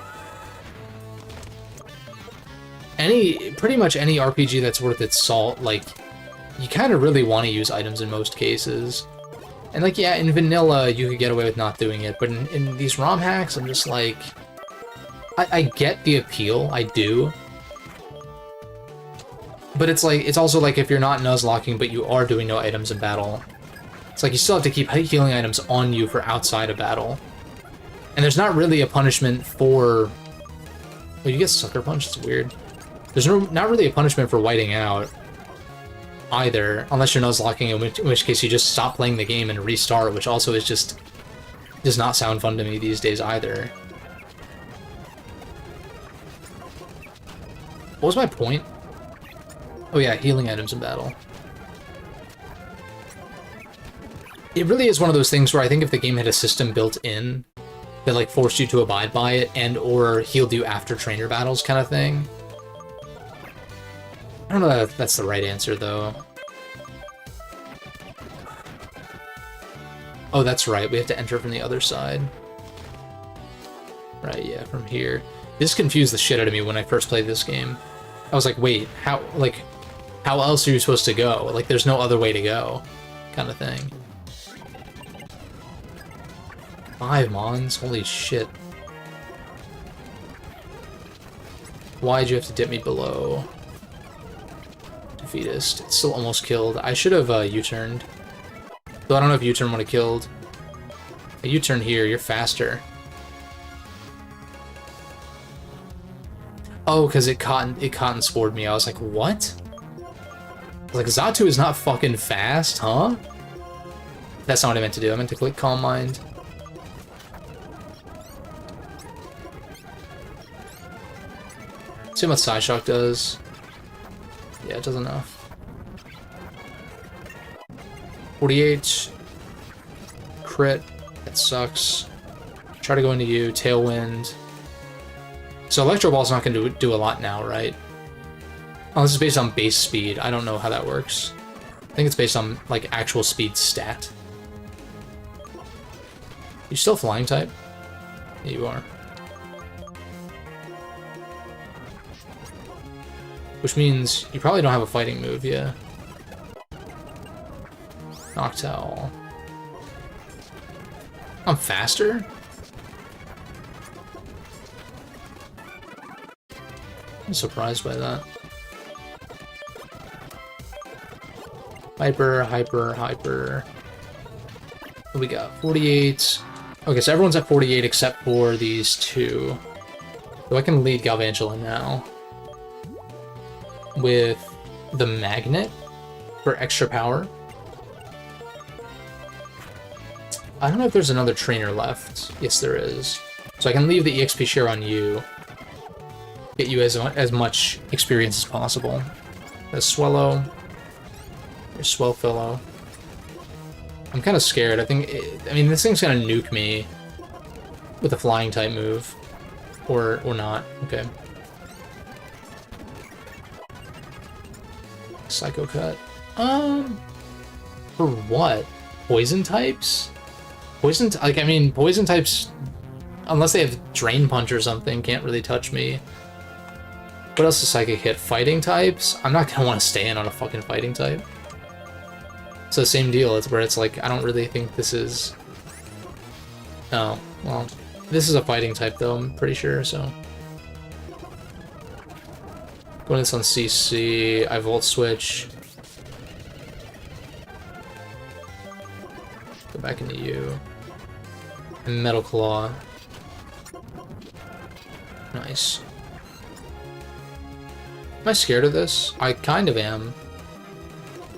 Speaker 1: Pretty much any RPG that's worth its salt, like, you kind of really want to use items in most cases. And, like, yeah, in vanilla, you could get away with not doing it, but in these ROM hacks, I'm just like... I get the appeal, I do. But it's like, it's also like if you're not Nuzlocking, but you are doing no items in battle, it's like you still have to keep healing items on you for outside of battle. And there's not really a punishment for... Oh, you get Sucker Punch? It's weird. There's not really a punishment for whiting out either, unless you're Nuzlocking, in which case you just stop playing the game and restart, which also is just... does not sound fun to me these days either. What was my point? Oh yeah, healing items in battle. It really is one of those things where I think if the game had a system built in that like forced you to abide by it and or healed you after trainer battles kind of thing. I don't know if that's the right answer though. Oh, that's right, we have to enter from the other side. Right, yeah, from here. This confused the shit out of me when I first played this game. I was like, wait, how else are you supposed to go? Like, there's no other way to go, kind of thing. 5 Mons? Holy shit. Why'd you have to dip me below? Defeatist. It's still almost killed. I should have U-turned. Though I don't know if U-turn would have killed. A U-turn here, you're faster. Oh, because it cotton spored me. I was like, what? I was like, Xatu is not fucking fast, huh? That's not what I meant to do. I meant to click Calm Mind. See what Psyshock does. Yeah, it does enough. 48. Crit. That sucks. Try to go into you. Tailwind. So Electro Ball's not going to do a lot now, right? Oh, this is based on base speed. I don't know how that works. I think it's based on, like, actual speed stat. You still flying type? Yeah, you are. Which means you probably don't have a fighting move, yeah. Noctowl. I'm faster? I'm surprised by that. Hyper, hyper, hyper. What do we got? 48. Okay, so everyone's at 48 except for these two. So I can lead Galvantula now. With the magnet for extra power. I don't know if there's another trainer left. Yes, there is. So I can leave the EXP share on you. Get you as much experience as possible. There's Swellow. There's Swellfellow. I'm kind of scared. I mean, this thing's gonna nuke me with a flying type move, or not. Okay. Psycho Cut. For what? Poison types? Poison types, unless they have Drain Punch or something, can't really touch me. What else does Psychic hit? Fighting types? I'm not gonna want to stay in on a fucking fighting type. It's the same deal. It's where it's like, I don't really think this is... Oh, well, this is a fighting type though, I'm pretty sure, so... Going this on CC, I Volt Switch. Go back into you. Metal Claw. Nice. Am I scared of this? I kind of am.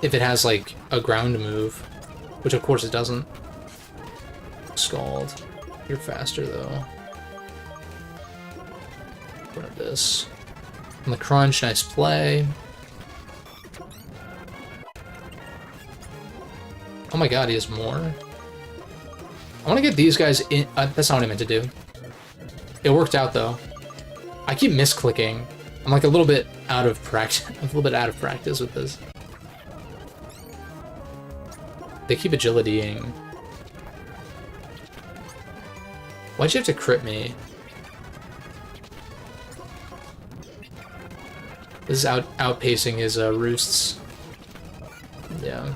Speaker 1: If it has, like, a ground move. Which, of course, it doesn't. Scald. You're faster, though. What is this? On the crunch, nice play. Oh my god, he has more. I want to get these guys in. That's not what I meant to do. It worked out, though. I keep misclicking. I'm like a little bit out of practice. A little bit out of practice with this. They keep agilitying. Why'd you have to crit me? This is outpacing his roosts. Yeah.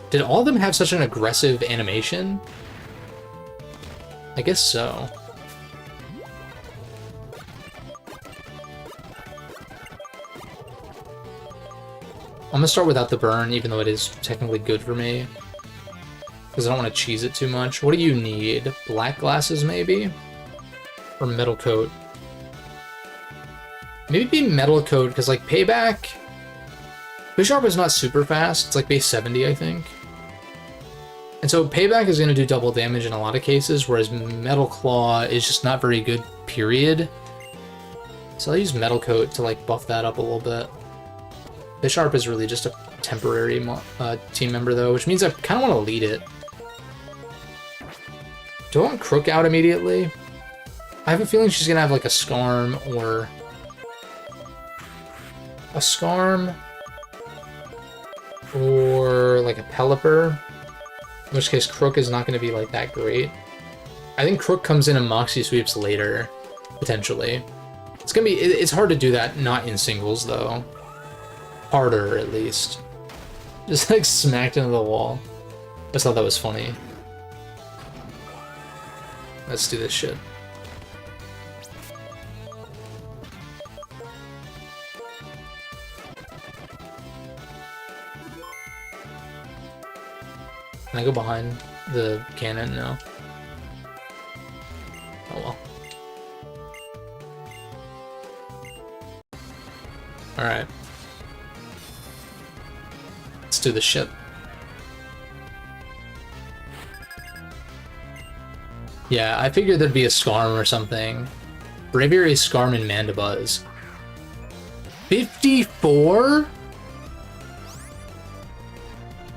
Speaker 1: Did all of them have such an aggressive animation? I guess so. I'm gonna start without the burn, even though it is technically good for me. Because I don't want to cheese it too much. What do you need? Black glasses, maybe? Or metal coat? Maybe metal coat, because, like, payback... Bisharp is not super fast. It's like base 70, I think. And so payback is going to do double damage in a lot of cases, whereas Metal Claw is just not very good, period. So I'll use Metal Coat to, like, buff that up a little bit. Bisharp is really just a temporary team member, though, which means I kind of want to lead it. Do I want Crook out immediately? I have a feeling she's going to have, like, a Scarm or... a Scarm... or, like, a Pelipper. In which case, Crook is not going to be, like, that great. I think Crook comes in and Moxie sweeps later, potentially. It's gonna be... it's hard to do that not in singles, though. Harder, at least. Just, like, smacked into the wall. I just thought that was funny. Let's do this shit. Can I go behind the cannon? No. Oh well. Alright. Let's do the shit. Yeah, I figured there'd be a Scarm or something. Braviary, Scarm, and Mandibuzz. 54?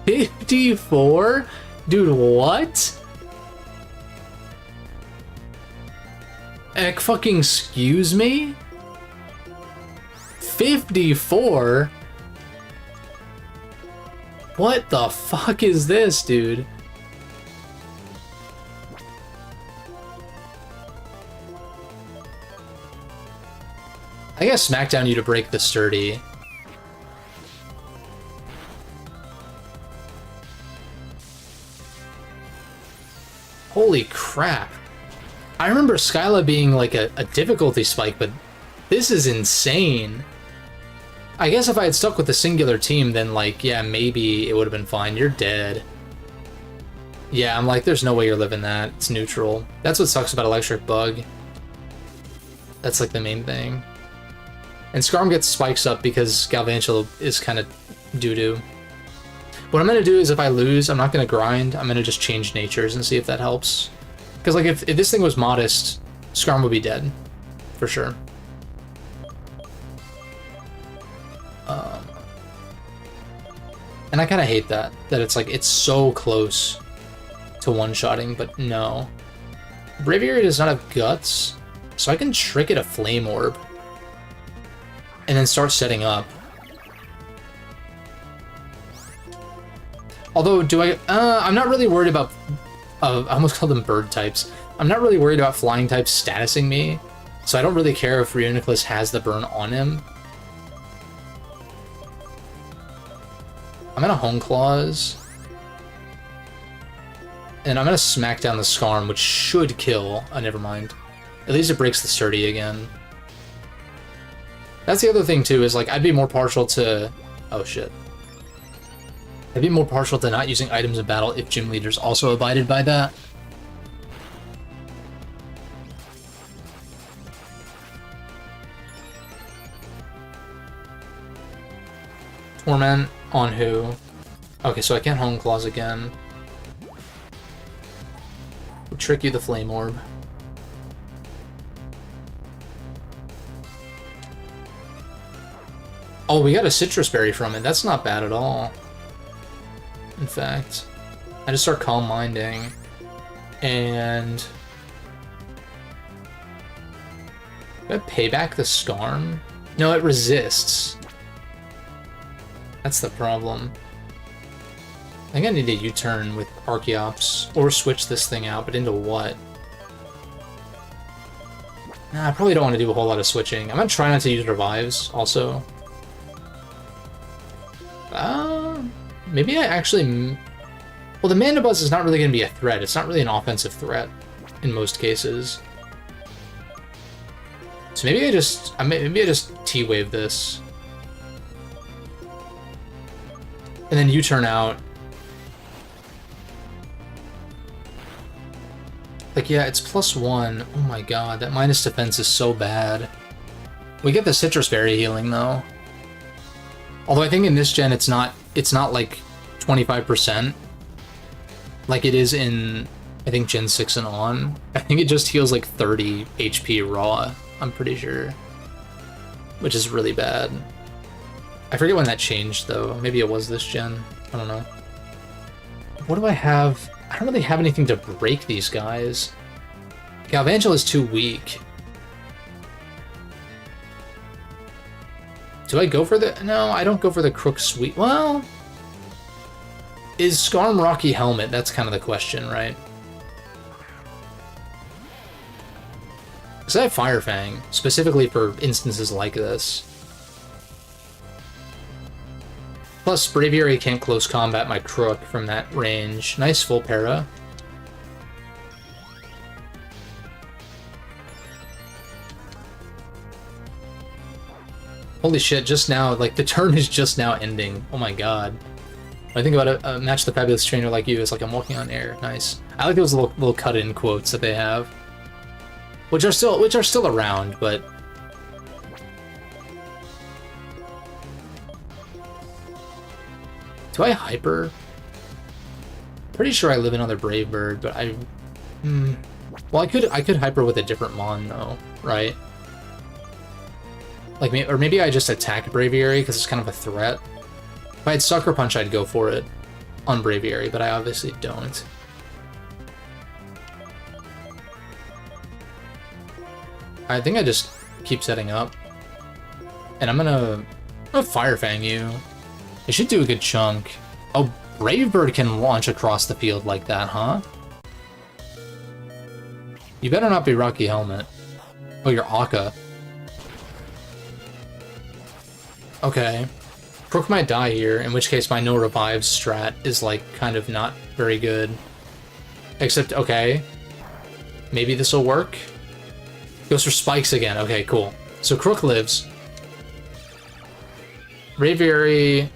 Speaker 1: 54? Dude, what? Fucking excuse me? 54? What the fuck is this, dude? I gotta smackdown you to break the sturdy. Holy crap. I remember Skyla being like a difficulty spike, but this is insane. I guess if I had stuck with a singular team, then, like, yeah, maybe it would have been fine. You're dead. Yeah, I'm like, there's no way you're living that. It's neutral. That's what sucks about Electric Bug. That's, like, the main thing. And Scarm gets spikes up because Galvantula is kind of doo-doo. What I'm going to do is if I lose, I'm not going to grind. I'm going to just change natures and see if that helps. Because, like, if this thing was modest, Scarm would be dead. For sure. And I kind of hate that it's, like, it's so close to one-shotting, but no. Braviary does not have Guts, so I can trick it a Flame Orb. And then start setting up. Although, I'm not really worried about... I almost called them bird types. I'm not really worried about flying types statusing me, so I don't really care if Reuniclus has the burn on him. I'm gonna Hone Claws. And I'm gonna smack down the Scarm, which should kill. Oh, never mind. At least it breaks the sturdy again. That's the other thing, too, is, like, I'd be more partial to... Oh, shit. I'd be more partial to not using items in battle if gym leaders also abided by that. Torment on who? Okay, so I can't Hone Claws again. We'll trick you the Flame Orb. Oh, we got a Citrus Berry from it. That's not bad at all. In fact, I just start Calm Minding, and do I pay back the Scarm? No, it resists. That's the problem. I think I need a U-turn with Archeops, or switch this thing out, but into what? Nah, I probably don't want to do a whole lot of switching. I'm gonna try not to use Revives, also. Maybe I actually... Well, the Mana Buzz is not really going to be a threat. It's not really an offensive threat in most cases. So maybe I just T-Wave this. And then U-turn out. Like, yeah, it's +1. Oh my god, that minus defense is so bad. We get the Citrus Berry healing, though. Although I think in this gen it's not like 25%. Like it is in, I think, Gen 6 and on. I think it just heals like 30 HP raw, I'm pretty sure. Which is really bad. I forget when that changed, though. Maybe it was this gen. I don't know. What do I have? I don't really have anything to break these guys. Galvangel is too weak. Do I go for the... No, I don't go for the Crook Sweep. Well... Is Scarm Rocky Helmet? That's kind of the question, right? Because I have Fire Fang, specifically for instances like this. Plus, Braviary can't close combat my Crook from that range. Nice full para. Holy shit, just now, like, the turn is just now ending. Oh my god. When I think about it, match the fabulous trainer like you, it's like I'm walking on air. Nice. I like those little cut-in quotes that they have. Which are still around, but... Do I hyper? Pretty sure I live another Brave Bird, but I... Well, I could hyper with a different Mon, though, right? Like, or maybe I just attack Braviary because it's kind of a threat. If I had Sucker Punch, I'd go for it on Braviary, but I obviously don't. I think I just keep setting up. And I'm gonna Fire Fang you. It should do a good chunk. Oh, Brave Bird can launch across the field like that, huh? You better not be Rocky Helmet. Oh, you're Akka. Okay. Crook might die here, in which case my no revives strat is, like, kind of not very good. Except, okay. Maybe this will work. Goes for spikes again. Okay, cool. So Crook lives. Braviary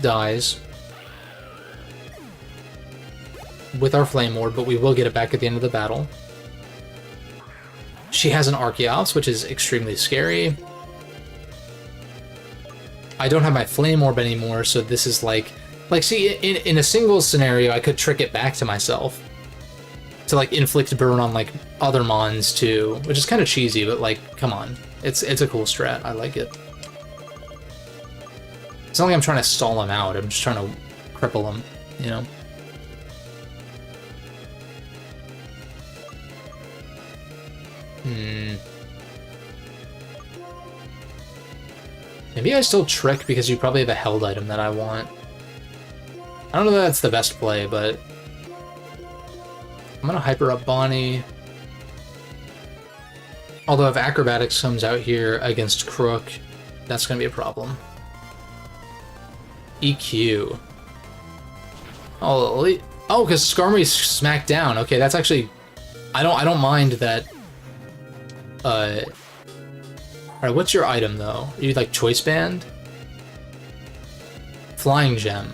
Speaker 1: dies with our Flame Orb, but we will get it back at the end of the battle. She has an Archeops, which is extremely scary. I don't have my Flame Orb anymore, so this is like see, in a single scenario, I could trick it back to myself to, like, inflict burn on, like, other Mons, too, which is kind of cheesy, but, like, come on. It's a cool strat. I like it. It's not like I'm trying to stall him out. I'm just trying to cripple him, you know? Maybe I still trick because you probably have a held item that I want. I don't know that that's the best play, but... I'm gonna hyper up Bonnie. Although if Acrobatics comes out here against Crook, that's gonna be a problem. EQ. Oh, because Skarmory's smacked down. Okay, that's actually... I don't mind that... Alright, what's your item, though? Are you, like, Choice Band? Flying Gem.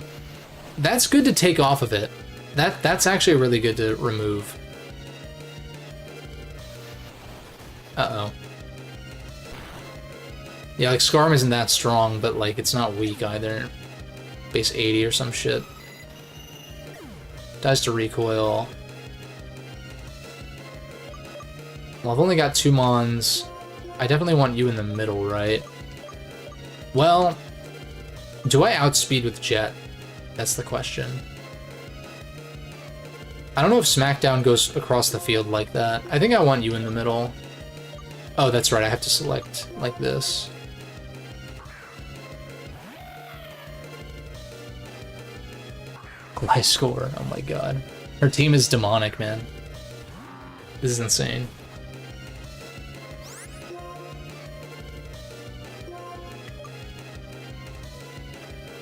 Speaker 1: That's good to take off of it. That's actually really good to remove. Uh-oh. Yeah, like, Scarm isn't that strong, but, like, it's not weak either. Base 80 or some shit. Dies to recoil. Well, I've only got 2 Mons. I definitely want you in the middle, right? Well, do I outspeed with Jet? That's the question. I don't know if Smackdown goes across the field like that. I think I want you in the middle. Oh, that's right, I have to select like this. Gliscor, oh my god. Her team is demonic, man. This is insane.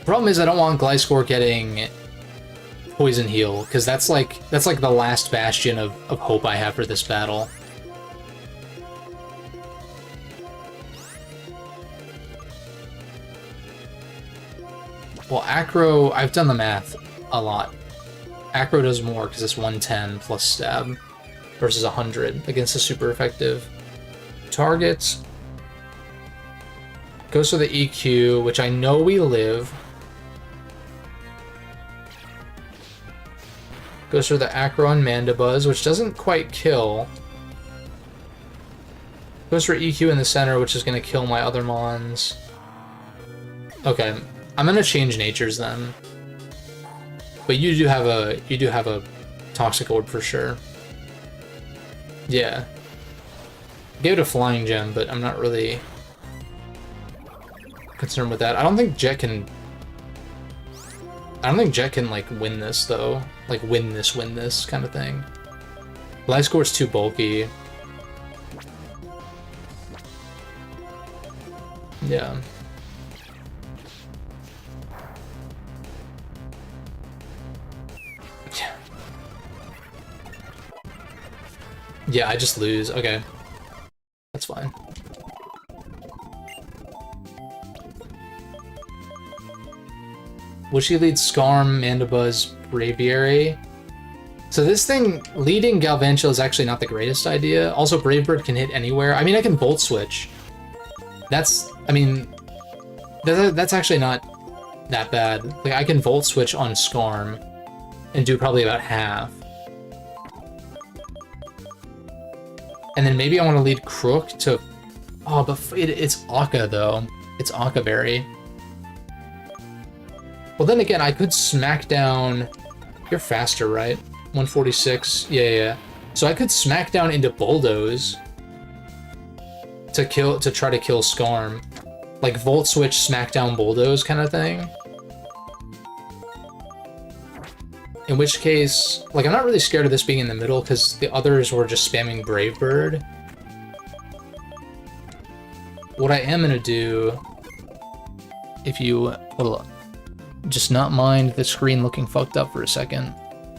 Speaker 1: Problem is I don't want Gliscor getting Poison Heal, because that's like the last bastion of hope I have for this battle. Well, Acro, I've done the math a lot. Acro does more because it's 110 plus stab versus 100 against a super effective target. Goes for the EQ, which I know we live. Goes for the Acro on Mandibuzz, which doesn't quite kill. Goes for EQ in the center, which is going to kill my other Mons. Okay, I'm going to change natures then. But you do have a Toxic Orb for sure. Yeah. Gave it a Flying Gem, but I'm not really concerned with that. I don't think Jet can like win this though. Like win this kind of thing. Gliscor's too bulky. Yeah. Yeah, I just lose. Okay. That's fine. Will she lead Scarm, Mandibuzz, Braviary? So this thing, leading Galvantula is actually not the greatest idea. Also, Brave Bird can hit anywhere. I mean, I can Volt Switch. That's actually not that bad. Like, I can Volt Switch on Scarm and do probably about half. And then maybe I want to lead Crook to... Oh, but it's Akka, though. It's Akka Berry. Well, then again, I could smack down... You're faster, right? 146? Yeah. So I could smack down into Bulldoze to try to kill Scarm. Like, Volt Switch, Smackdown, Bulldoze kind of thing. In which case, like, I'm not really scared of this being in the middle because the others were just spamming Brave Bird. What I am gonna do, if you will just not mind the screen looking fucked up for a second,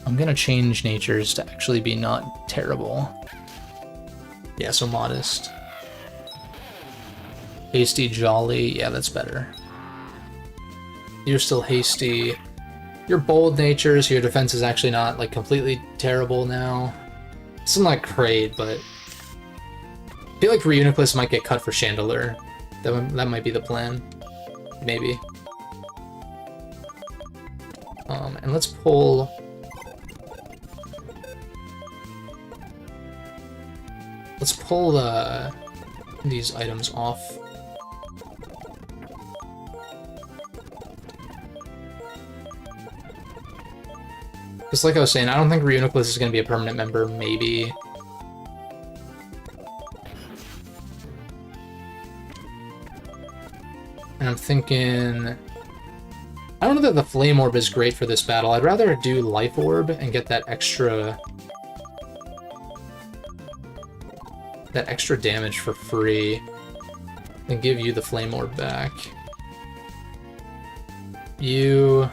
Speaker 1: I'm gonna change natures to actually be not terrible. Yeah, so modest. Hasty, jolly, yeah, that's better. You're still hasty. You're bold nature, so your defense is actually not, like, completely terrible now. It's still not great, but... I feel like Reuniclus might get cut for Chandelure. That might be the plan. Maybe. And let's pull... Let's pull these items off. Because like I was saying, I don't think Reuniclus is going to be a permanent member, maybe. And I'm thinking... I don't know that the Flame Orb is great for this battle. I'd rather do Life Orb and get that extra damage for free than give you the Flame Orb back. You...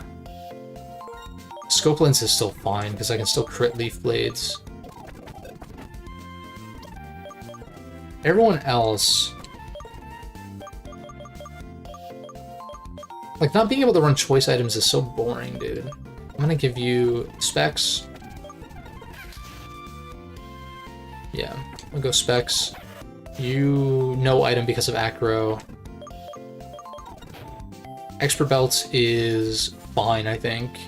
Speaker 1: Scope Lens is still fine, because I can still crit Leaf Blades. Everyone else... Like, not being able to run choice items is so boring, dude. I'm gonna give you specs. Yeah, I'll go specs. You no item because of acro. Expert belt is fine, I think.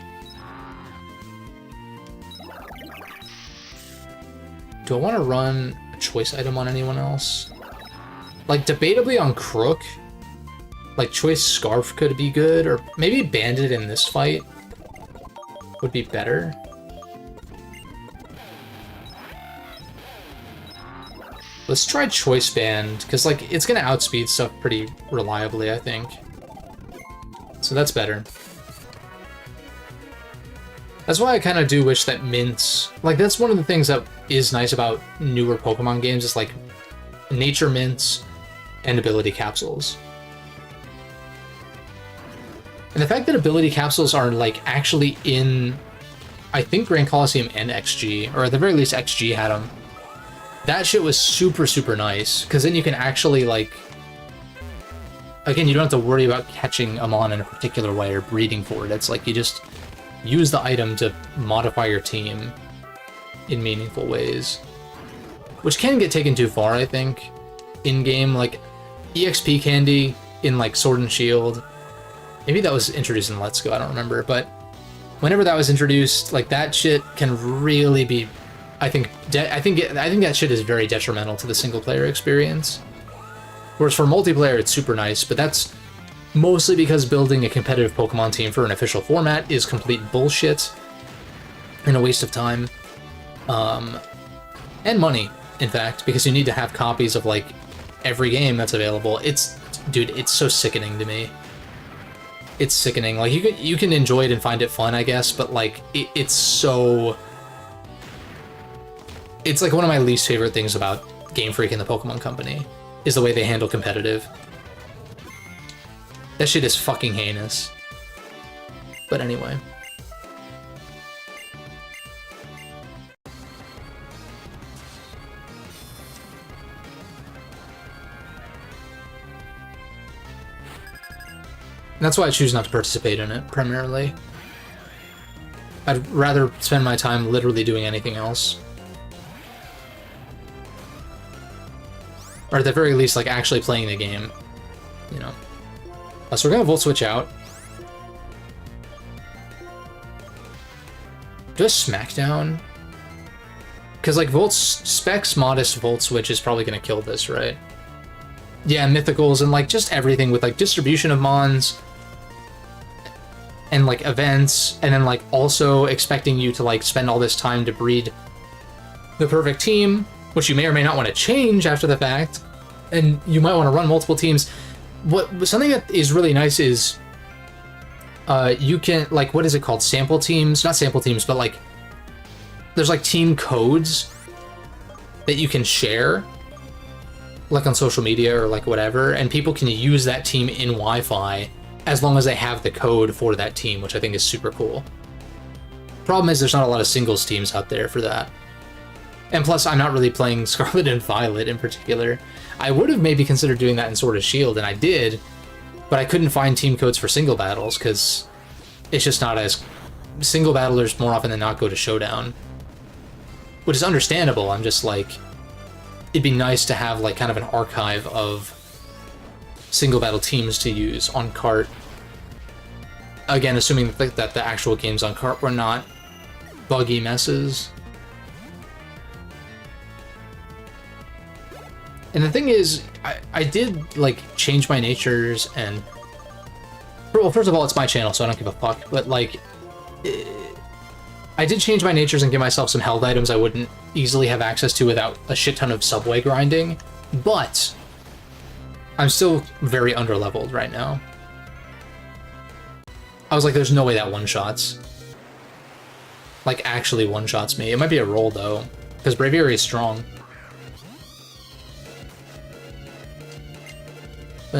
Speaker 1: Do I want to run a choice item on anyone else? Like, debatably on Crook. Like, choice scarf could be good, or maybe bandit in this fight would be better. Let's try choice band, because, like, it's gonna outspeed stuff pretty reliably, I think. So that's better. That's why I kind of do wish that mints... Like, that's one of the things that is nice about newer Pokemon games, is, like, nature mints and ability capsules. And the fact that ability capsules are, like, actually in, I think, Grand Coliseum and XG, or at the very least XG had them. That shit was super, super nice, because then you can actually, like... Again, you don't have to worry about catching a mon in a particular way or breeding for it. It's like you just use the item to modify your team in meaningful ways. Which can get taken too far, I think, in-game. Like, EXP candy in, like, Sword and Shield. Maybe that was introduced in Let's Go, I don't remember. But whenever that was introduced, like, that shit can really be... I think that shit is very detrimental to the single-player experience. Whereas for multiplayer, it's super nice, but that's mostly because building a competitive Pokemon team for an official format is complete bullshit and a waste of time. And money, in fact, because you need to have copies of, like, every game that's available. Dude, it's so sickening to me. It's sickening. Like, you can enjoy it and find it fun, I guess, but, like, it's so... It's, like, one of my least favorite things about Game Freak and the Pokemon Company. Is the way they handle competitive. That shit is fucking heinous. But anyway. And that's why I choose not to participate in it, primarily. I'd rather spend my time literally doing anything else. Or at the very least, like, actually playing the game, you know. So we're gonna Volt Switch out. Just Smackdown? Because, like, Specs modest Volt Switch is probably gonna kill this, right? Yeah, mythicals and, like, just everything with, like, distribution of mons and, like, events, and then, like, also expecting you to, like, spend all this time to breed the perfect team, which you may or may not want to change after the fact, and you might want to run multiple teams. Something that is really nice is you can, like, what is it called? Sample teams? Not sample teams, but, like, there's, like, team codes that you can share, like, on social media or, like, whatever, and people can use that team in Wi-Fi as long as they have the code for that team, which I think is super cool. Problem is there's not a lot of singles teams out there for that. And plus, I'm not really playing Scarlet and Violet in particular. I would have maybe considered doing that in Sword and Shield, and I did, but I couldn't find team codes for single battles, because it's just not as... Single battlers more often than not go to Showdown. Which is understandable, I'm just like... It'd be nice to have, like, kind of an archive of single battle teams to use on cart. Again, assuming that the actual games on cart were not buggy messes. And the thing is, I did, like, change my natures, and... Well, first of all, it's my channel, so I don't give a fuck, but, like... I did change my natures and give myself some health items I wouldn't easily have access to without a shit ton of subway grinding, but... I'm still very underleveled right now. I was like, there's no way that one-shots. Like, actually one-shots me. It might be a roll, though, because Braviary is strong. I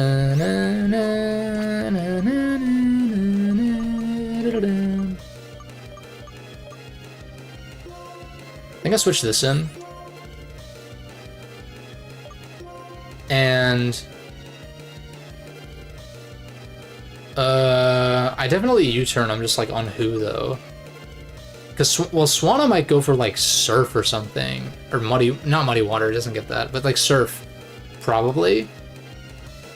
Speaker 1: think I switched this in. And I definitely U-turn. I'm just like on who though. Because, well, Swanna might go for like Surf or something. Or not Muddy Water, it doesn't get that. But like Surf, probably.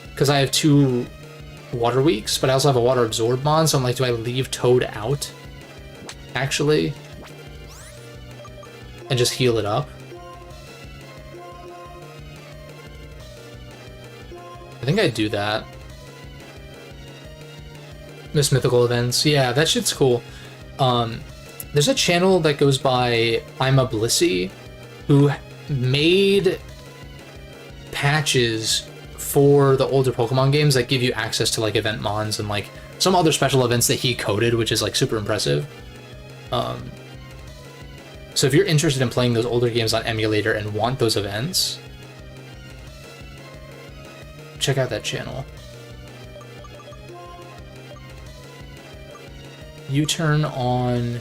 Speaker 1: Because I have 2 Water Weeks, but I also have a Water Absorb Mon, so I'm like, do I leave Toad out? Actually? And just heal it up? I think I'd do that. Miss Mythical Events. Yeah, that shit's cool. There's a channel that goes by I'm a Blissey who made patches for the older Pokemon games that give you access to like event mons and like some other special events that he coded, which is like super impressive. So if you're interested in playing those older games on emulator and want those events, check out that channel. U-turn on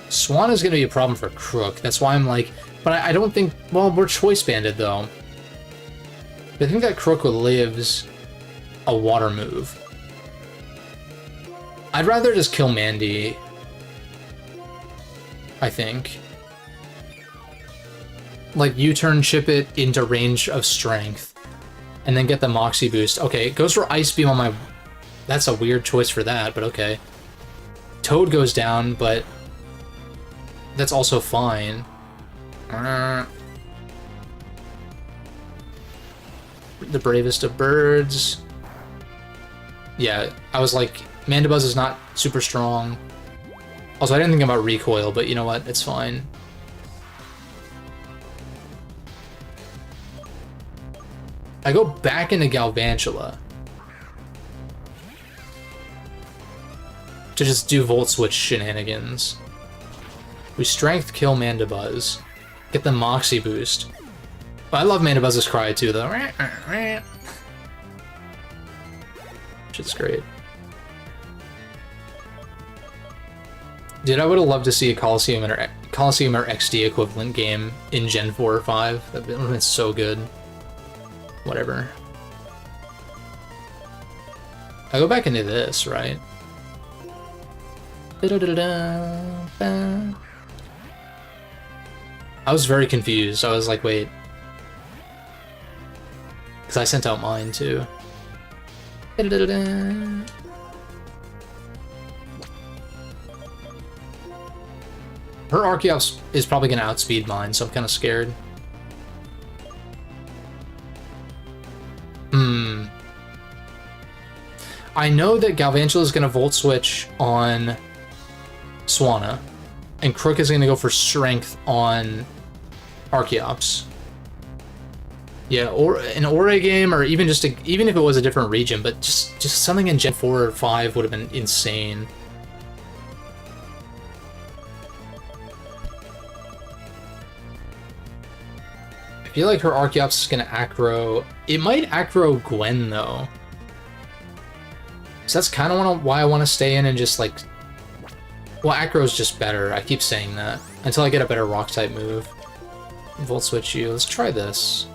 Speaker 1: Swan is going to be a problem for Crook. That's why I'm like, but I don't think, well, we're choice banded though. I think that Crook lives a water move. I'd rather just kill Mandy, I think. Like U-turn, chip it into range of strength, and then get the Moxie boost. Okay, it goes for Ice Beam on my... That's a weird choice for that, but okay. Toad goes down, but that's also fine. The bravest of birds. Yeah, I was like, Mandibuzz is not super strong. Also, I didn't think about recoil, but you know what? It's fine. I go back into Galvantula to just do Volt Switch shenanigans. We strength kill Mandibuzz. Get the Moxie boost. But I love Mandibuzz's cry too, though. Shit's great. Dude, I would have loved to see a Coliseum or XD equivalent game in Gen 4 or 5. That would have been so good. Whatever. I go back into this, right? I was very confused. I was like, wait. Because I sent out mine, too. Her Archeops is probably going to outspeed mine, so I'm kind of scared. I know that Galvantula is going to Volt Switch on Swanna, and Crook is going to go for Strength on Archeops. Yeah, or an Ore game, or even just even if it was a different region, but just something in Gen 4 or 5 would have been insane. I feel like her Archeops is going to aggro. It might aggro Gwen, though. So that's kind of why I want to stay in and just, like... Well, Acro's just better. I keep saying that. Until I get a better Rock-type move. Volt Switch you. Let's try this.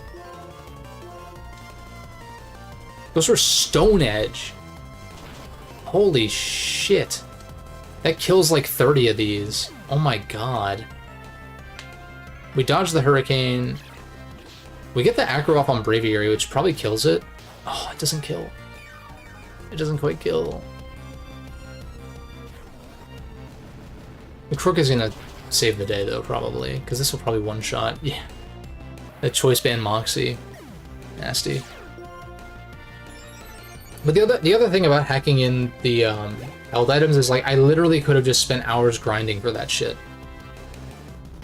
Speaker 1: Those were Stone Edge. Holy shit. That kills, like, 30 of these. Oh my god. We dodge the Hurricane. We get the Acro off on Braviary, which probably kills it. Oh, it doesn't kill. It doesn't quite kill. The Crook is gonna save the day, though, probably. Because this will probably one-shot. Yeah. The Choice Band Moxie. Nasty. But the other thing about hacking in the held items is, like, I literally could have just spent hours grinding for that shit.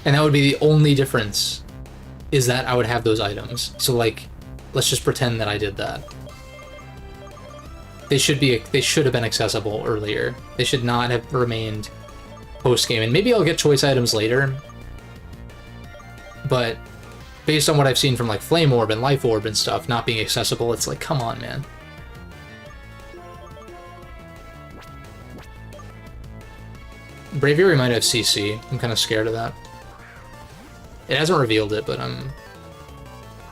Speaker 1: And that would be the only difference, is that I would have those items. So, like, let's just pretend that I did that. They should have been accessible earlier. They should not have remained post-game. And maybe I'll get choice items later. But based on what I've seen from, like, Flame Orb and Life Orb and stuff not being accessible, it's like, come on, man. Braviary might have CC. I'm kind of scared of that. It hasn't revealed it, but I'm a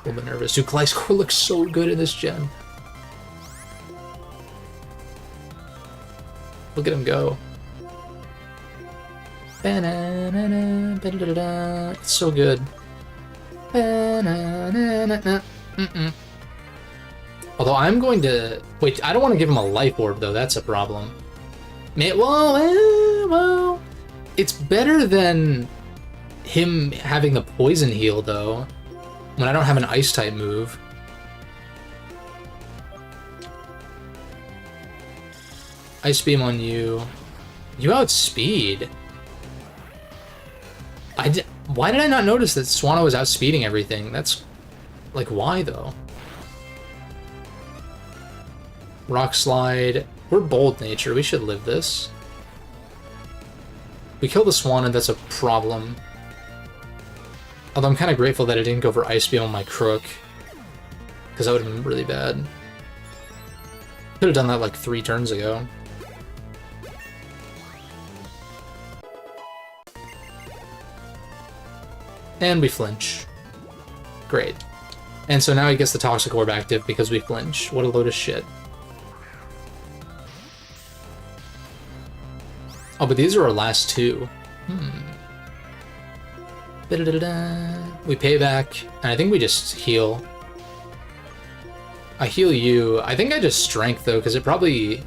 Speaker 1: little bit nervous. Dude, Gliscor looks so good in this gen. Look at him go. It's so good. Although I'm going to... Wait, I don't want to give him a life orb, though. That's a problem. Well, it's better than him having the poison heal, though, when I don't have an ice-type move. Ice Beam on you. You outspeed. Why did I not notice that Swanna was outspeeding everything? That's... Like, why, though? Rock Slide. We're bold nature. We should live this. We kill the Swanna, that's a problem. Although I'm kind of grateful that I didn't go for Ice Beam on my Crook, because that would have been really bad. Could have done that like 3 turns ago. And we flinch. Great. And so now he gets the Toxic Orb active because we flinch. What a load of shit. Oh, but these are our last 2. We pay back, and I think we just heal. I heal you. I think I just Strength, though, because it probably...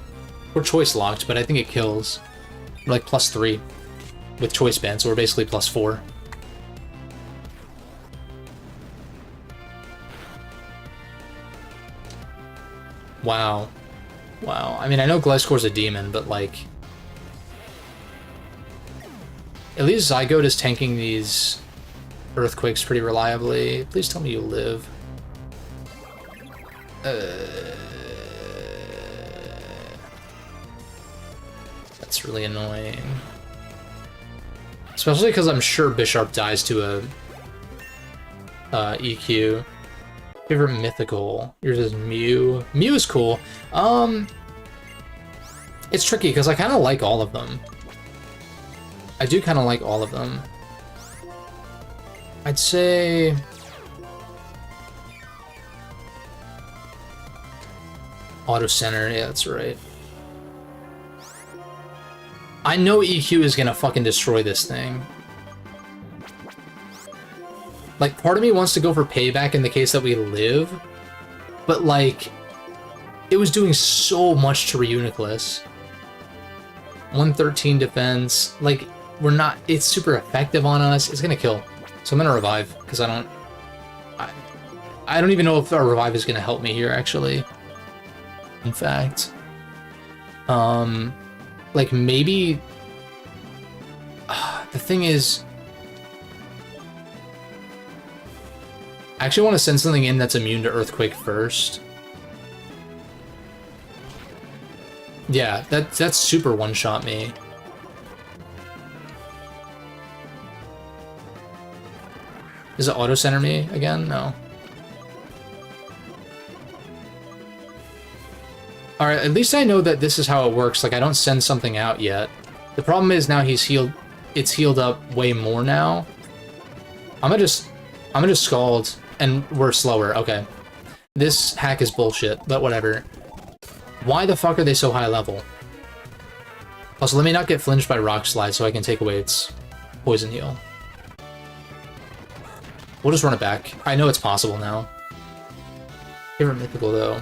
Speaker 1: We're choice locked, but I think it kills. We're like +3 with choice band, so we're basically +4. Wow. Wow. I mean, I know Gliscor's a demon, but like... At least Zygote is tanking these earthquakes pretty reliably. Please tell me you live. That's really annoying. Especially because I'm sure Bisharp dies to a EQ. Favorite mythical. Yours is Mew. Mew is cool. It's tricky because I kind of like all of them. I do kind of like all of them. I'd say... Auto Center, yeah, that's right. I know EQ is gonna fucking destroy this thing. Like, part of me wants to go for payback in the case that we live, but like, it was doing so much to Reuniclus. 113 defense, like, we're not, it's super effective on us, it's gonna kill. So I'm gonna revive, because I don't even know if our revive is gonna help me here, actually. In fact. Like, maybe... the thing is... I actually want to send something in that's immune to Earthquake first. Yeah, that's super one-shot me. Does it auto-center me again? No. Alright, at least I know that this is how it works. Like, I don't send something out yet. The problem is now he's healed... It's healed up way more now. I'm gonna just Scald, and we're slower. Okay. This hack is bullshit, but whatever. Why the fuck are they so high level? Also, let me not get flinched by Rock Slide so I can take away its Poison Heal. We'll just run it back. I know it's possible now. Favorite mythical, though.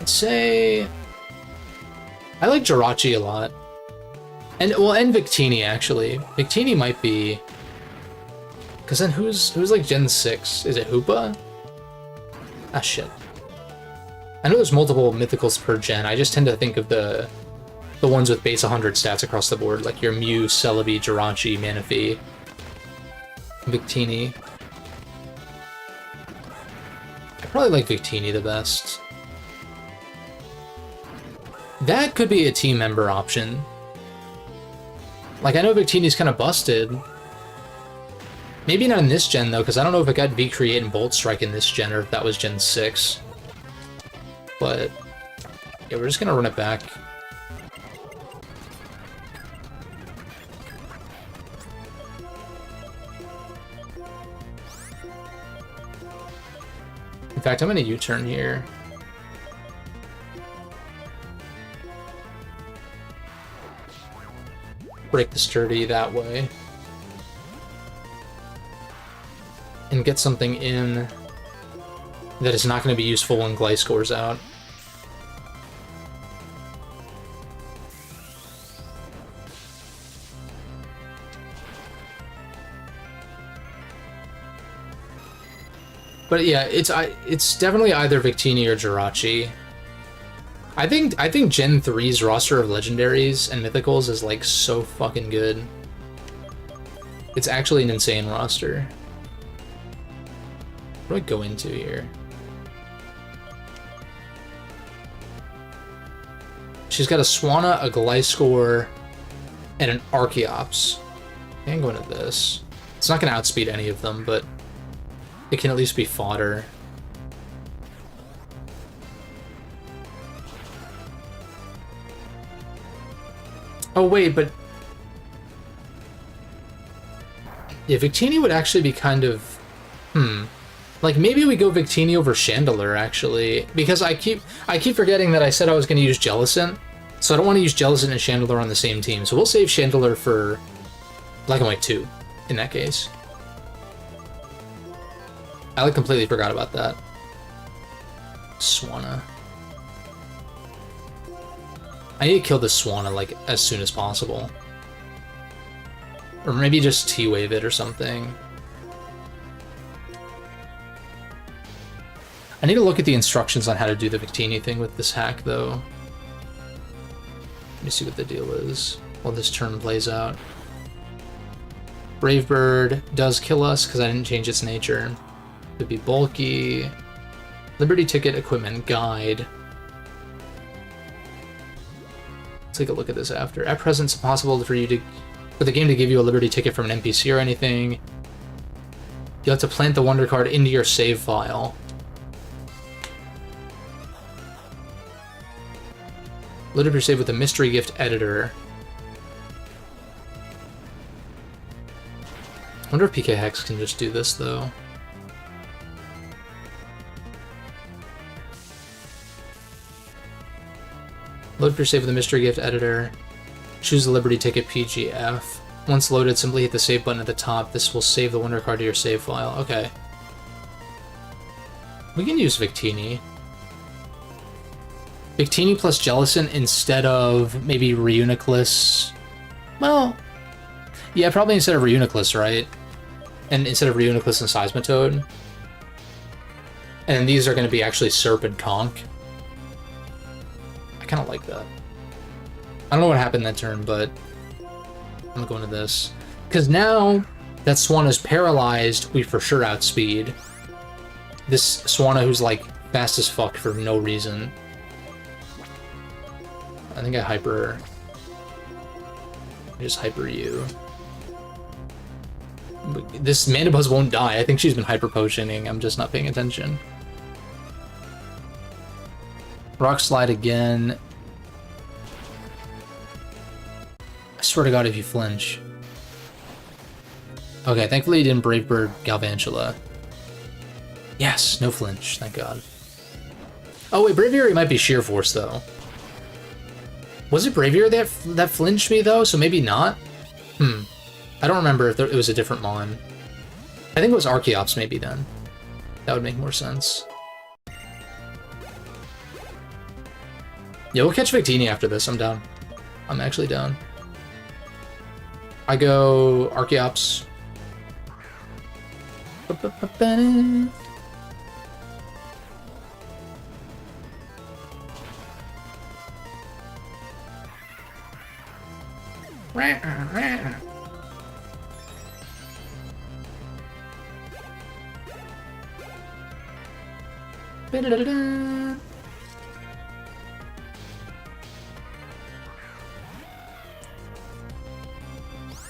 Speaker 1: I'd say... I like Jirachi a lot. And, well, and Victini, actually. Victini might be... Because then who's like Gen 6? Is it Hoopa? Ah, shit. I know there's multiple mythicals per gen. I just tend to think of the ones with base 100 stats across the board, like your Mew, Celebi, Jirachi, Manaphy, Victini. I probably like Victini the best. That could be a team member option. Like, I know Victini's kind of busted. Maybe not in this gen, though, because I don't know if it got V-Create and Bolt Strike in this gen, or if that was Gen 6. But, yeah, we're just gonna run it back. In fact, I'm gonna U-turn here. break the sturdy that way. And get something in that is not going to be useful when Gliscor's out. But yeah, it's definitely either Victini or Jirachi. I think Gen 3's roster of legendaries and mythicals is like so fucking good. It's actually an insane roster. What do I go into here? She's got a Swanna, a Gliscor, and an Archeops. I can go into this. It's not going to outspeed any of them, but it can at least be fodder. Oh wait, but yeah, Victini would actually be kind of like maybe we go Victini over Chandelure actually, because I keep forgetting that I said I was going to use Jellicent, so I don't want to use Jellicent and Chandelure on the same team. So we'll save Chandelure for Black and White 2 in that case. I like completely forgot about that. Swanna. I need to kill this Swanna like as soon as possible. Or maybe just T-Wave it or something. I need to look at the instructions on how to do the Victini thing with this hack though. Let me see what the deal is while this turn plays out. Brave Bird does kill us because I didn't change its nature. Could be bulky. Liberty Ticket, Equipment Guide. Let's take a look at this after. At present, it's impossible for the game to give you a Liberty Ticket from an NPC or anything. You'll have to plant the Wonder Card into your save file. Load up your save with the Mystery Gift Editor. I wonder if PK Hex can just do this, though. Load up your save with the Mystery Gift Editor. Choose the Liberty Ticket PGF. Once loaded, simply hit the save button at the top. This will save the Wonder Card to your save file. Okay. We can use Victini. Victini plus Jellicent instead of maybe Reuniclus. Well, yeah, probably instead of Reuniclus, right? And instead of Reuniclus and Seismitoad. And these are going to be actually Serp and Conch. I kind of like that. I don't know what happened that turn, but I'm going to go into this. Because now that Swanna is paralyzed, we for sure outspeed. This Swanna who's like fast as fuck for no reason. I think I hyper... I just hyper you. This Mandibuzz won't die. I think she's been hyper potioning. I'm just not paying attention. Rock Slide again. I swear to God if you flinch. Okay, thankfully you didn't Brave Bird Galvantula. Yes, no flinch, thank God. Oh wait, Braviary might be Sheer Force though. Was it Braviary that flinched me though? So maybe not? I don't remember if it was a different Mon. I think it was Archeops maybe then. That would make more sense. Yeah, we'll catch Victini after this. I'm down. I'm actually down. I go Archeops.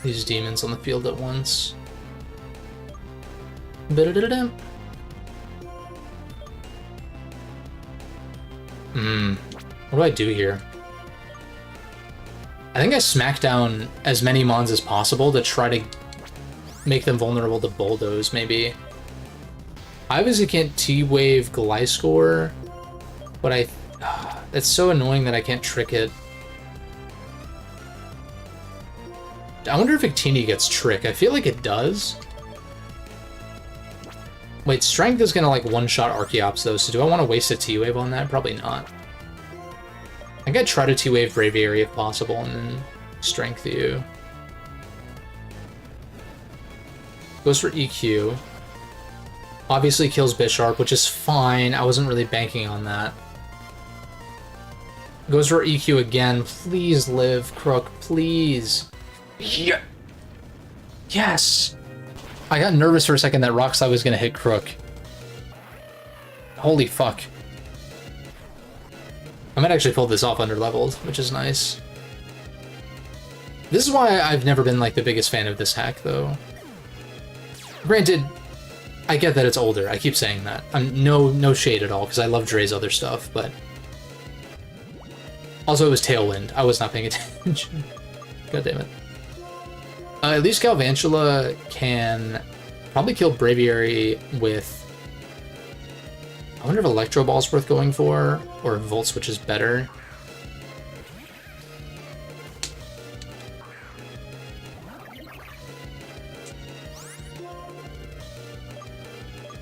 Speaker 1: These demons on the field at once. What do I do here? I think I smack down as many Mons as possible to try to make them vulnerable to Bulldoze, maybe. I obviously can't T-Wave Gliscor, but it's so annoying that I can't trick it. I wonder if Victini gets Trick. I feel like it does. Wait, Strength is gonna like one-shot Archeops though, so do I want to waste a T-Wave on that? Probably not. I think I'd try to T-Wave Braviary if possible, and then Strength you. Goes for EQ. Obviously kills Bisharp, which is fine. I wasn't really banking on that. Goes for EQ again. Please live, Crook. Please. Yeah. Yes! I got nervous for a second that Rock Slide was going to hit Crook. Holy fuck. I might actually pull this off under-leveled, which is nice. This is why I've never been like the biggest fan of this hack, though. Granted, I get that it's older. I keep saying that. I'm no shade at all, because I love Dre's other stuff, but... Also, it was Tailwind. I was not paying attention. God damn it. At least Galvantula can probably kill Braviary with... I wonder if Electro Ball's worth going for, or Volt Switch is better.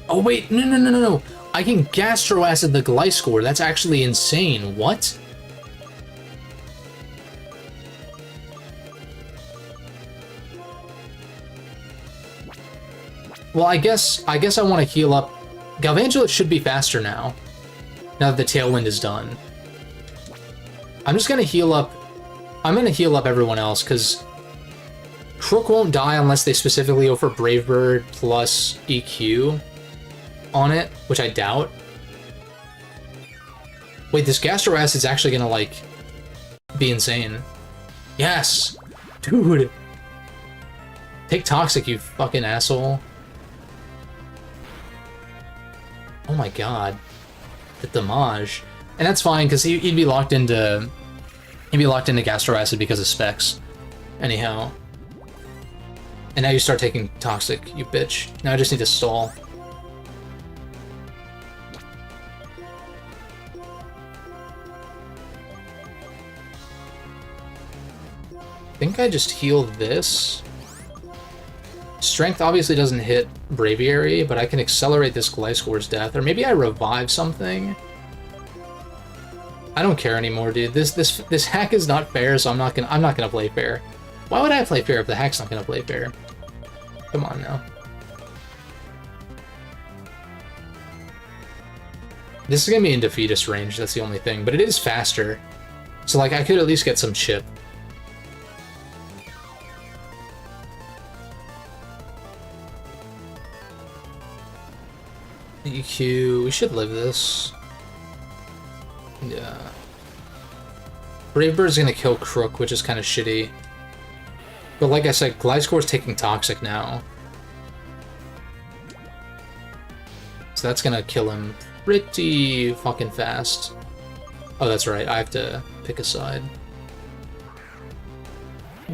Speaker 1: Oh wait, no. I can Gastro Acid the Gliscor. That's actually insane. What? Well, I guess I want to heal up. Galvantula should be faster now that the Tailwind is done. I'm just gonna heal up. I'm gonna heal up everyone else because Crook won't die unless they specifically go for Brave Bird plus EQ on it, which I doubt. Wait, this Gastro Acid's actually gonna like be insane. Yes, dude. Take Toxic, you fucking asshole. Oh my god, the damage, and that's fine because he'd be locked into Gastro Acid because of specs. Anyhow, and now you start taking Toxic, you bitch. Now I just need to stall. I think I just heal this. Strength obviously doesn't hit Braviary, but I can accelerate this Gliscor's death, or maybe I revive something. I don't care anymore, dude. This hack is not fair, so I'm not gonna play fair. Why would I play fair if the hack's not gonna play fair? Come on now. This is gonna be in defeatist range. That's the only thing, but it is faster, so like I could at least get some chip. EQ, we should live this. Yeah. Brave Bird's gonna kill Crook, which is kind of shitty. But like I said, Gliscor's taking Toxic now. So that's gonna kill him pretty fucking fast. Oh, that's right, I have to pick a side.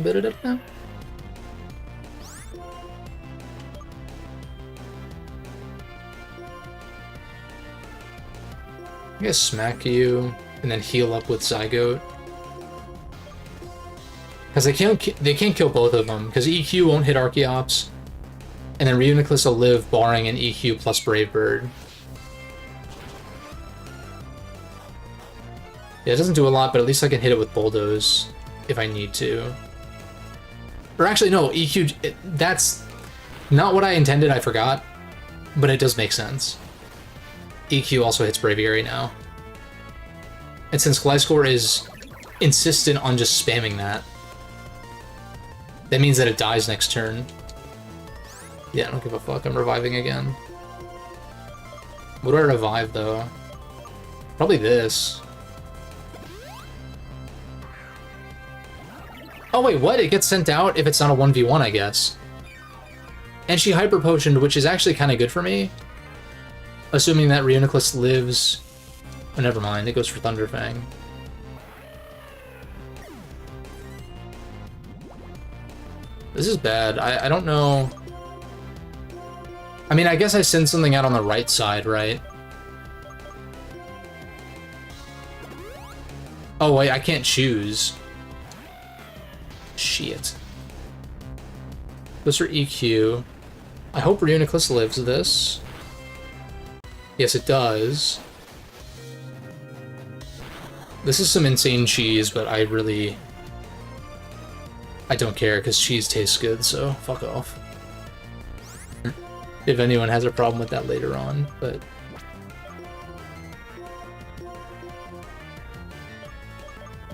Speaker 1: Bit it up now. I guess smack you, and then heal up with Zygote. Because they can't kill both of them, because EQ won't hit Archeops, and then Reuniclus will live barring an EQ plus Brave Bird. Yeah, it doesn't do a lot, but at least I can hit it with Bulldoze if I need to. Or actually, no, EQ, that's not what I intended, I forgot, but it does make sense. EQ also hits Braviary now. And since Gliscor is insistent on just spamming that, that means that it dies next turn. Yeah, I don't give a fuck, I'm reviving again. What do I revive, though? Probably this. Oh wait, what? It gets sent out if it's not a 1v1, I guess. And she Hyper Potioned, which is actually kind of good for me. Assuming that Reuniclus lives... Oh, never mind, it goes for Thunderfang. This is bad. I don't know... I mean, I guess I send something out on the right side, right? Oh wait, I can't choose. Shit. Those are EQ. I hope Reuniclus lives this. Yes, it does. This is some insane cheese, but I don't care, because cheese tastes good, so fuck off. If anyone has a problem with that later on, but...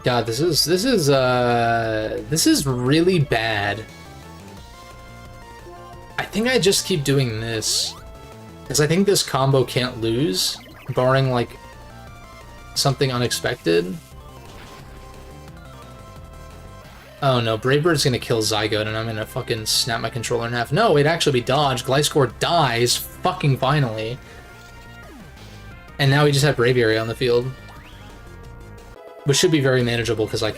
Speaker 1: God, this is really bad. I think I just keep doing this, because I think this combo can't lose, barring, like, something unexpected. Oh no, Brave Bird's gonna kill Zygote and I'm gonna fucking snap my controller in half. No, it'd actually be dodged. Gliscor dies fucking finally. And now we just have Braviary on the field. Which should be very manageable because I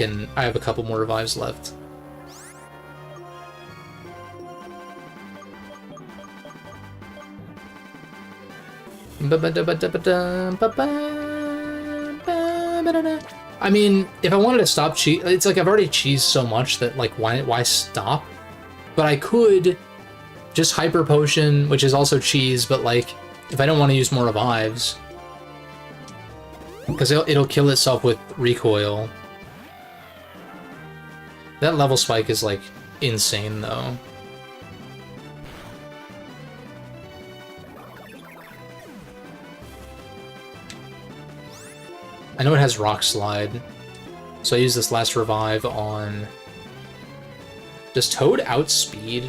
Speaker 1: have a couple more revives left. I mean, if I wanted to stop cheese, it's like I've already cheesed so much that, like, why stop? But I could just Hyper Potion, which is also cheese, but, like, if I don't want to use more revives, because it'll kill itself with recoil. That level spike is, like, insane, though. I know it has Rock Slide, so I use this last revive on... Does Toad outspeed?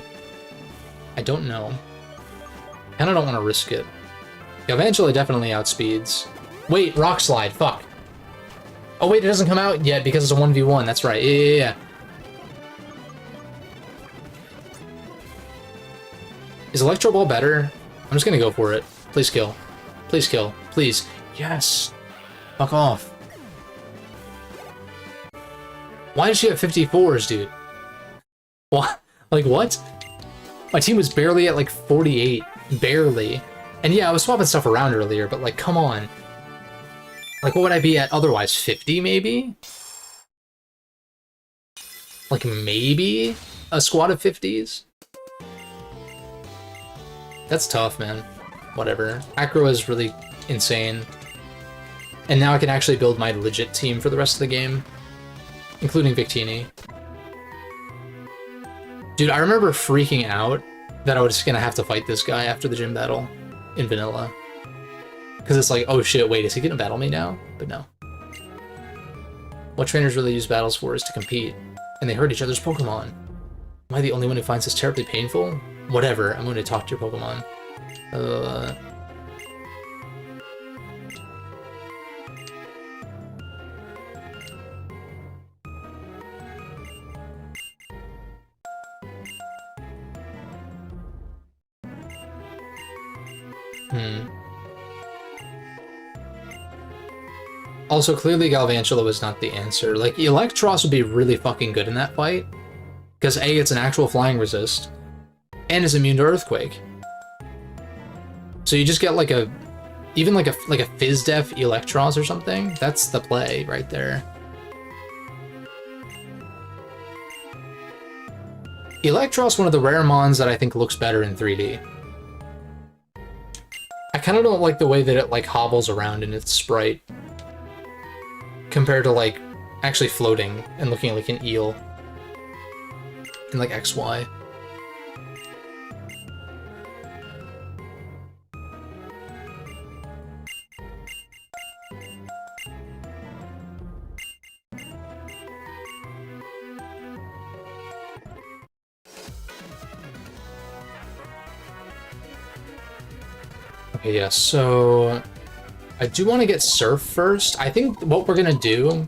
Speaker 1: I don't know. Kinda don't want to risk it. Galvantula definitely outspeeds. Wait, Rock Slide, fuck. Oh wait, it doesn't come out yet because it's a 1v1, that's right, yeah. Is Electro Ball better? I'm just gonna go for it. Please kill. Please kill. Please. Yes! Fuck off. Why does she have 54s, dude? What? Like, what? My team was barely at, like, 48. Barely. And yeah, I was swapping stuff around earlier, but, like, come on. Like, what would I be at otherwise? 50, maybe? Like, maybe a squad of 50s? That's tough, man. Whatever. Acro is really insane. And now I can actually build my legit team for the rest of the game, including Victini. Dude, I remember freaking out that I was just gonna have to fight this guy after the gym battle in vanilla. Because it's like, oh shit, wait, is he gonna battle me now? But no. What trainers really use battles for is to compete, and they hurt each other's Pokemon. Am I the only one who finds this terribly painful? Whatever, I'm going to talk to your Pokemon. Also, clearly Galvantula was not the answer. Like, Electros would be really fucking good in that fight. Because A, it's an actual flying resist, and is immune to Earthquake. So you just get like a... even like a Fizz-Def Electros or something? That's the play right there. Electros, one of the rare mons that I think looks better in 3D. I kind of don't like the way that it, like, hobbles around in its sprite. Compared to, like, actually floating and looking like an eel. In, like, XY. Okay, yeah, so... I do want to get Surf first. I think what we're gonna do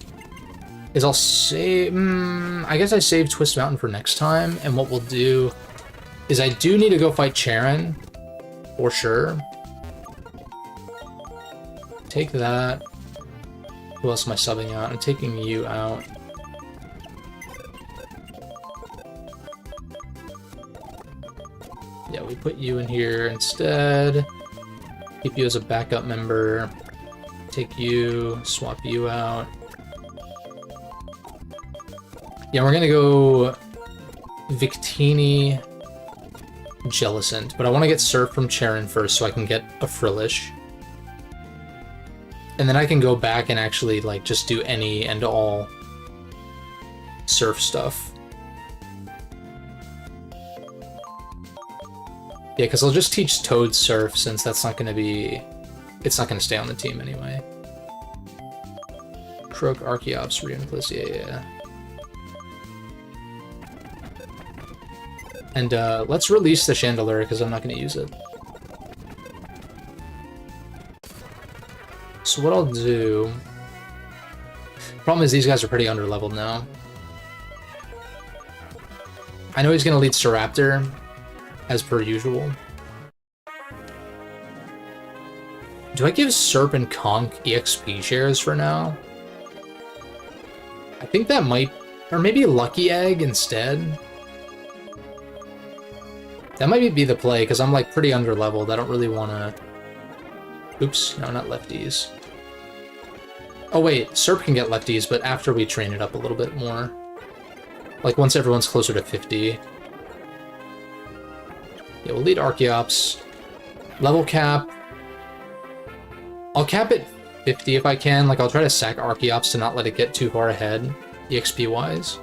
Speaker 1: is I'll save... I guess I save Twist Mountain for next time, and what we'll do is I do need to go fight Charon, for sure. Take that. Who else am I subbing out? I'm taking you out. Yeah, we put you in here instead. Keep you as a backup member. Take you, swap you out. Yeah, we're gonna go Victini Jellicent, but I want to get Surf from Charon first so I can get a Frillish. And then I can go back and actually, like, just do any and all Surf stuff. Yeah, because I'll just teach Toad Surf since that's not going to be... It's not going to stay on the team anyway. Croak, Archeops, Reuniclus, yeah. And let's release the Chandelure because I'm not going to use it. So what I'll do... Problem is these guys are pretty underleveled now. I know he's going to lead Staraptor, as per usual. Do I give Serp and Conk EXP shares for now? I think that might... Or maybe Lucky Egg instead? That might be the play, because I'm like pretty underleveled. I don't really want to... Oops, no, not lefties. Oh wait, Serp can get lefties, but after we train it up a little bit more. Like once everyone's closer to 50. Yeah, we'll lead Archeops. Level cap. I'll cap it 50 if I can. Like I'll try to sack Archeops to not let it get too far ahead, EXP-wise.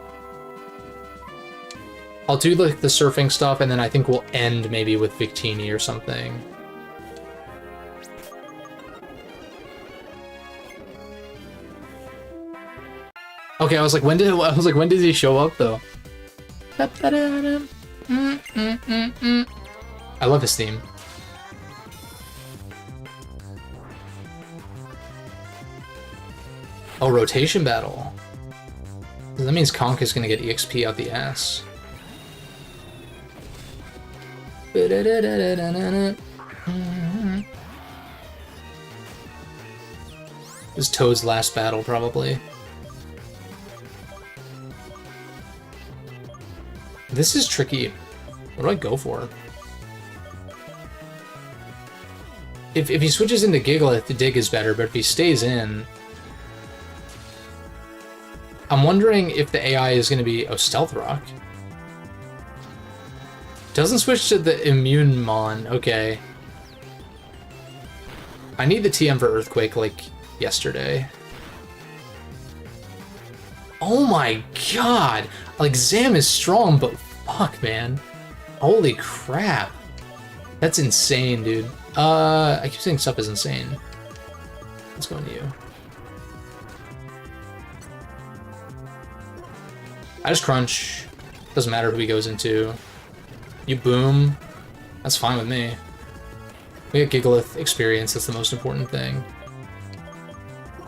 Speaker 1: I'll do like the surfing stuff, and then I think we'll end maybe with Victini or something. Okay, I was like, when did he show up though? I love his theme. Oh, rotation battle. That means Conk is gonna get EXP out the ass. This is Toad's last battle, probably. This is tricky. What do I go for? If he switches into Gigalith, the Dig is better, but if he stays in... I'm wondering if the AI is going to be... Oh, Stealth Rock. Doesn't switch to the Immune Mon. Okay. I need the TM for Earthquake, like, yesterday. Oh my god! Like, Zam is strong, but fuck, man. Holy crap. That's insane, dude. I keep saying stuff is insane. Let's go into you. I just crunch. Doesn't matter who he goes into. You boom. That's fine with me. We get Gigalith experience, that's the most important thing.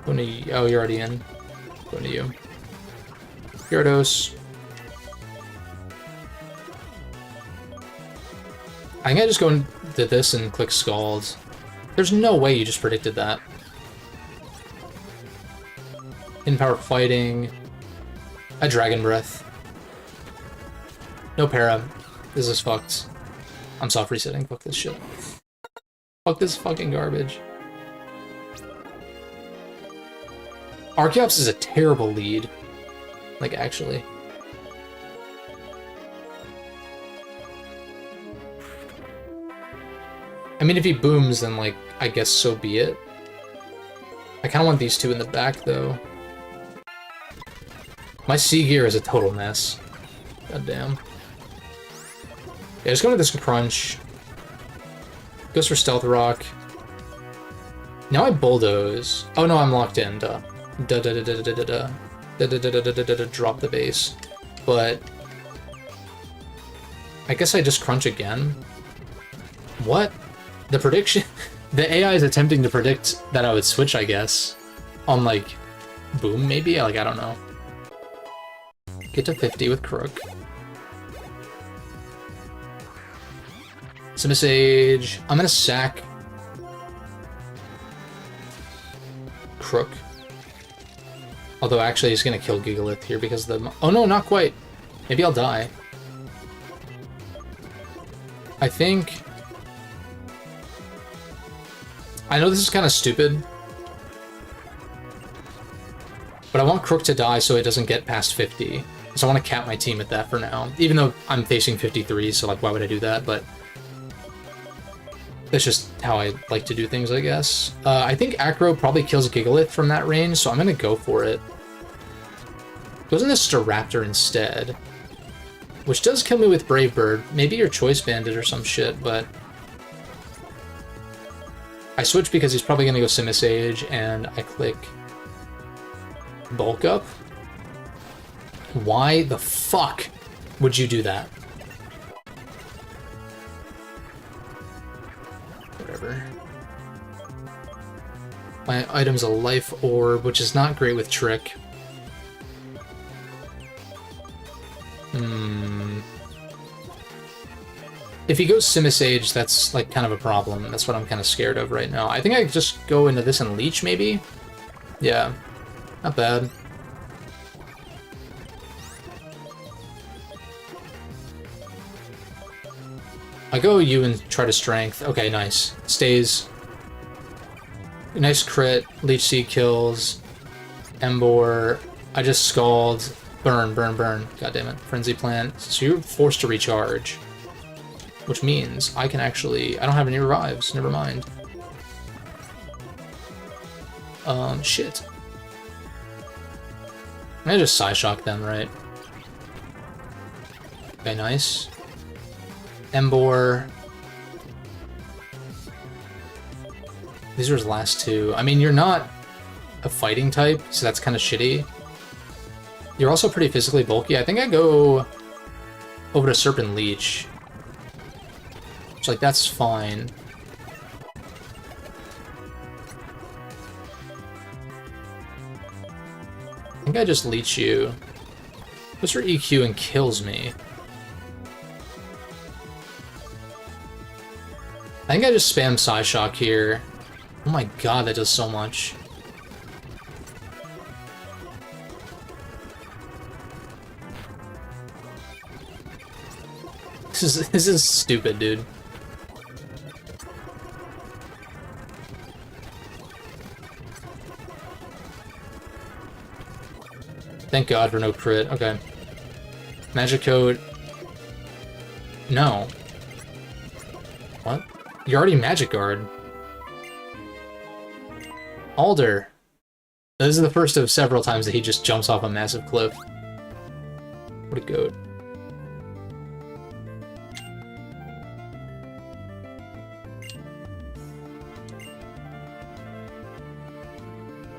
Speaker 1: Going to you. Oh, you're already in. Going to you. Gyarados. I think I just go into this and click Scald. There's no way you just predicted that. In power fighting. A Dragon Breath. No para. This is fucked. I'm soft resetting. Fuck this shit. Fuck this fucking garbage. Archeops is a terrible lead. Like, actually. I mean, if he booms, then, like, I guess so be it. I kind of want these two in the back, though. My C gear is a total mess. God damn. Yeah, just go with this crunch. Goes for Stealth Rock. Now I bulldoze. Oh no, I'm locked in. Duh. Duh duh duh duh duh duh duh. Duh duh duh duh duh duh duh. Drop the base. But I guess I just crunch again. What? The prediction? The AI is attempting to predict that I would switch, I guess. On like boom, maybe? Like, I don't know. Get to 50 with Crook. Simisage. I'm gonna sack Crook. Although actually he's gonna kill Gigalith here because the... Oh no, not quite. Maybe I'll die. I think... I know this is kind of stupid. But I want Crook to die so it doesn't get past 50. So I want to cap my team at that for now. Even though I'm facing 53, so like why would I do that? But That's just how I like to do things, I guess. I think Acro probably kills Gigalith from that range, so I'm gonna go for it. Goes into Staraptor instead, which does kill me with Brave Bird. Maybe your Choice Bandit or some shit, but I switch because he's probably gonna go Simisage, and I click Bulk Up. Why the fuck would you do that? Whatever. My item's a Life Orb, which is not great with Trick. If he goes Simisage, that's like kind of a problem. That's what I'm kind of scared of right now. I think I could just go into this and Leech, maybe? Yeah, not bad. I go you and try to Strength. Okay, nice. Stays. Nice crit. Leech Seed kills. Embor. I just Scald. Burn, burn, burn. God damn it. Frenzy Plant. So you're forced to recharge. Which means I can actually... I don't have any revives. Never mind. Shit. I just Psyshock them, right? Okay, nice. Embor. These are his last two. I mean, you're not a fighting type, so that's kind of shitty. You're also pretty physically bulky. I think I go over to Serpent Leech. Which, like, that's fine. I think I just Leech you. Goes for EQ and kills me. I think I just spam Psyshock here. Oh my god, that does so much. This is stupid, dude. Thank god for no crit. Okay. Magic Coat. No. What? You're already Magic Guard. Alder. This is the first of several times that he just jumps off a massive cliff. What a goat.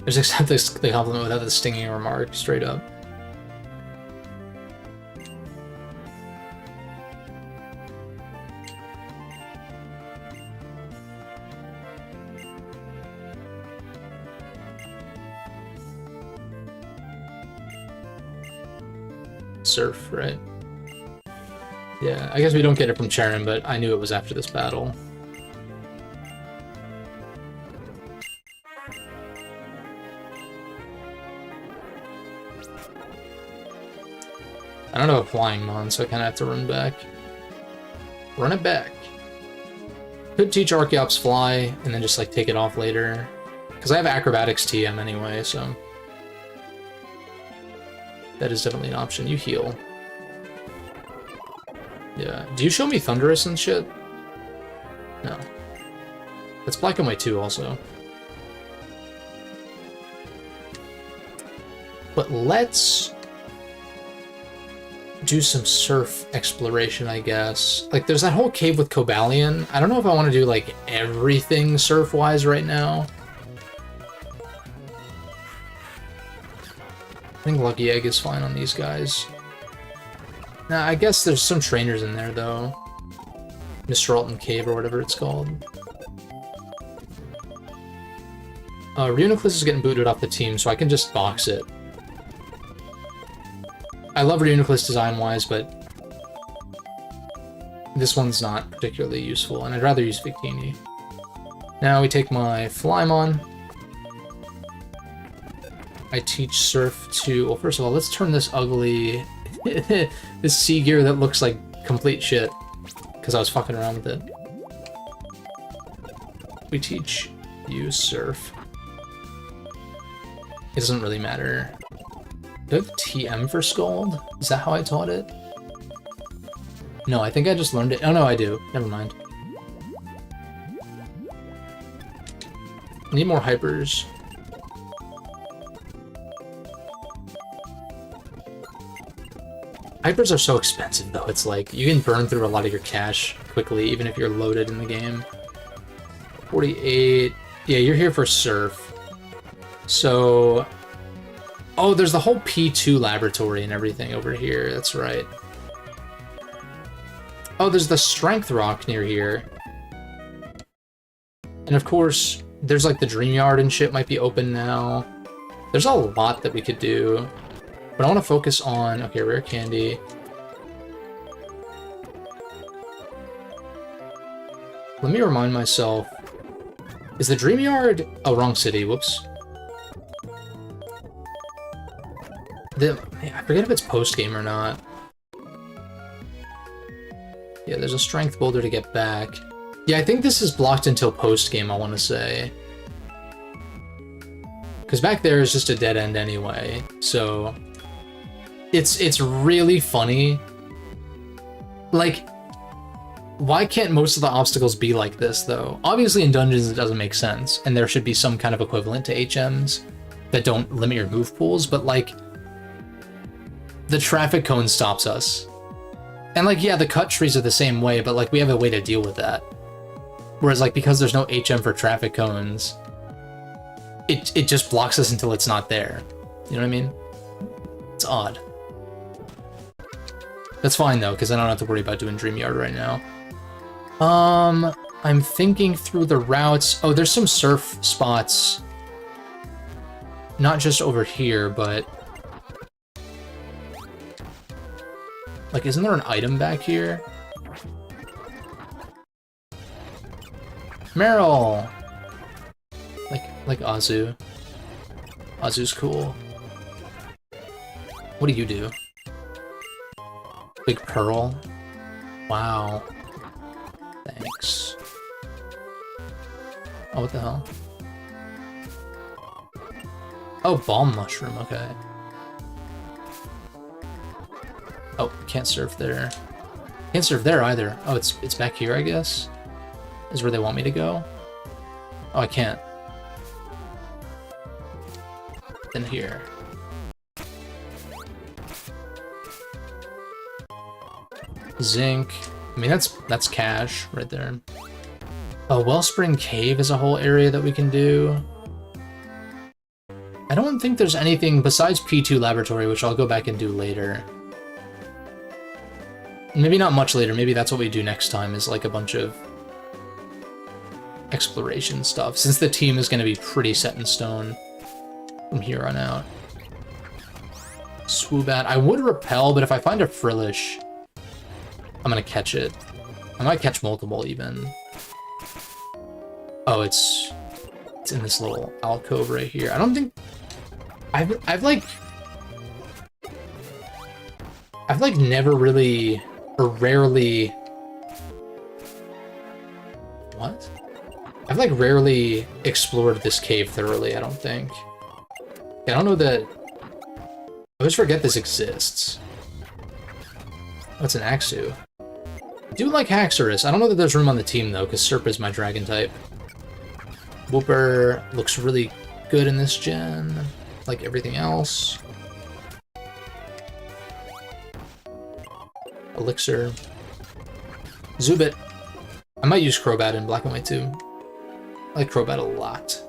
Speaker 1: Just accept the compliment without the stinging remark, straight up. Surf, right? Yeah, I guess we don't get it from Charon, but I knew it was after this battle. I don't have a Flying Mon, so I kind of have to run back. Run it back. Could teach Archeops Fly, and then just, like, take it off later. Because I have Acrobatics TM anyway, so... that is definitely an option. You heal. Yeah. Do you show me Thunderous and shit? No. That's black and white too, also. But let's do some surf exploration, I guess. Like, there's that whole cave with Cobalion. I don't know if I want to do, like, everything surf-wise right now. I think Lucky Egg is fine on these guys. Nah, I guess there's some trainers in there, though. Mistralton Cave, or whatever it's called. Reuniclus is getting booted off the team, so I can just box it. I love Reuniclus design-wise, but this one's not particularly useful, and I'd rather use Victini. Now we take my Flymon. I teach Surf to... well, first of all, let's turn this ugly... this sea gear that looks like complete shit, because I was fucking around with it. We teach you Surf. It doesn't really matter. Do I have TM for Scald? Is that how I taught it? No, I think I just learned it. Oh no, I do. Never mind. Need more hypers. Hypers are so expensive, though. It's like, you can burn through a lot of your cash quickly, even if you're loaded in the game. 48... Yeah, you're here for Surf. So... Oh, there's the whole P2 laboratory and everything over here. That's right. Oh, there's the Strength Rock near here. And of course, there's like the Dream Yard and shit might be open now. There's a lot that we could do. But I want to focus on... Okay, Rare Candy. Let me remind myself... Is the Dream Yard... Oh, wrong city. Whoops. I forget if it's post-game or not. Yeah, there's a Strength Boulder to get back. Yeah, I think this is blocked until post-game, I want to say. Because back there is just a dead end anyway, so... It's really funny. Like, why can't most of the obstacles be like this, though? Obviously in dungeons it doesn't make sense, and there should be some kind of equivalent to HMs that don't limit your move pools, but like, the traffic cone stops us. And like, yeah, the cut trees are the same way, but like, we have a way to deal with that. Whereas like, because there's no HM for traffic cones, it just blocks us until it's not there. You know what I mean? It's odd. That's fine though, because I don't have to worry about doing Dream Yard right now. I'm thinking through the routes. Oh, there's some surf spots. Not just over here, but... Like, isn't there an item back here? Meryl! Like Azu. Azu's cool. What do you do? Big Pearl? Wow. Thanks. Oh, what the hell? Oh, Balm Mushroom, okay. Oh, can't surf there. Can't surf there either. Oh, it's back here, I guess? Is where they want me to go? Oh, I can't. Then here. Zinc. I mean, that's cash right there. Oh, Wellspring Cave is a whole area that we can do. I don't think there's anything besides P2 Laboratory, which I'll go back and do later. Maybe not much later, maybe that's what we do next time, is like a bunch of exploration stuff, since the team is going to be pretty set in stone from here on out. Swoobat. I would repel, but if I find a Frillish, I'm going to catch it. I might catch multiple, even. Oh, it's in this little alcove right here. I don't think... I've like never really... Or rarely... What? I've like rarely explored this cave thoroughly, I don't think. I don't know that... I always forget this exists. Oh, it's an Axu. I do like Haxorus. I don't know that there's room on the team though, because Serp is my dragon type. Wooper looks really good in this gen, like everything else. Elixir. Zubit. I might use Crobat in Black and White too. I like Crobat a lot.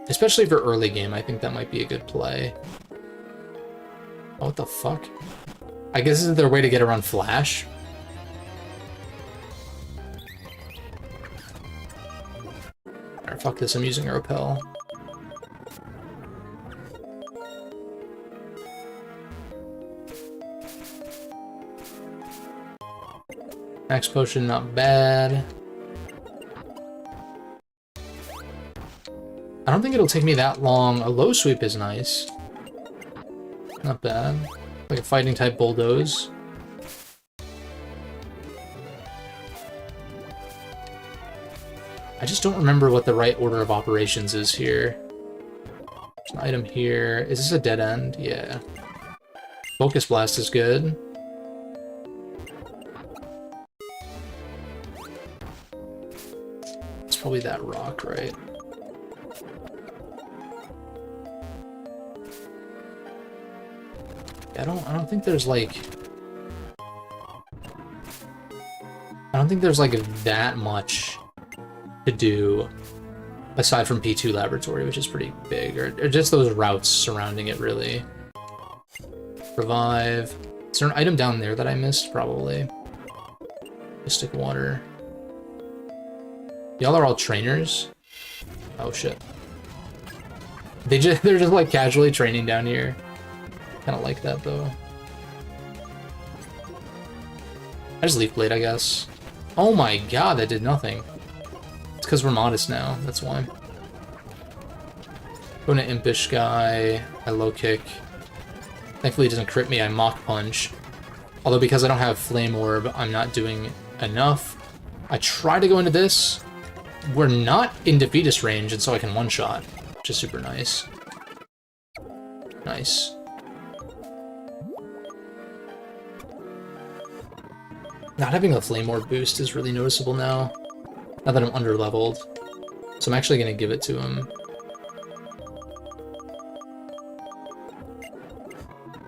Speaker 1: Especially for early game, I think that might be a good play. Oh, what the fuck? I guess is there a way to get around Flash? Alright, fuck this, I'm using a Repel. Max Potion, not bad. I don't think it'll take me that long. A low sweep is nice. Not bad. Like a fighting type bulldoze. I just don't remember what the right order of operations is here. There's an item here. Is this a dead end? Yeah. Focus Blast is good. probably that rock, right? I don't think there's like... I don't think there's like that much to do aside from P2 Laboratory, which is pretty big, or just those routes surrounding it, really. Revive. Is there an item down there that I missed? Probably. Mystic Water. Y'all are all trainers? Oh shit. They're just like casually training down here. Kinda like that though. I just Leaf Blade, I guess. Oh my god, that did nothing. It's because we're modest now, that's why. Going to Impish guy, I low kick. Thankfully it doesn't crit me, I Mach Punch. Although because I don't have Flame Orb, I'm not doing enough. I try to go into this. We're not in defeatist range, and so I can one-shot, which is super nice. Nice. Not having a Flame Orb boost is really noticeable now that I'm under-leveled. So I'm actually going to give it to him.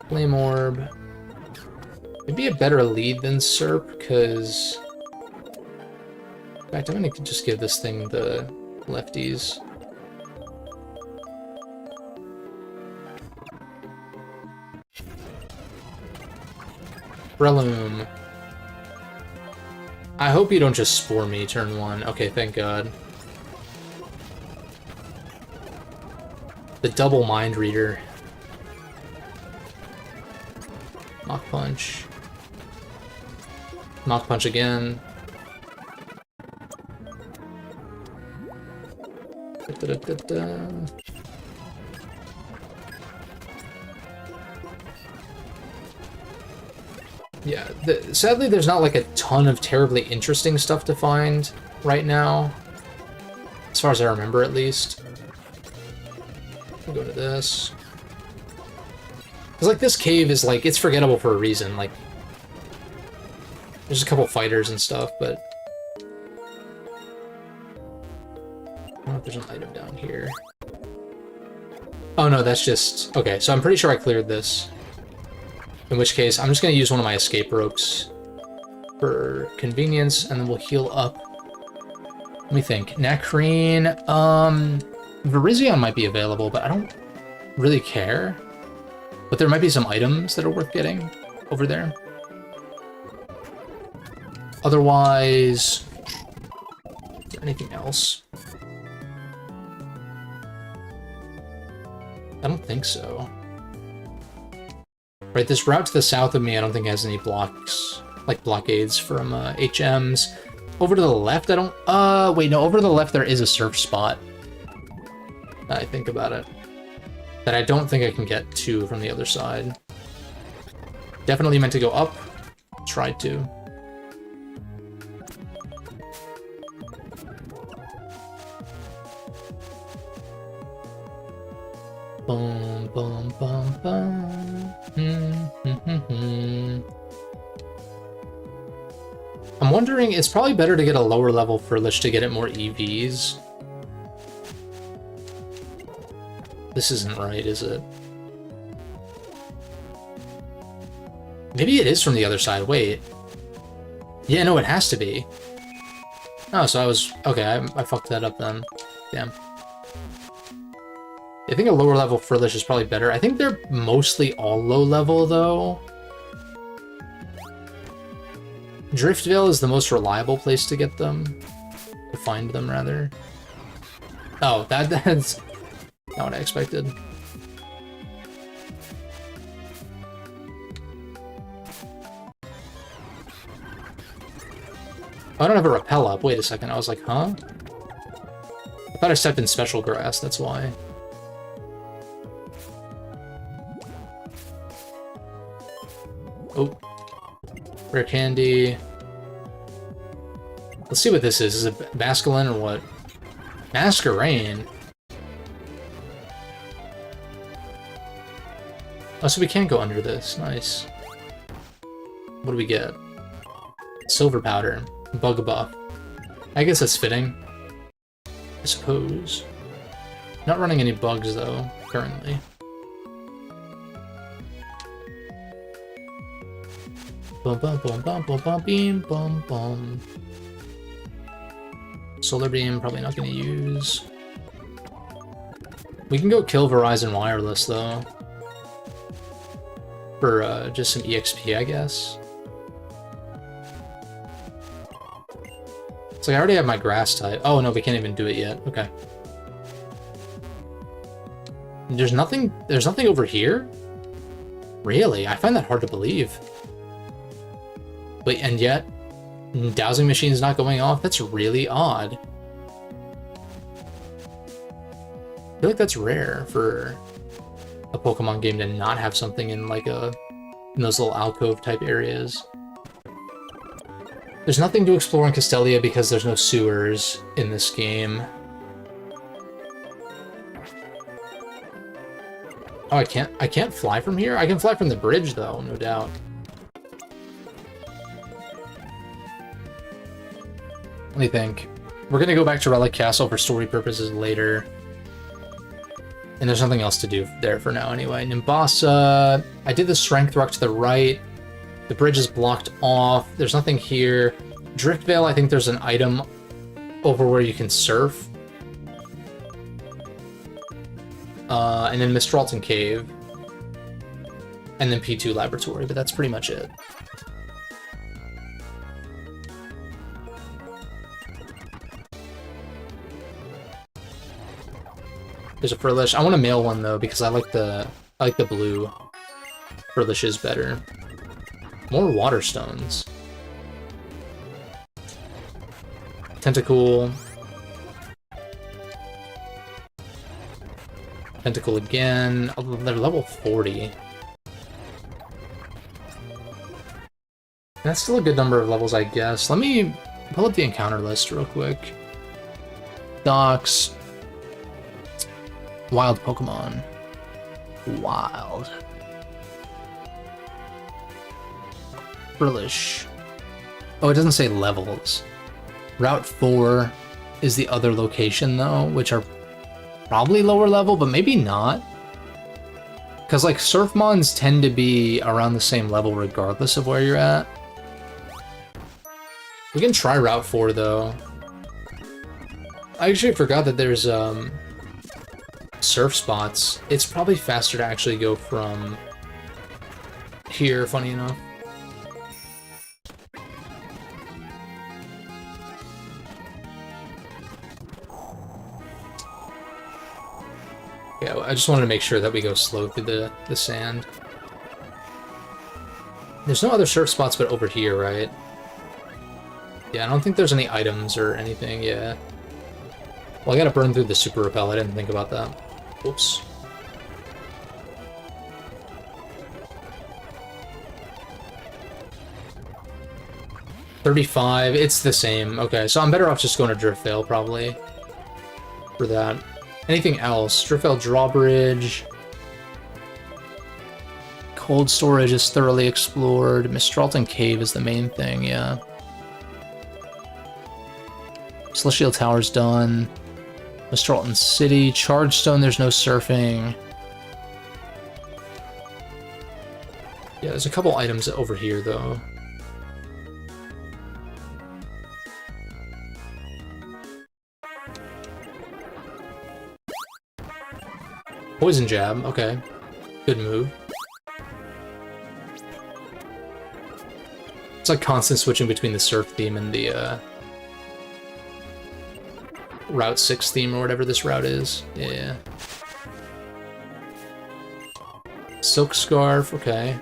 Speaker 1: Flame Orb. It'd be a better lead than Serp, because... In fact, I'm going to just give this thing the lefties. Breloom. I hope you don't just Spore me turn 1. Okay, thank god. The double Mind Reader. Mach Punch. Mach Punch again. Yeah, sadly there's not like a ton of terribly interesting stuff to find right now. As far as I remember, at least. I'll go to this. Because, like, this cave is, like, it's forgettable for a reason. Like, there's a couple fighters and stuff, but... I don't know if there's an item down here. Oh, no, that's just... Okay, so I'm pretty sure I cleared this. In which case, I'm just going to use one of my escape ropes for convenience, and then we'll heal up. Let me think. Nakreen, Virizion might be available, but I don't really care. But there might be some items that are worth getting over there. Otherwise, is there anything else? I don't think so. Right, this route to the south of me, I don't think has any blocks, like blockades from HMs. Over to the left, I don't... wait, no, over to the left there is a surf spot. I think about it. That I don't think I can get to from the other side. Definitely meant to go up. Tried to. Boom, boom, boom, boom. I'm wondering, it's probably better to get a lower level Furlish to get it more EVs. This isn't right, is it? Maybe it is from the other side. Wait. Yeah, no, it has to be. Oh, so I was... Okay, I fucked that up then. Damn. I think a lower level Furlish is probably better. I think they're mostly all low level, though. Driftvale is the most reliable place to get them. To find them, rather. Oh, that's... Not what I expected. I don't have a repel up. Wait a second. I was like, huh? I thought I stepped in special grass, that's why. Oh. Rare candy. Let's see what this is. Is it Basculin or what? Masquerain? Oh, so we can't go under this. Nice. What do we get? Silver powder. Bug buff. I guess that's fitting. I suppose. Not running any bugs, though, currently. Bum bum bum bum bum bum beam bum bum. Solar beam, probably not going to use. We can go kill Verizon Wireless, though. For just some EXP, I guess. It's like I already have my grass type. Oh, no, we can't even do it yet. Okay. There's nothing over here? Really? I find that hard to believe. Wait, and yet, dowsing machine's not going off? That's really odd. I feel like that's rare for a Pokemon game to not have something in like in those little alcove type areas. There's nothing to explore in Castelia because there's no sewers in this game. Oh, I can't fly from here? I can fly from the bridge though, no doubt. Let me think. We're gonna go back to Relic Castle for story purposes later. And there's nothing else to do there for now anyway. Nimbasa, I did the Strength Rock to the right. The bridge is blocked off. There's nothing here. Driftvale, I think there's an item over where you can surf. And then Mistralton Cave. And then P2 Laboratory, but that's pretty much it. There's a Furlish. I want to mail one though because I like the blue Furlishes better. More water stones. Tentacool. Tentacool again. Oh, they're level 40. That's still a good number of levels, I guess. Let me pull up the encounter list real quick. Docks. Wild Pokemon. Wild. Furlish. Oh, it doesn't say levels. Route 4 is the other location, though, which are probably lower level, but maybe not. Because, like, Surfmons tend to be around the same level regardless of where you're at. We can try Route 4, though. I actually forgot that there's, surf spots. It's probably faster to actually go from here, funny enough. Yeah, I just wanted to make sure that we go slow through the sand. There's no other surf spots but over here, right? Yeah, I don't think there's any items or anything, yeah. Well, I gotta burn through the Super Repel, I didn't think about that. Whoops. $35, it's the same. Okay, so I'm better off just going to Driftvale, probably, for that. Anything else? Driftvale Drawbridge. Cold storage is thoroughly explored. Mistralton Cave is the main thing, yeah. Celestial Tower's done. Mistralton City, Chargestone, there's no surfing. Yeah, there's a couple items over here, though. Poison Jab, okay. Good move. It's like constant switching between the surf theme and the, Route 6 theme or whatever this route is. Yeah. Silk Scarf, okay.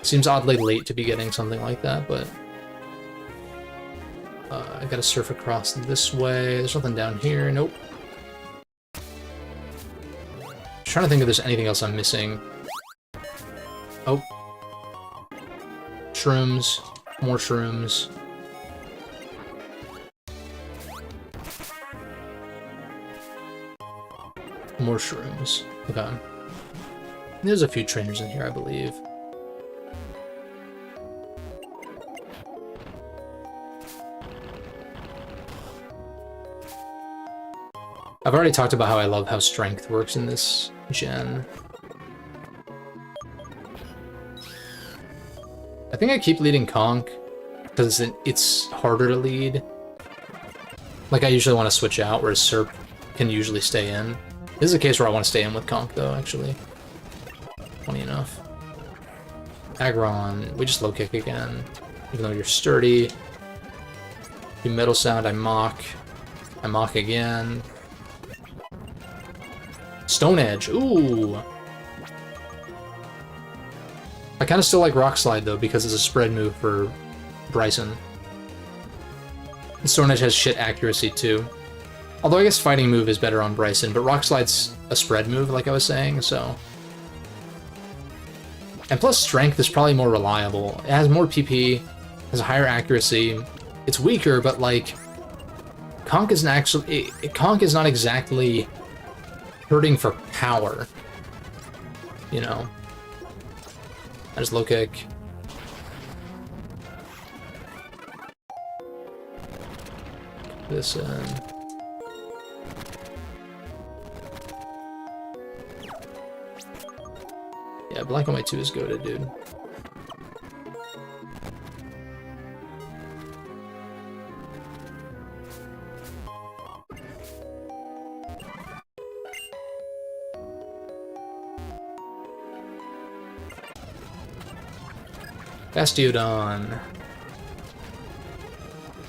Speaker 1: Seems oddly late to be getting something like that, but... I gotta surf across this way. There's nothing down here. Nope. Trying to think if there's anything else I'm missing. Oh. Shrooms. More shrooms. More shrooms. Okay. There's a few trainers in here, I believe. I've already talked about how I love how strength works in this gen. I think I keep leading Conk because it's harder to lead. Like, I usually want to switch out, whereas Serp can usually stay in. This is a case where I want to stay in with Conk, though, actually. Funny enough. Aggron, we just low kick again, even though you're sturdy. You metal sound, I mock. I mock again. Stone Edge, ooh! I kind of still like Rock Slide, though, because it's a spread move for Bryson. And Stone Edge has shit accuracy, too. Although I guess Fighting Move is better on Bryson, but Rock Slide's a spread move, like I was saying, so... And plus Strength is probably more reliable. It has more PP, has a higher accuracy. It's weaker, but, like... Conk isn't actually... Conk is not exactly hurting for power. You know? I just low kick. This in. Yeah, Black on my 2 is goated, dude. Bastiodon.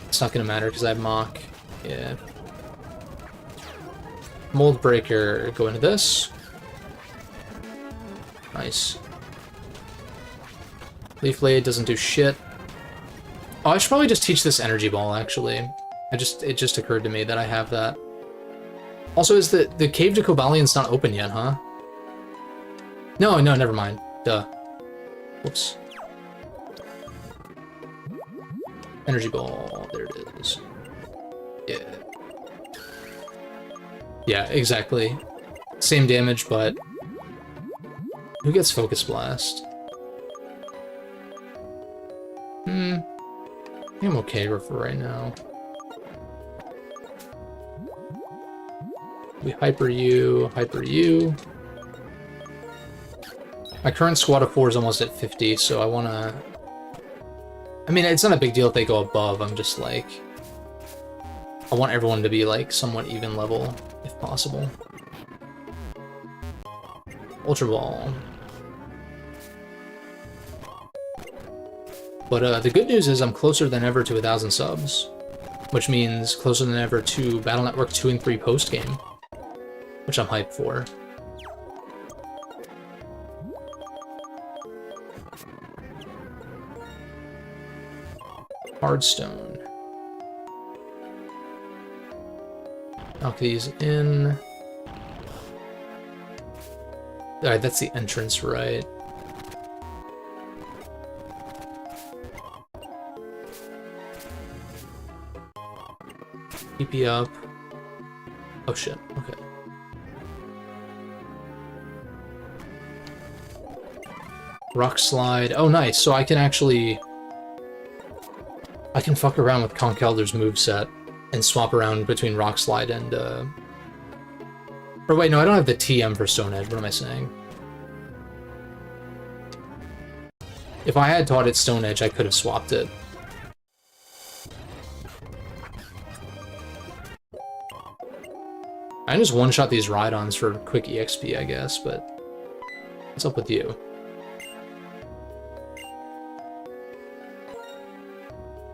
Speaker 1: It's not gonna matter because I have Mock. Yeah. Mold Breaker, go into this. Nice. Leaf Blade doesn't do shit. Oh, I should probably just teach this Energy Ball, actually. It just occurred to me that I have that. Also, is the Cave to Cobalion's not open yet, huh? No, never mind. Duh. Whoops. Energy Ball, there it is. Yeah. Yeah, exactly. Same damage, but... Who gets Focus Blast? I think I'm okay for right now. We Hyper you, Hyper you. My current squad of 4 is almost at 50, so I wanna... I mean, it's not a big deal if they go above, I'm just like... I want everyone to be, like, somewhat even level, if possible. Ultra Ball. But the good news is I'm closer than ever to 1,000 subs, which means closer than ever to Battle Network 2 and 3 post-game, which I'm hyped for. Hardstone. Knock these in. Alright, that's the entrance, right? PP up. Oh shit, okay. Rock Slide. Oh nice, so I can actually... I can fuck around with Conkeldur's moveset and swap around between Rock Slide and, Or wait, no, I don't have the TM for Stone Edge, what am I saying? If I had taught it Stone Edge, I could have swapped it. I can just one-shot these Rhydons for quick EXP, I guess, but... What's up with you?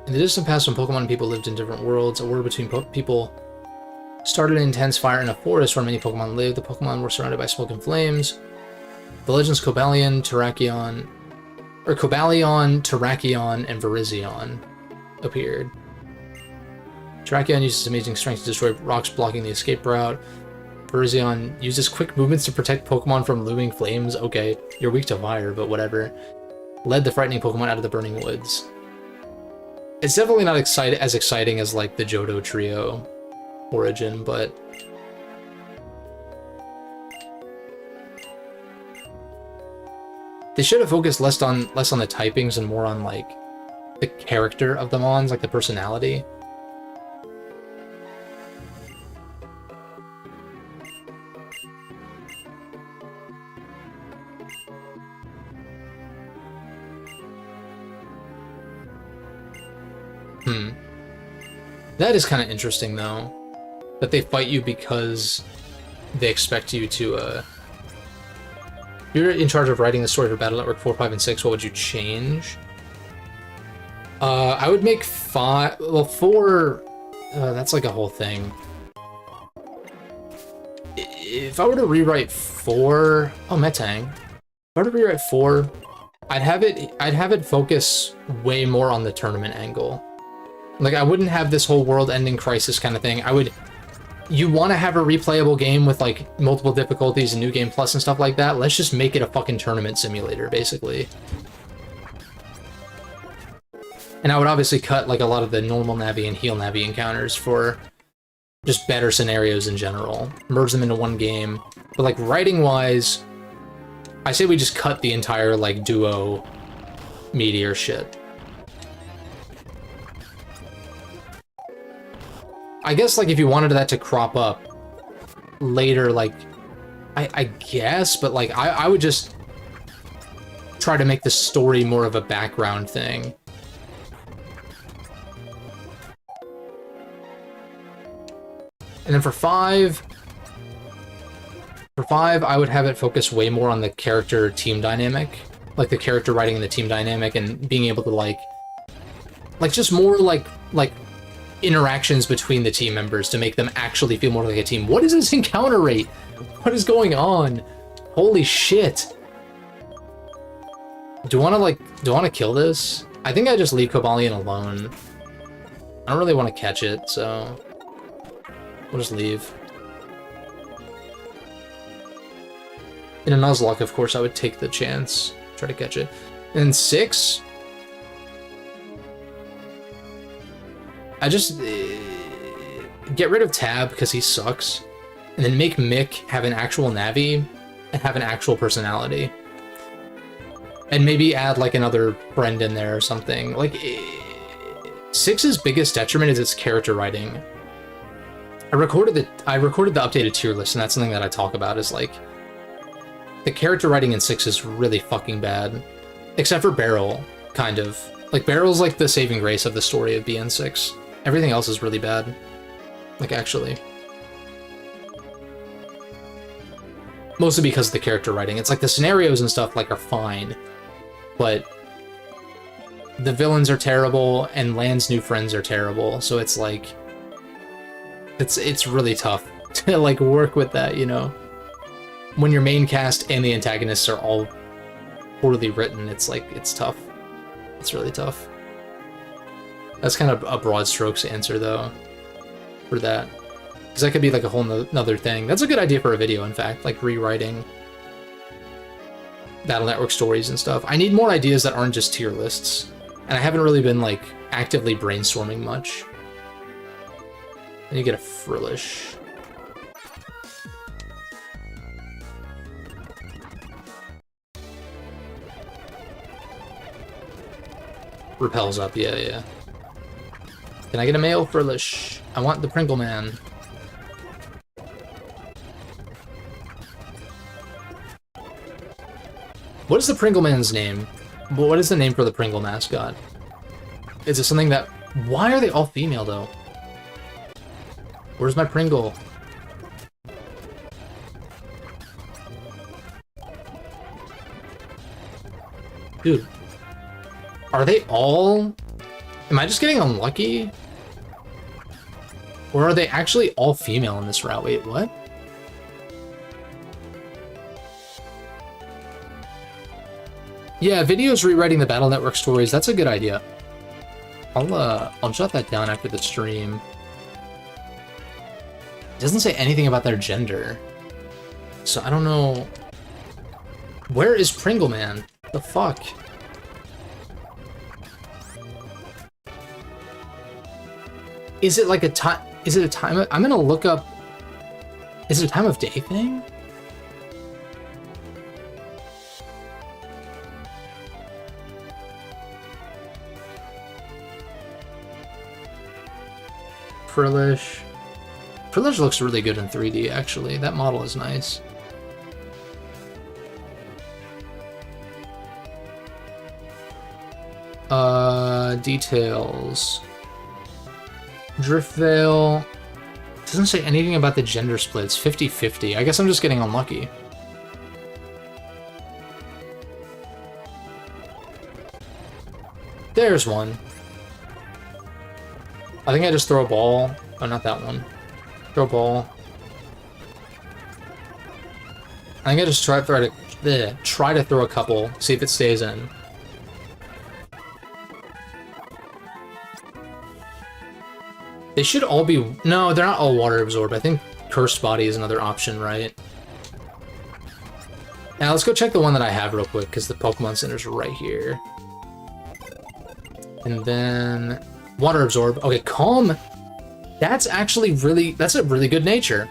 Speaker 1: In the distant past, when Pokemon and people lived in different worlds, a war between people started an intense fire in a forest where many Pokemon lived. The Pokemon were surrounded by smoke and flames. The legends Cobalion, Terrakion, and Virizion appeared. Terrakion uses amazing strength to destroy rocks blocking the escape route. Virizion uses quick movements to protect Pokemon from looming flames. Okay, you're weak to fire, but whatever. Led the frightening Pokemon out of the burning woods. It's definitely not as exciting as, like, the Johto Trio origin, but... They should have focused less on the typings and more on, like, the character of the Mons, like the personality. That is kind of interesting, though. That they fight you because they expect you to, You're in charge of writing the story for Battle Network 4, 5, and 6. What would you change? I would make 5... Well, 4... that's like a whole thing. If I were to rewrite 4... Oh, Metang. If I were to rewrite 4, I'd have it focus way more on the tournament angle. Like, I wouldn't have this whole world-ending crisis kind of thing. You want to have a replayable game with, like, multiple difficulties and New Game Plus and stuff like that? Let's just make it a fucking tournament simulator, basically. And I would obviously cut, like, a lot of the normal Navi and heal Navi encounters for just better scenarios in general. Merge them into one game. But, like, writing-wise, I say we just cut the entire, like, duo meteor shit. I guess, like, if you wanted that to crop up later, like, I guess, but, like, I would just try to make the story more of a background thing. And then for 5, I would have it focus way more on the character-team dynamic. Like, the character writing and the team dynamic and being able to, like just more, like, interactions between the team members to make them actually feel more like a team. What is this encounter rate? What is going on? Holy shit. Do I want to kill this? I think I just leave Cobalion alone. I don't really want to catch it, so we'll just leave. In a Nuzlocke, of course, I would take the chance, try to catch it. And 6, I just get rid of Tab because he sucks, and then make Mick have an actual Navi and have an actual personality. And maybe add, like, another friend in there or something. Like, 6's biggest detriment is its character writing. I recorded the updated tier list, and that's something that I talk about, is, like, the character writing in 6 is really fucking bad. Except for Beryl, kind of. Like, Beryl's, like, the saving grace of the story of BN6. Everything else is really bad. Like, actually. Mostly because of the character writing. It's like the scenarios and stuff, like, are fine. But the villains are terrible, and Lan's new friends are terrible, so it's like... It's really tough to, like, work with that, you know? When your main cast and the antagonists are all poorly written, it's like, it's tough. It's really tough. That's kind of a broad strokes answer, though, for that. Because that could be, like, a whole nother thing. That's a good idea for a video, in fact, like, rewriting Battle Network stories and stuff. I need more ideas that aren't just tier lists, and I haven't really been, like, actively brainstorming much. Then you get a Frillish. Repels up, yeah. Can I get a male Frillish? I want the Pringle Man. What is the Pringle Man's name? What is the name for the Pringle mascot? Is it something that... Why are they all female, though? Where's my Pringle? Dude. Are they all... Am I just getting unlucky? Or are they actually all female in this route? Wait, what? Yeah, videos rewriting the Battle Network stories, that's a good idea. I'll jot that down after the stream. It doesn't say anything about their gender. So I don't know... Where is Pringle Man? The fuck? Is it like a time... Is it a time... I'm gonna look up... Is it a time of day thing? Frillish. Frillish looks really good in 3D, actually. That model is nice. Details. Driftveil doesn't say anything about the gender split. It's 50-50. I guess I'm just getting unlucky. There's one. I think I just throw a ball. Oh, not that one. Throw a ball. I think I just try to throw a couple, see if it stays in. They should all be... No, they're not all water absorbed. I think Cursed Body is another option, right? Now let's go check the one that I have real quick, because the Pokemon Center's right here. And then... Water Absorb. Okay, Calm. That's actually really... That's a really good nature.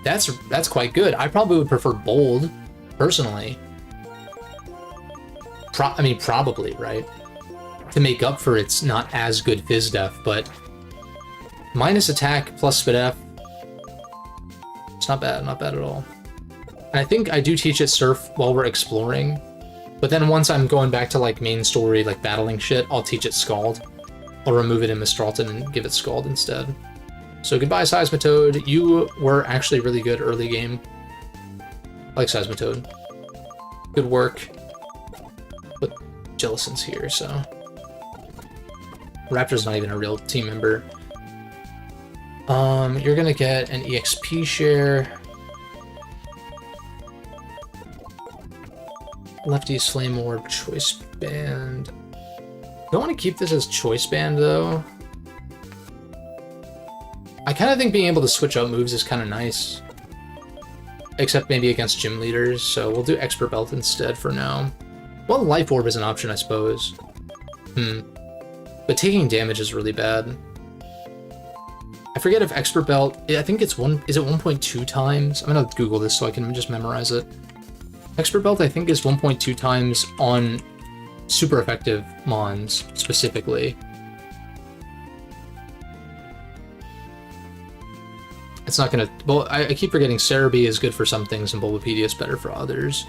Speaker 1: That's quite good. I probably would prefer Bold, personally. I mean, probably, right? To make up for its not as good Phys Def, but... Minus attack plus Spit F. It's not bad at all. And I think I do teach it Surf while we're exploring. But then once I'm going back to like main story, like battling shit, I'll teach it Scald. I'll remove it in Mistralton and give it Scald instead. So goodbye, Seismitoad. You were actually really good early game. I like Seismitoad. Good work. But Jellicent's here, so... Raptor's not even a real team member. You're gonna get an EXP share. Lefty's Flame Orb, Choice Band. Don't want to keep this as Choice Band, though. I kind of think being able to switch out moves is kind of nice. Except maybe against gym leaders, so we'll do Expert Belt instead for now. Well, Life Orb is an option, I suppose. But taking damage is really bad. I forget if Expert Belt... I think it's is it 1.2 times? I'm gonna Google this so I can just memorize it. Expert Belt, I think, is 1.2 times on super effective Mons, specifically. It's not gonna... Well, I keep forgetting Cerebi is good for some things and Bulbapedia is better for others.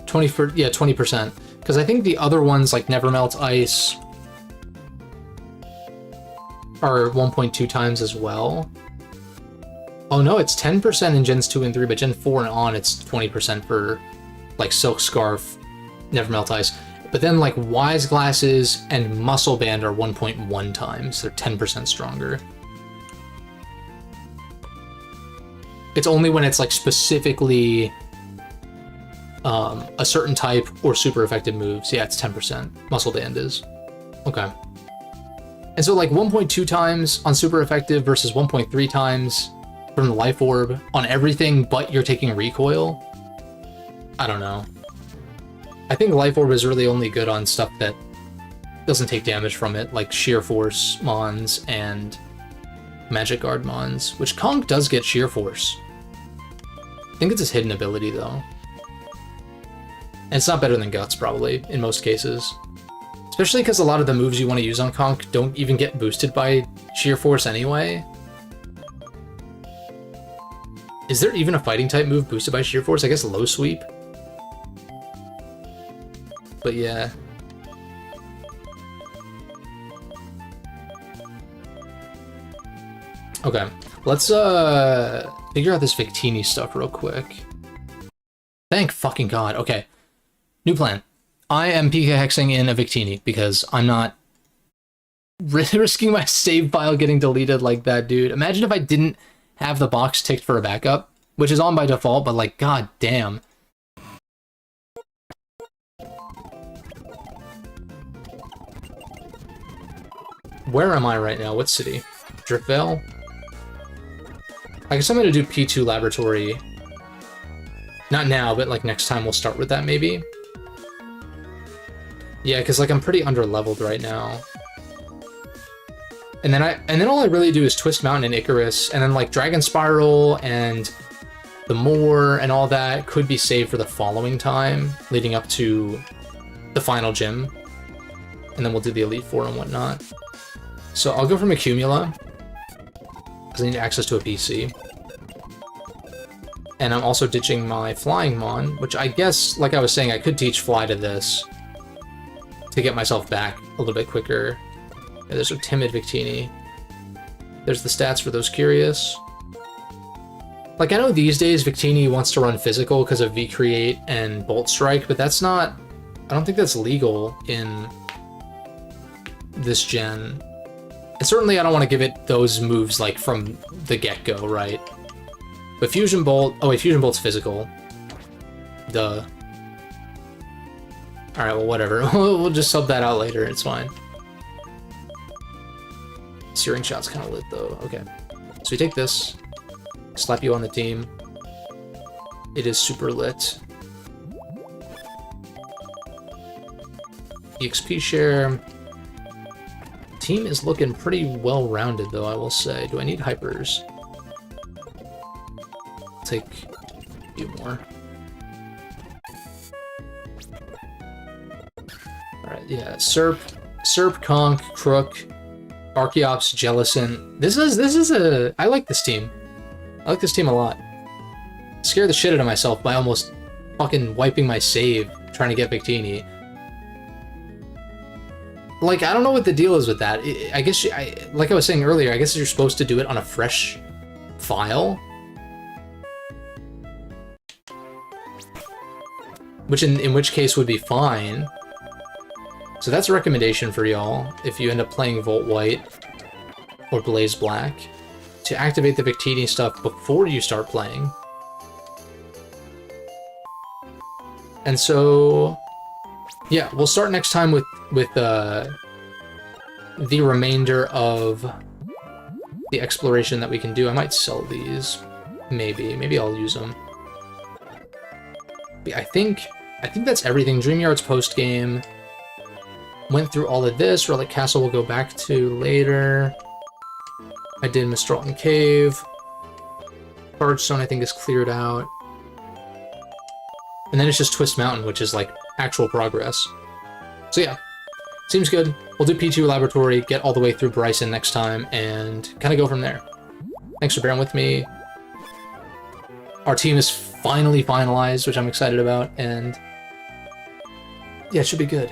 Speaker 1: 20%. Because I think the other ones, like Nevermelt Ice, are 1.2 times as well. Oh no, it's 10% in Gens 2 and 3, but Gen 4 and on, it's 20% for, like, Silk Scarf, Nevermelt Ice. But then, like, Wise Glasses and Muscle Band are 1.1 times. They're 10% stronger. It's only when it's, like, specifically a certain type or super effective moves. Yeah, it's 10%. Muscle Band is. Okay. And so, like, 1.2 times on super effective versus 1.3 times from the Life Orb on everything but you're taking recoil? I don't know. I think Life Orb is really only good on stuff that doesn't take damage from it, like Sheer Force Mons and Magic Guard Mons, which Conk does get Sheer Force. I think it's his hidden ability, though. And it's not better than Guts, probably, in most cases. Especially because a lot of the moves you want to use on Conk don't even get boosted by Sheer Force anyway. Is there even a fighting type move boosted by Sheer Force? I guess Low Sweep. But yeah. Okay, let's figure out this Victini stuff real quick. Thank fucking God. Okay, new plan. I am PK hexing in a Victini because I'm not risking my save file getting deleted like that, dude. Imagine if I didn't have the box ticked for a backup, which is on by default, but like, god damn. Where am I right now? What city? Driftveil? I guess I'm gonna do P2 Laboratory. Not now, but like next time we'll start with that maybe. Yeah, because like I'm pretty under-leveled right now. And then all I really do is Twist Mountain and Icarus, and then like Dragon Spiral and the Moor and all that could be saved for the following time, leading up to the final gym. And then we'll do the Elite Four and whatnot. So I'll go from Accumula, because I need access to a PC. And I'm also ditching my Flying Mon, which I guess, like I was saying, I could teach Fly to this. to get myself back a little bit quicker. Yeah, there's a timid Victini. There's the stats for those curious. Like, I know these days Victini wants to run physical because of V-Create and Bolt Strike, but that's not... I don't think that's legal in this gen. And certainly I don't want to give it those moves, like, from the get-go, right? But Fusion Bolt... Oh, wait, Fusion Bolt's physical. Duh. Alright, well, whatever. We'll just sub that out later, it's fine. Searing Shot's kind of lit, though. Okay. So we take this. Slap you on the team. It is super lit. EXP share. Team is looking pretty well-rounded, though, I will say. Do I need hypers? I'll take a few more. Alright, yeah. Serp, Conk, Crook, Archeops, Jellison. This is a... I like this team. I like this team a lot. Scare the shit out of myself by almost fucking wiping my save trying to get Victini. Like, I don't know what the deal is with that. I guess, like I was saying earlier, I guess you're supposed to do it on a fresh file. Which in which case would be fine. So that's a recommendation for y'all if you end up playing Volt White or Blaze Black, to activate the Victini stuff before you start playing. And so, yeah, we'll start next time with the remainder of the exploration that we can do. I might sell these, maybe I'll use them. But I think that's everything. Dream Yard's post game. Went through all of this. Relic Castle we'll go back to later. I did Mistralton Cave. Bardstone I think is cleared out. And then it's just Twist Mountain, which is like actual progress. So yeah, seems good. We'll do P2 Laboratory, get all the way through Bryson next time, and kind of go from there. Thanks for bearing with me. Our team is finally finalized, which I'm excited about, and yeah, it should be good.